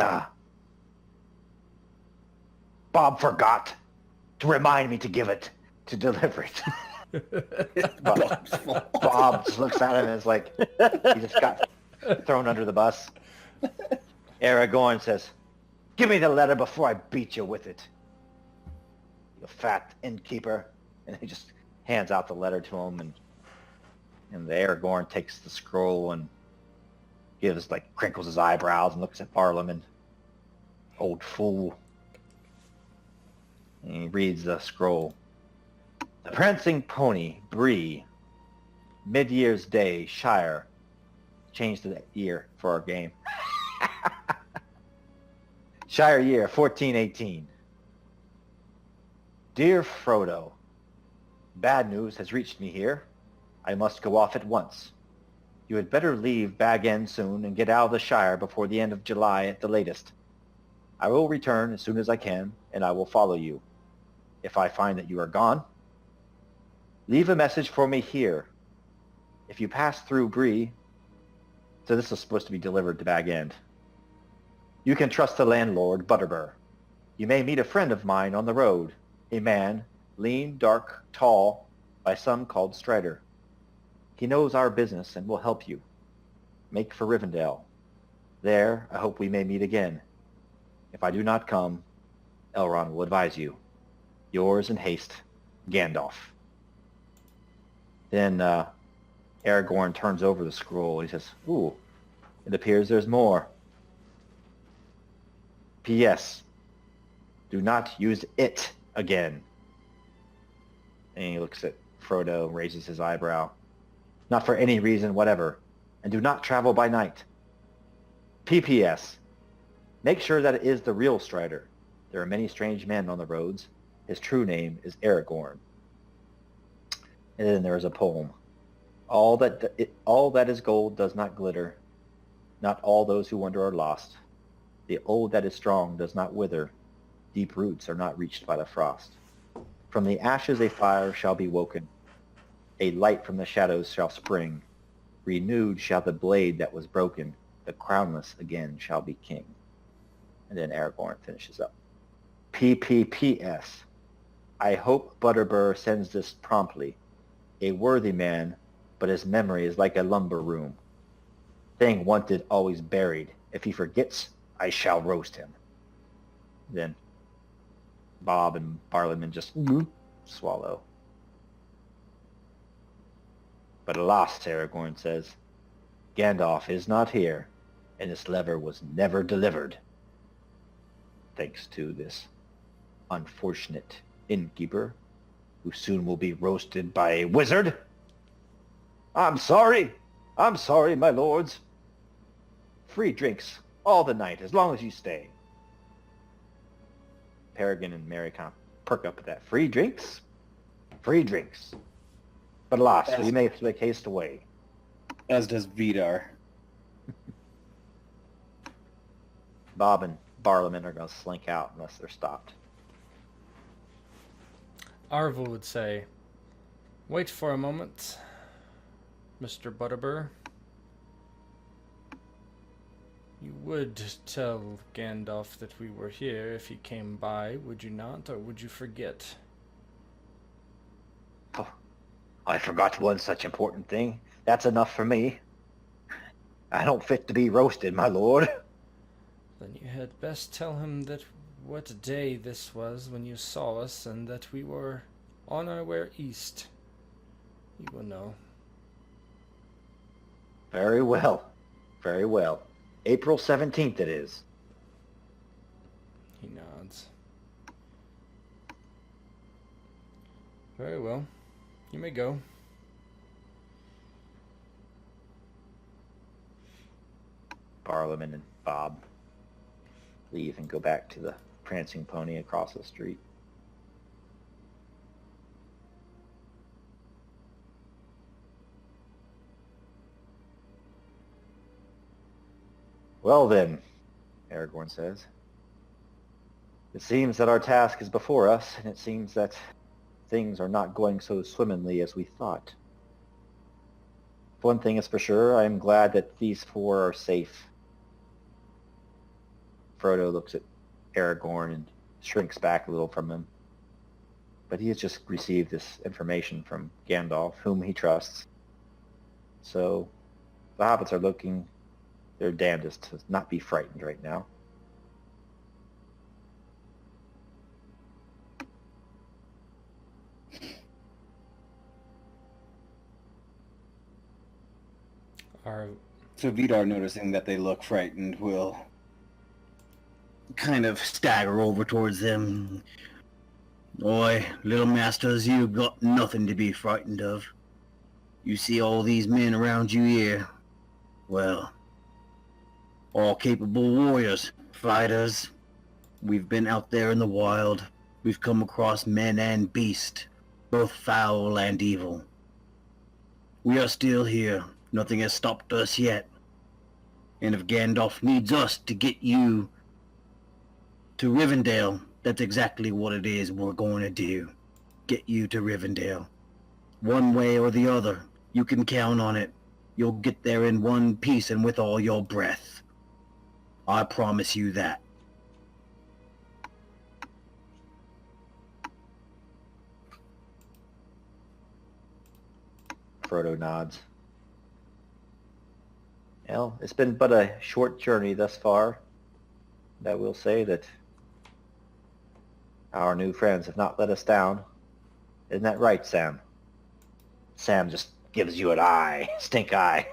Bob forgot to remind me to give it, to deliver it. Bob just looks at him and is like, he just got thrown under the bus. Aragorn says, give me the letter before I beat you with it, you fat innkeeper. And he just hands out the letter to him, and the Aragorn takes the scroll and crinkles his eyebrows and looks at Barlaman. Old fool. And he reads the scroll. The Prancing Pony, Bree, Mid-Year's Day, Shire. Change the year for our game. Shire year, 1418. Dear Frodo, bad news has reached me here. I must go off at once. You had better leave Bag End soon and get out of the Shire before the end of July at the latest. I will return as soon as I can, and I will follow you. If I find that you are gone, leave a message for me here. If you pass through Bree, so this is supposed to be delivered to Bag End, you can trust the landlord, Butterbur. You may meet a friend of mine on the road, a man, lean, dark, tall, by some called Strider. He knows our business and will help you. Make for Rivendell. There, I hope we may meet again. If I do not come, Elrond will advise you. Yours in haste, Gandalf. Then Aragorn turns over the scroll. He says, ooh, it appears there's more. P.S. Do not use it again. And he looks at Frodo, raises his eyebrow. Not for any reason whatever. And do not travel by night. P.P.S. Make sure that it is the real Strider. There are many strange men on the roads. His true name is Aragorn. And then there is a poem. All that is gold does not glitter. Not all those who wander are lost. The old that is strong does not wither. Deep roots are not reached by the frost. From the ashes a fire shall be woken. A light from the shadows shall spring. Renewed shall the blade that was broken. The crownless again shall be king. And then Aragorn finishes up. P.P.P.S. I hope Butterbur sends this promptly. A worthy man, but his memory is like a lumber room. Thing wanted always buried. If he forgets, I shall roast him. Then Bob and Barlaman just swallow. But alas, Aragorn says, Gandalf is not here, and this letter was never delivered. Thanks to this unfortunate innkeeper, who soon will be roasted by a wizard. I'm sorry, my lords. Free drinks all the night, as long as you stay. Peregrine and Merry kind of perk up at that. Free drinks? Free drinks. But alas, we may make haste away. As does Vidar. Bob and Barlowmen are going to slink out unless they're stopped. Arvel would say, "Wait for a moment, Mr. Butterbur. You would tell Gandalf that we were here if he came by, would you not, or would you forget?" Oh, I forgot one such important thing. That's enough for me. I don't fit to be roasted, my lord. Then you had best tell him that what day this was when you saw us, and that we were on our way east. He will know. Very well. Very well. April 17th it is. He nods. Very well. You may go. Barlowman and Bob leave and go back to the prancing pony across the street. Well then, Aragorn says, it seems that our task is before us, and it seems that things are not going so swimmingly as we thought. One thing is for sure, I am glad that these four are safe. Frodo looks at Aragorn and shrinks back a little from him. But he has just received this information from Gandalf, whom he trusts. So the hobbits are looking their damnedest to not be frightened right now. So Vidar, noticing that they look frightened, will kind of stagger over towards them. Oi, little masters, you've got nothing to be frightened of. You see all these men around you here? Well, all capable warriors, fighters. We've been out there in the wild. We've come across men and beast, both foul and evil. We are still here. Nothing has stopped us yet. And if Gandalf needs us to get you to Rivendell, that's exactly what it is we're going to do. Get you to Rivendell. One way or the other, you can count on it. You'll get there in one piece and with all your breath. I promise you that. Frodo nods. Well, it's been but a short journey thus far. And I will say that our new friends have not let us down. Isn't that right, Sam? Sam just gives you an eye. Stink eye.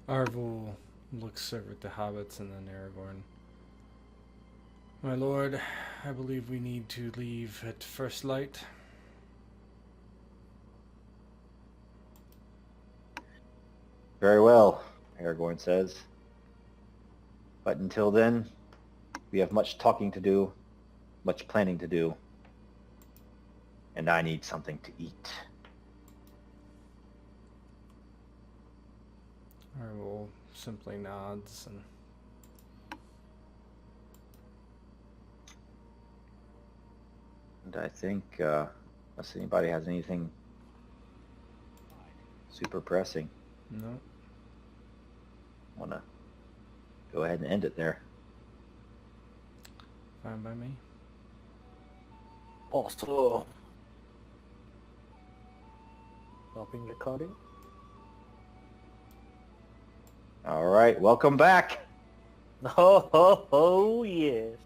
Arvel looks over at the hobbits and then Aragorn. My lord, I believe we need to leave at first light. Very well, Aragorn says. But until then, we have much talking to do, much planning to do. And I need something to eat. Arvel simply nods and I think, unless anybody has anything super pressing, no. want to go ahead and end it there. Fine by me. Also, stopping recording. All right, welcome back. Oh, yes.